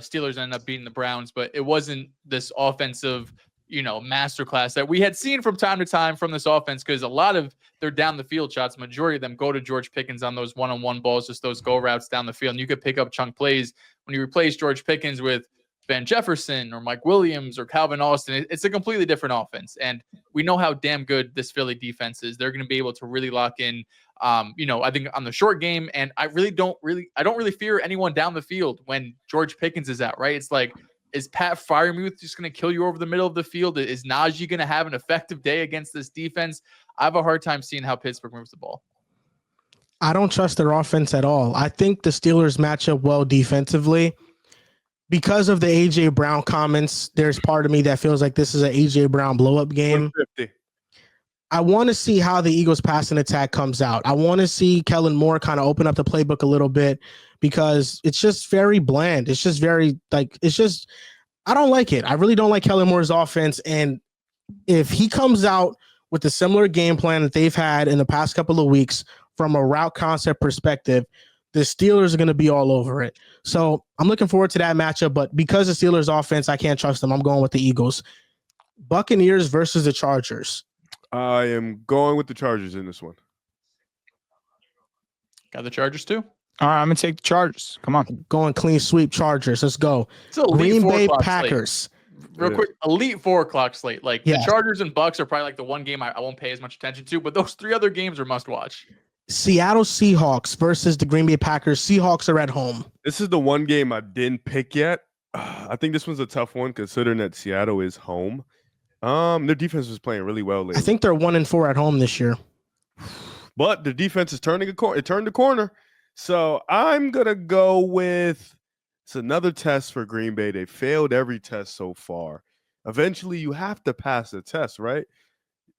[SPEAKER 3] Steelers ended up beating the Browns, but it wasn't this offensive masterclass that we had seen from time to time from this offense, because a lot of their down the field shots, majority of them go to George Pickens on those one-on-one balls, just those go routes down the field. And you could pick up chunk plays when you replace George Pickens with Ben Jefferson or Mike Williams or Calvin Austin. It's a completely different offense. And we know how damn good this Philly defense is. They're going to be able to really lock in, I think on the short game. And I don't really fear anyone down the field when George Pickens is out, right? It's like, is Pat Freiermuth just going to kill you over the middle of the field? Is Najee going to have an effective day against this defense? I have a hard time seeing how Pittsburgh moves the ball.
[SPEAKER 1] I don't trust their offense at all. I think the Steelers match up well defensively. Because of the A.J. Brown comments, there's part of me that feels like this is an A.J. Brown blow-up game.
[SPEAKER 4] 150.
[SPEAKER 1] I want to see how the Eagles passing attack comes out. I want to see Kellen Moore kind of open up the playbook a little bit, because it's just very bland. It's just very I don't like it. I really don't like Kellen Moore's offense. And if he comes out with a similar game plan that they've had in the past couple of weeks from a route concept perspective, the Steelers are going to be all over it. So I'm looking forward to that matchup. But because the Steelers offense, I can't trust them. I'm going with the Eagles. Buccaneers versus the Chargers.
[SPEAKER 4] I am going with the Chargers in this one.
[SPEAKER 3] Got the Chargers too?
[SPEAKER 2] All right, I'm going to take the Chargers. Come on.
[SPEAKER 1] Going clean sweep Chargers. Let's go.
[SPEAKER 3] It's an elite
[SPEAKER 1] Green
[SPEAKER 3] 4
[SPEAKER 1] Bay
[SPEAKER 3] o'clock
[SPEAKER 1] Packers.
[SPEAKER 3] slate. Real quick, elite 4 o'clock slate.
[SPEAKER 1] Yeah.
[SPEAKER 3] The Chargers and Bucks are probably like the one game I won't pay as much attention to, but those 3 other games are must watch.
[SPEAKER 1] Seattle Seahawks versus the Green Bay Packers. Seahawks are at home.
[SPEAKER 4] This is the one game I didn't pick yet. I think this one's a tough one considering that Seattle is home. Their defense was playing really well lately.
[SPEAKER 1] I think they're 1-4 at home this year.
[SPEAKER 4] But the defense is turning a corner. It turned the corner. So I'm going to go with it's another test for Green Bay. They failed every test so far. Eventually, you have to pass the test, right?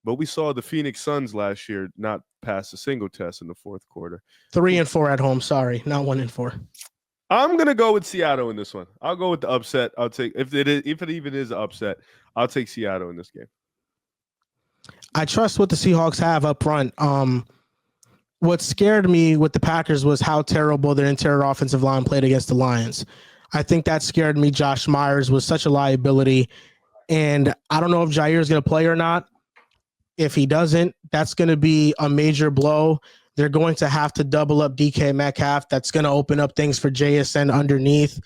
[SPEAKER 4] But we saw the Phoenix Suns last year not pass a single test in the fourth quarter.
[SPEAKER 1] 3-4 at home. Sorry, not 1-4.
[SPEAKER 4] I'm going to go with Seattle in this one. I'll go with the upset. I'll take if it even is an upset, I'll take Seattle in this game.
[SPEAKER 1] I trust what the Seahawks have up front. What scared me with the Packers was how terrible their interior offensive line played against the Lions. I think that scared me. Josh Myers was such a liability. And I don't know if Jair is going to play or not. If he doesn't, that's going to be a major blow. They're going to have to double up DK Metcalf. That's going to open up things for JSN underneath.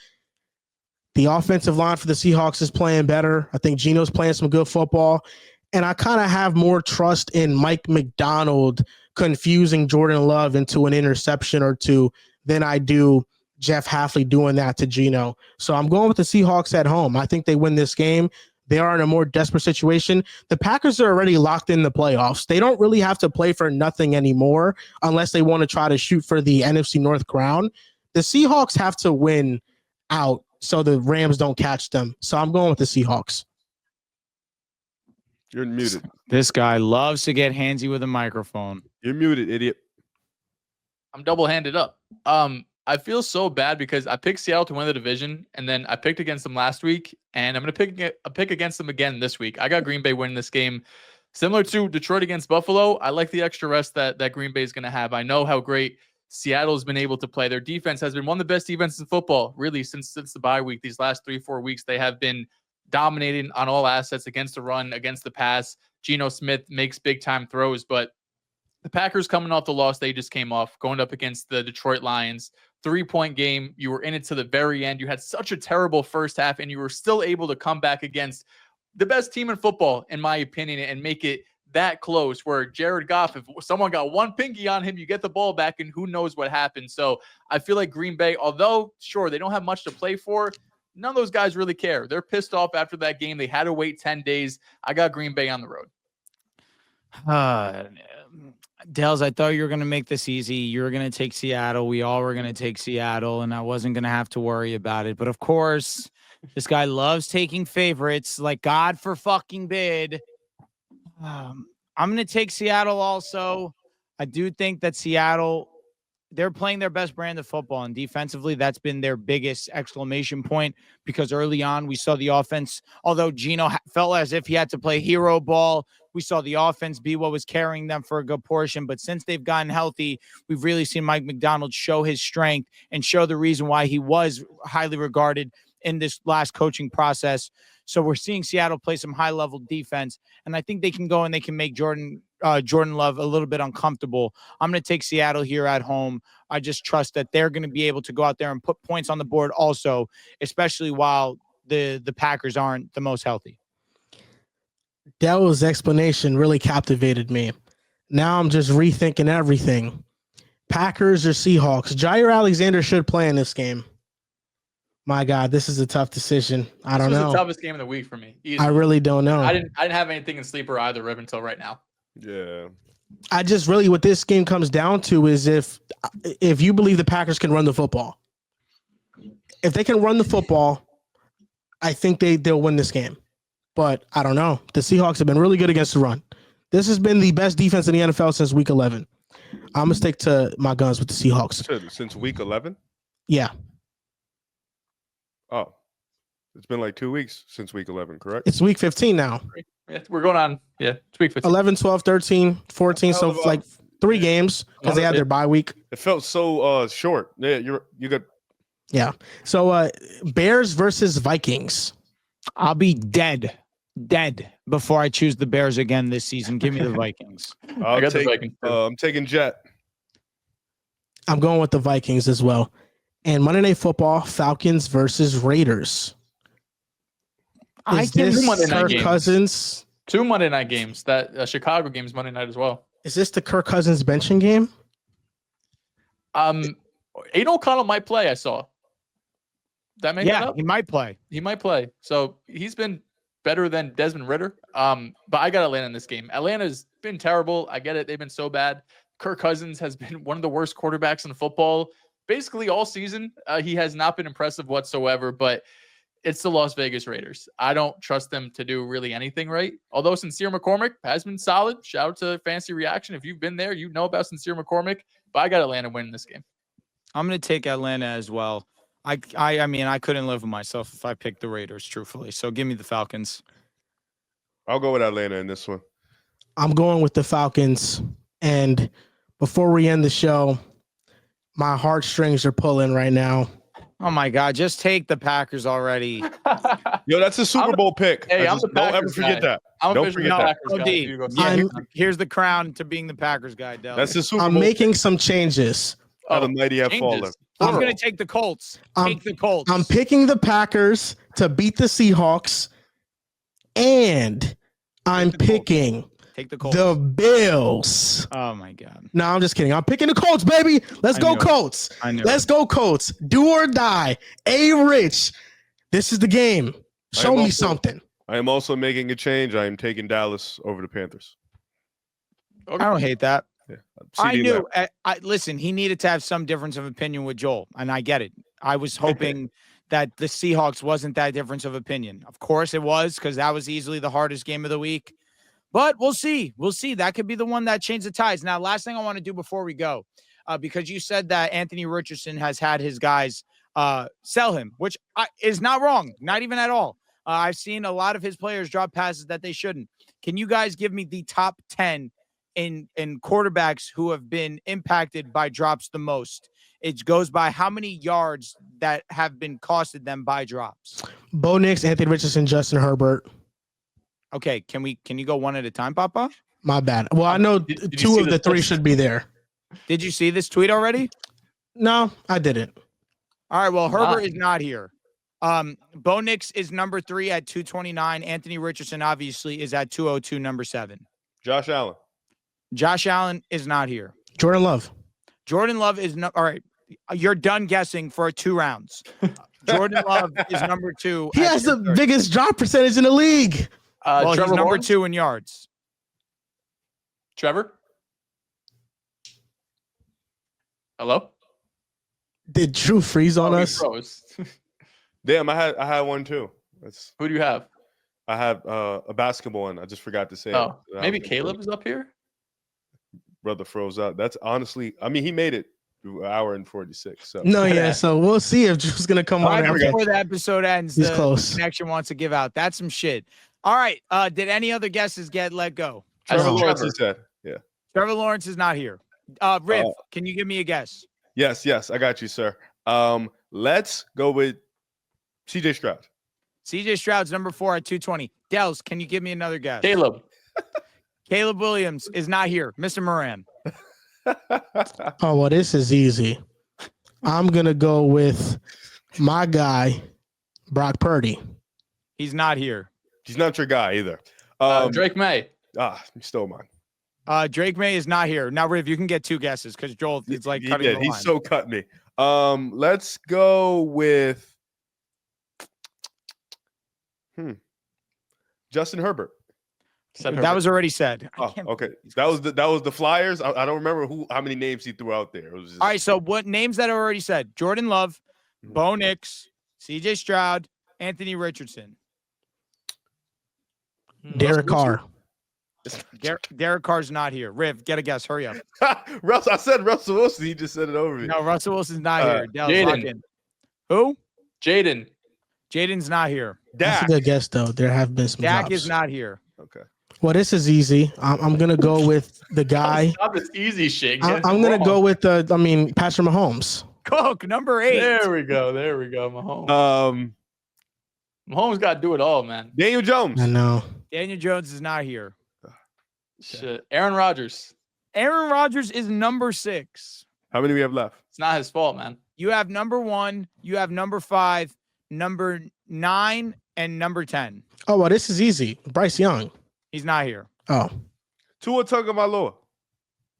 [SPEAKER 1] The offensive line for the Seahawks is playing better. I think Geno's playing some good football. And I kind of have more trust in Mike McDonald confusing Jordan Love into an interception or two than I do Jeff Hafley doing that to Geno. So I'm going with the Seahawks at home. I think they win this game. They are in a more desperate situation. The Packers are already locked in the playoffs. They don't really have to play for nothing anymore unless they want to try to shoot for the NFC North crown. The Seahawks have to win out so the Rams don't catch them. So I'm going with the Seahawks.
[SPEAKER 4] You're muted.
[SPEAKER 2] This guy loves to get handsy with a microphone.
[SPEAKER 4] You're muted, idiot.
[SPEAKER 3] I'm double-handed up. I I feel so bad because I picked Seattle to win the division, and then I picked against them last week, and I'm going to pick against them again this week. I got Green Bay winning this game. Similar to Detroit against Buffalo, I like the extra rest that Green Bay is going to have. I know how great Seattle's been able to play. Their defense has been one of the best defenses in football, really, since the bye week. These last 3-4 weeks, they have been dominating on all assets against the run, against the pass. Geno Smith makes big-time throws, but the Packers coming off the loss they just came off, going up against the Detroit Lions, 3-point game. You were in it to the very end. You had such a terrible first half, and you were still able to come back against the best team in football, in my opinion, and make it that close where Jared Goff, if someone got one pinky on him, you get the ball back, and who knows what happened. So I feel like Green Bay, although, sure, they don't have much to play for, none of those guys really care. They're pissed off after that game. They had to wait 10 days. I got Green Bay on the road.
[SPEAKER 2] Dehls, I thought you were going to make this easy. You were going to take Seattle. We all were going to take Seattle, and I wasn't going to have to worry about it. But, of course, this guy loves taking favorites like God for fucking bid. I'm going to take Seattle also. I do think that Seattle, they're playing their best brand of football, and defensively, that's been their biggest exclamation point because early on we saw the offense, although Geno felt as if he had to play hero ball, we saw the offense be what was carrying them for a good portion. But since they've gotten healthy, we've really seen Mike McDonald show his strength and show the reason why he was highly regarded in this last coaching process. So we're seeing Seattle play some high-level defense, and I think they can go and they can make Jordan Love a little bit uncomfortable. I'm going to take Seattle here at home. I just trust that they're going to be able to go out there and put points on the board also, especially while the Packers aren't the most healthy.
[SPEAKER 1] Dell's explanation really captivated me. Now I'm just rethinking everything. Packers or Seahawks? Jair Alexander should play in this game. My God, this is a tough decision. I don't know.
[SPEAKER 3] This was the toughest game of the week for me. Easily.
[SPEAKER 1] I really don't know.
[SPEAKER 3] I didn't have anything in sleeper either, Rib, until right now.
[SPEAKER 4] Yeah.
[SPEAKER 1] I just really, what this game comes down to is if you believe the Packers can run the football. If they can run the football, I think they'll win this game. But I don't know. The Seahawks have been really good against the run. This has been the best defense in the NFL since week 11. I'm going to stick to my guns with the Seahawks.
[SPEAKER 4] Since week 11?
[SPEAKER 1] Yeah.
[SPEAKER 4] Oh, it's been like 2 weeks since week 11, correct?
[SPEAKER 1] It's week 15 now.
[SPEAKER 3] Yeah, we're going on. Yeah, it's week 15.
[SPEAKER 1] 11, 12, 13, 14. So it's like 3 games because they had their bye week.
[SPEAKER 4] It felt so short. Yeah, you got.
[SPEAKER 1] Yeah. So Bears versus Vikings.
[SPEAKER 2] I'll be dead before I choose the Bears again this season. Give me the Vikings.
[SPEAKER 3] I got the Vikings.
[SPEAKER 4] I'm taking Jet.
[SPEAKER 1] I'm going with the Vikings as well. And Monday Night Football, Falcons versus Raiders. Is this Kirk Cousins?
[SPEAKER 3] 2 Monday night games. That Chicago game is Monday night as well.
[SPEAKER 1] Is this the Kirk Cousins benching game?
[SPEAKER 3] Aiden O'Connell might play, I saw. That make that up?
[SPEAKER 2] He might play.
[SPEAKER 3] He might play. So he's been better than Desmond Ridder. But I got Atlanta in this game. Atlanta's been terrible. I get it. They've been so bad. Kirk Cousins has been one of the worst quarterbacks in football basically all season. He has not been impressive whatsoever, but it's the Las Vegas Raiders. I don't trust them to do really anything right. Although Sincere McCormick has been solid. Shout out to Fancy Reaction. If you've been there, you know about Sincere McCormick. But I got Atlanta winning this game.
[SPEAKER 2] I'm going to take Atlanta as well. I mean, I couldn't live with myself if I picked the Raiders, truthfully. So give me the Falcons.
[SPEAKER 4] I'll go with Atlanta in this one.
[SPEAKER 1] I'm going with the Falcons. And before we end the show, my heartstrings are pulling right now.
[SPEAKER 2] Oh, my God. Just take the Packers already.
[SPEAKER 4] Yo, that's a Super Bowl pick.
[SPEAKER 3] Hey, I'm the
[SPEAKER 4] don't ever
[SPEAKER 3] Packers
[SPEAKER 4] forget
[SPEAKER 3] guy.
[SPEAKER 4] that.
[SPEAKER 3] I'm
[SPEAKER 4] Don't forget that.
[SPEAKER 2] Here's the crown to being the Packers guy, Del.
[SPEAKER 4] That's the Super Bowl.
[SPEAKER 1] I'm making some changes.
[SPEAKER 4] How the mighty have fallen.
[SPEAKER 2] I'm going to take the Colts. Take the Colts.
[SPEAKER 1] I'm picking the Packers to beat the Seahawks, and I'm picking
[SPEAKER 2] Take the Colts.
[SPEAKER 1] the Bills.
[SPEAKER 2] Oh, my God.
[SPEAKER 1] No, I'm just kidding. I'm picking the Colts, baby. Let's go, Colts. Let's go, Colts. Do or die. A-Rich. This is the game. Show me something.
[SPEAKER 4] I am also making a change. I am taking Dallas over the Panthers.
[SPEAKER 2] I don't hate that.
[SPEAKER 4] Yeah.
[SPEAKER 2] I knew. Listen, he needed to have some difference of opinion with Joel, and I get it. I was hoping that the Seahawks wasn't that difference of opinion. Of course it was, because that was easily the hardest game of the week. But we'll see. We'll see. That could be the one that changed the tides. Now, last thing I want to do before we go, because you said that Anthony Richardson has had his guys sell him, which is not wrong, not even at all. I've seen a lot of his players drop passes that they shouldn't. Can you guys give me the top 10 in quarterbacks who have been impacted by drops the most? It goes by how many yards that have been costed them by drops.
[SPEAKER 1] Bo Nix, Anthony Richardson, Justin Herbert.
[SPEAKER 2] Okay, can you go one at a time, Papa?
[SPEAKER 1] My bad. Well, I know
[SPEAKER 3] Did you
[SPEAKER 1] two
[SPEAKER 3] see
[SPEAKER 1] of the
[SPEAKER 3] this?
[SPEAKER 1] three should be there.
[SPEAKER 2] Did you see this tweet already?
[SPEAKER 1] No, I didn't.
[SPEAKER 2] All right, well, Herbert is not here. Bo Nix is number 3 at 229. Anthony Richardson obviously is at 202, number 7.
[SPEAKER 4] Josh Allen.
[SPEAKER 2] Josh Allen is not here.
[SPEAKER 1] Jordan Love.
[SPEAKER 2] Jordan Love is all right. You're done guessing for 2 rounds. Jordan Love is number 2.
[SPEAKER 1] He has the biggest drop percentage in the league.
[SPEAKER 2] Well,
[SPEAKER 3] Trevor
[SPEAKER 2] he's number
[SPEAKER 3] Lawrence?
[SPEAKER 2] 2 in yards.
[SPEAKER 3] Trevor? Hello?
[SPEAKER 1] Did Drew freeze on
[SPEAKER 3] he
[SPEAKER 1] us?
[SPEAKER 3] froze.
[SPEAKER 4] Damn, I had one too.
[SPEAKER 3] Who do you have?
[SPEAKER 4] I have a basketball one. I just forgot to say.
[SPEAKER 3] Oh,
[SPEAKER 4] it.
[SPEAKER 3] maybe Caleb is up here?
[SPEAKER 4] Brother froze up. That's honestly, I mean, he made it through an hour and 46. So
[SPEAKER 1] No, yeah. So we'll see if Drew's gonna come on.
[SPEAKER 2] Right
[SPEAKER 1] Okay.
[SPEAKER 2] before the episode ends,
[SPEAKER 1] He's
[SPEAKER 2] the
[SPEAKER 1] close.
[SPEAKER 2] connection wants to give out. That's some shit. All right. Did any other guesses get let go?
[SPEAKER 4] Trevor
[SPEAKER 1] No.
[SPEAKER 4] Lawrence, he said. Yeah.
[SPEAKER 2] Trevor Lawrence is not here. Riv, can you give me a guess?
[SPEAKER 4] Yes, I got you, sir. Let's go with CJ Stroud.
[SPEAKER 2] CJ Stroud's number 4 at 220. Dehls, can you give me another guess?
[SPEAKER 3] Caleb.
[SPEAKER 2] Caleb Williams is not here. Mr. Moran.
[SPEAKER 1] Oh well, this is easy. I'm gonna go with my guy, Brock Purdy.
[SPEAKER 2] He's not here.
[SPEAKER 4] He's not your guy either.
[SPEAKER 3] Drake May.
[SPEAKER 4] You stole mine.
[SPEAKER 2] Drake May is not here. Now, Riv, you can get 2 guesses because Joel is like
[SPEAKER 4] He
[SPEAKER 2] cutting
[SPEAKER 4] did.
[SPEAKER 2] the
[SPEAKER 4] He
[SPEAKER 2] line.
[SPEAKER 4] so cut me. Let's go with Justin Herbert.
[SPEAKER 2] That was already said. I
[SPEAKER 4] Oh,
[SPEAKER 2] can't-
[SPEAKER 4] okay. That was the Flyers. I don't remember how many names he threw out there. It was just,
[SPEAKER 2] All right, so what names that are already said? Jordan Love, Bo Nix, CJ Stroud, Anthony Richardson.
[SPEAKER 1] Derek Carr.
[SPEAKER 2] Derek Carr's not here. Riv, get a guess. Hurry up.
[SPEAKER 4] Russell. I said Russell Wilson. He just said it over me.
[SPEAKER 2] No, Russell Wilson's not here. Dehls,
[SPEAKER 3] Jaden.
[SPEAKER 2] lock in. Who?
[SPEAKER 3] Jaden.
[SPEAKER 2] Jaden's not here.
[SPEAKER 1] That's a
[SPEAKER 4] Dak.
[SPEAKER 1] good guess though. There have been some
[SPEAKER 2] Dak
[SPEAKER 1] drops.
[SPEAKER 2] is not here.
[SPEAKER 4] Okay.
[SPEAKER 1] Well, this is easy. I'm gonna go with the guy.
[SPEAKER 3] Stop this easy shit.
[SPEAKER 1] I'm gonna go with Patrick Mahomes.
[SPEAKER 2] Cook, number 8.
[SPEAKER 3] There we go. Mahomes. Mahomes got to do it all, man.
[SPEAKER 4] Daniel Jones.
[SPEAKER 1] I know.
[SPEAKER 2] Daniel Jones is not here.
[SPEAKER 3] Shit. Aaron Rodgers.
[SPEAKER 2] Aaron Rodgers is number 6.
[SPEAKER 4] How many we have left?
[SPEAKER 3] It's not his fault, man.
[SPEAKER 2] You have number 1, you have number 5, number 9, and number 10.
[SPEAKER 1] Oh well, this is easy. Bryce Young.
[SPEAKER 2] He's not here.
[SPEAKER 1] Oh,
[SPEAKER 4] Tua Tagovailoa.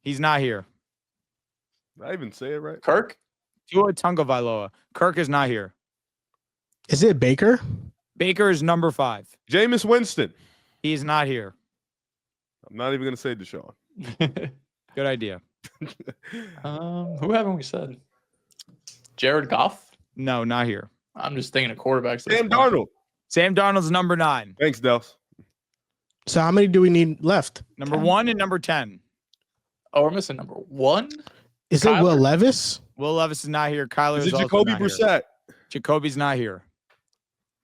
[SPEAKER 2] He's not here.
[SPEAKER 4] Did I even say it right?
[SPEAKER 3] Kirk.
[SPEAKER 2] Tua Tagovailoa. Kirk is not here.
[SPEAKER 1] is it Baker?
[SPEAKER 2] Baker is number 5.
[SPEAKER 4] Jameis Winston.
[SPEAKER 2] He's not here.
[SPEAKER 4] I'm not even gonna say Deshaun.
[SPEAKER 2] Good idea.
[SPEAKER 3] Who haven't we said? Jared Goff.
[SPEAKER 2] No, not here.
[SPEAKER 3] I'm just thinking of quarterbacks.
[SPEAKER 4] Sam Darnold.
[SPEAKER 2] Sam Darnold's number 9.
[SPEAKER 4] Thanks, Dehls.
[SPEAKER 1] So how many do we need left?
[SPEAKER 2] Number 1 and number 10.
[SPEAKER 3] Oh, we're missing number 1.
[SPEAKER 1] Is it Will
[SPEAKER 3] Kyler?
[SPEAKER 1] Levis?
[SPEAKER 2] Will Levis is not here. Kyler
[SPEAKER 4] Is
[SPEAKER 2] is
[SPEAKER 4] it
[SPEAKER 2] also
[SPEAKER 4] Jacoby
[SPEAKER 2] not here.
[SPEAKER 4] Brissett?
[SPEAKER 2] Jacoby's not here.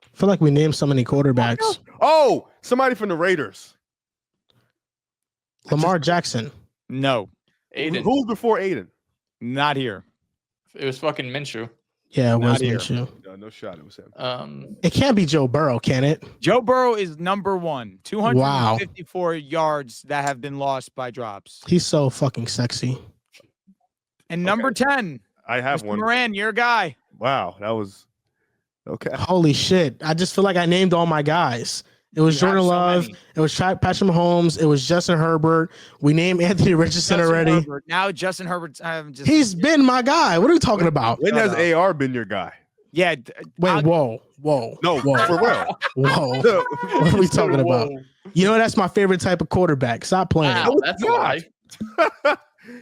[SPEAKER 1] I feel like we named so many quarterbacks.
[SPEAKER 4] Oh, somebody from the Raiders.
[SPEAKER 1] Lamar Jackson.
[SPEAKER 2] No,
[SPEAKER 3] Aiden.
[SPEAKER 4] Who's before Aiden?
[SPEAKER 2] not here.
[SPEAKER 3] It was fucking Minshew.
[SPEAKER 1] Yeah, it
[SPEAKER 2] Not
[SPEAKER 1] was
[SPEAKER 2] here.
[SPEAKER 1] Minshew.
[SPEAKER 4] No shot. It was him.
[SPEAKER 1] It can't be Joe Burrow, can it?
[SPEAKER 2] Joe Burrow is number 1. 254 yards that have been lost by drops.
[SPEAKER 1] He's so fucking sexy.
[SPEAKER 2] And number 10,
[SPEAKER 4] I have
[SPEAKER 2] Mr.
[SPEAKER 4] one.
[SPEAKER 2] Moran, your guy.
[SPEAKER 4] Wow, that was okay.
[SPEAKER 1] Holy shit. I just feel like I named all my guys. It was
[SPEAKER 2] You have
[SPEAKER 1] Jordan
[SPEAKER 2] so
[SPEAKER 1] Love.
[SPEAKER 2] many.
[SPEAKER 1] It was Patrick Mahomes. It was Justin Herbert. We named Anthony Richardson
[SPEAKER 2] Justin
[SPEAKER 1] already.
[SPEAKER 2] Herbert. Now Justin Herbert.
[SPEAKER 1] He's been my guy. What are we talking about?
[SPEAKER 4] When
[SPEAKER 2] Shut
[SPEAKER 4] has AR been your guy?
[SPEAKER 2] yeah.
[SPEAKER 1] Wait, whoa.
[SPEAKER 4] No,
[SPEAKER 1] Whoa.
[SPEAKER 4] for real.
[SPEAKER 1] Whoa. What are we talking about? You know, that's my favorite type of quarterback. Stop playing.
[SPEAKER 3] Wow, that's a lie.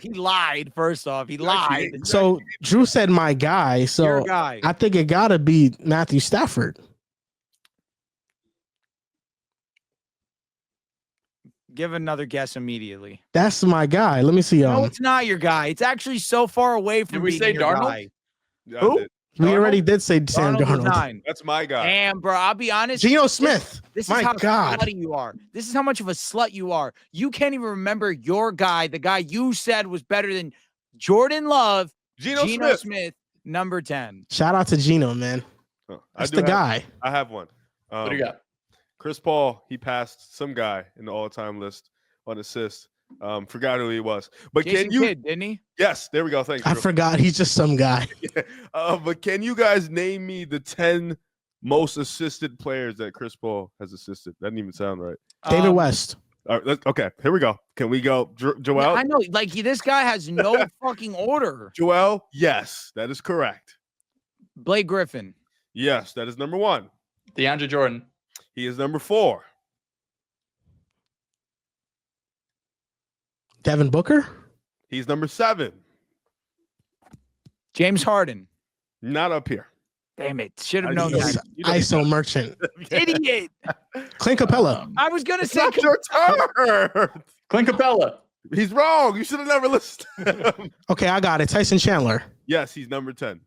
[SPEAKER 2] He lied. First off, he lied.
[SPEAKER 1] So Drew said my guy.
[SPEAKER 2] Your
[SPEAKER 1] So
[SPEAKER 2] guy.
[SPEAKER 1] I think it gotta be Matthew Stafford.
[SPEAKER 2] Give another guess immediately.
[SPEAKER 1] That's my guy. Let me see.
[SPEAKER 2] No, it's not your guy. It's actually so far away from
[SPEAKER 3] Did we
[SPEAKER 2] being
[SPEAKER 3] say
[SPEAKER 2] your
[SPEAKER 3] Darnold?
[SPEAKER 2] guy.
[SPEAKER 4] Yeah,
[SPEAKER 2] Who?
[SPEAKER 4] I did.
[SPEAKER 1] we
[SPEAKER 4] Darnold?
[SPEAKER 1] already did say Sam
[SPEAKER 2] Darnold was
[SPEAKER 1] Darnold.
[SPEAKER 2] 9.
[SPEAKER 4] That's my guy.
[SPEAKER 2] Damn, bro. I'll be honest.
[SPEAKER 1] Geno Smith.
[SPEAKER 2] This is
[SPEAKER 1] My
[SPEAKER 2] how
[SPEAKER 1] God.
[SPEAKER 2] slutty you are. This is how much of a slut you are. You can't even remember your guy, the guy you said was better than Jordan Love,
[SPEAKER 4] Geno
[SPEAKER 2] Geno
[SPEAKER 4] Smith.
[SPEAKER 2] Smith, number 10.
[SPEAKER 1] Shout out to Geno, man.
[SPEAKER 4] Oh,
[SPEAKER 1] That's
[SPEAKER 4] do
[SPEAKER 1] the
[SPEAKER 4] have-
[SPEAKER 1] guy.
[SPEAKER 4] I have one.
[SPEAKER 3] What do you got?
[SPEAKER 4] Chris Paul, he passed some guy in the all-time list on assists. Forgot who he was. But
[SPEAKER 2] Jason
[SPEAKER 4] can you?
[SPEAKER 2] Kidd, didn't he?
[SPEAKER 4] Yes, there we go. Thanks.
[SPEAKER 1] I
[SPEAKER 4] Drew.
[SPEAKER 1] forgot. He's just some guy.
[SPEAKER 4] But can you guys name me the 10 most assisted players that Chris Paul has assisted? That didn't even sound right.
[SPEAKER 1] David West.
[SPEAKER 4] All right, okay, here we go. Can we go, Joel?
[SPEAKER 2] Yeah, I know. Like, this guy has no fucking order.
[SPEAKER 4] Joel, yes, that is correct.
[SPEAKER 2] Blake Griffin.
[SPEAKER 4] Yes, that is number 1.
[SPEAKER 3] DeAndre Jordan.
[SPEAKER 4] He is number 4.
[SPEAKER 1] Devin Booker.
[SPEAKER 4] He's number 7.
[SPEAKER 2] James Harden.
[SPEAKER 4] Not up here.
[SPEAKER 2] Damn it. Should have
[SPEAKER 4] I
[SPEAKER 2] known
[SPEAKER 4] know.
[SPEAKER 2] that.
[SPEAKER 4] You know-
[SPEAKER 1] ISO Merchant.
[SPEAKER 2] Idiot.
[SPEAKER 1] Clint Capella.
[SPEAKER 2] I was going to
[SPEAKER 4] It's
[SPEAKER 2] say.
[SPEAKER 4] not your turn.
[SPEAKER 3] Clint Capella.
[SPEAKER 4] He's wrong. You should have never listened to him.
[SPEAKER 1] Okay, I got it. Tyson Chandler.
[SPEAKER 4] Yes, he's number 10.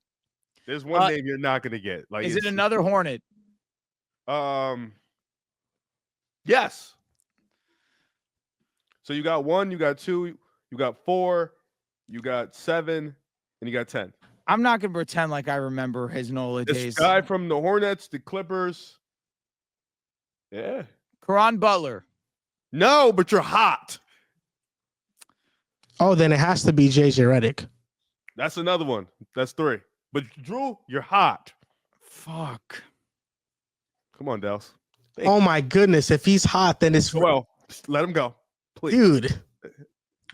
[SPEAKER 4] There's one name you're not gonna get. Like,
[SPEAKER 2] Is it
[SPEAKER 4] it's-
[SPEAKER 2] another Hornet?
[SPEAKER 4] Yes. So you got 1, you got 2, you got 4, you got 7, and you got 10.
[SPEAKER 2] I'm not going to pretend like I remember his NOLA
[SPEAKER 4] This
[SPEAKER 2] days.
[SPEAKER 4] guy from the Hornets, the Clippers. Yeah.
[SPEAKER 2] Caron Butler.
[SPEAKER 4] No, but you're hot.
[SPEAKER 1] Oh, then it has to be JJ Redick.
[SPEAKER 4] That's another one. That's 3. But Drew, you're hot.
[SPEAKER 2] Fuck.
[SPEAKER 4] Come on, Dehls.
[SPEAKER 1] Oh my goodness. If he's hot, then it's
[SPEAKER 4] Well, let him go, please.
[SPEAKER 1] dude.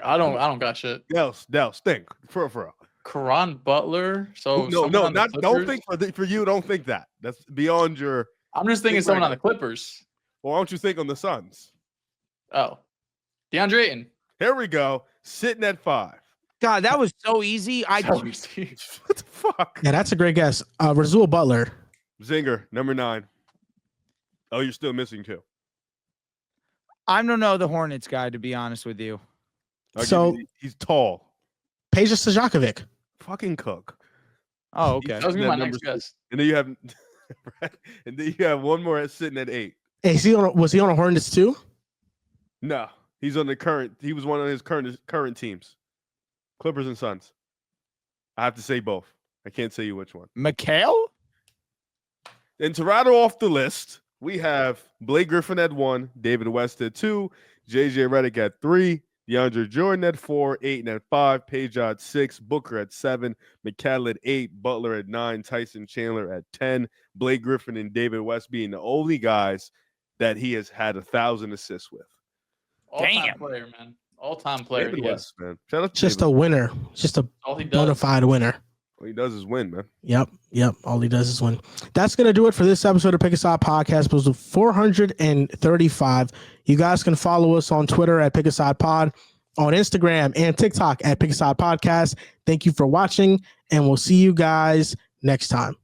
[SPEAKER 3] I don't got shit.
[SPEAKER 4] Dehls, think for real.
[SPEAKER 3] Karan Butler. So
[SPEAKER 4] No,
[SPEAKER 3] someone on the
[SPEAKER 4] not. Don't
[SPEAKER 3] Clippers?
[SPEAKER 4] think for you. Don't think that. That's beyond your.
[SPEAKER 3] I'm just thinking
[SPEAKER 4] think
[SPEAKER 3] someone
[SPEAKER 4] right
[SPEAKER 3] on the Clippers.
[SPEAKER 4] Well, why don't you think on the Suns?
[SPEAKER 3] Oh, DeAndre Ayton.
[SPEAKER 4] Here we go. Sitting at 5.
[SPEAKER 2] God, that was so easy.
[SPEAKER 4] What the fuck?
[SPEAKER 1] Yeah, that's a great guess. Razul Butler.
[SPEAKER 4] Zinger, number 9. Oh, you're still missing 2.
[SPEAKER 2] I don't know the Hornets guy, to be honest with you.
[SPEAKER 1] So-
[SPEAKER 4] he's tall.
[SPEAKER 1] Peja Stojakovic.
[SPEAKER 4] Fucking cook.
[SPEAKER 2] Oh, okay.
[SPEAKER 3] That was gonna be
[SPEAKER 4] That
[SPEAKER 3] my
[SPEAKER 4] number
[SPEAKER 3] next guess.
[SPEAKER 4] And then you have, and then you have one more sitting at 8.
[SPEAKER 1] Hey, was he on a Hornets too?
[SPEAKER 4] No, he's on the current. He was one of his current teams, Clippers and Suns. I have to say both. I can't say you which one.
[SPEAKER 2] McHale?
[SPEAKER 4] And to rattle off the list, we have Blake Griffin at 1, David West at 2, JJ Redick at 3, DeAndre Jordan at 4, Ayton at 5, Page at 6, Booker at 7, McCall at 8, Butler at 9, Tyson Chandler at 10, Blake Griffin and David West being the only guys that he has had 1,000 assists with.
[SPEAKER 3] All-time
[SPEAKER 2] Damn.
[SPEAKER 3] player, man. All-time player.
[SPEAKER 4] David
[SPEAKER 3] He
[SPEAKER 4] West, man. Shout out to
[SPEAKER 1] Just
[SPEAKER 4] David.
[SPEAKER 1] a winner. Just a
[SPEAKER 3] All he
[SPEAKER 1] bona
[SPEAKER 3] does.
[SPEAKER 1] fide winner.
[SPEAKER 4] All he does is win, man.
[SPEAKER 1] Yep. All he does is win. That's going to do it for this episode of Pick a Side Podcast, episode 435. You guys can follow us on Twitter at Pick a Side Pod, on Instagram and TikTok at Pick a Side Podcast. Thank you for watching, and we'll see you guys next time.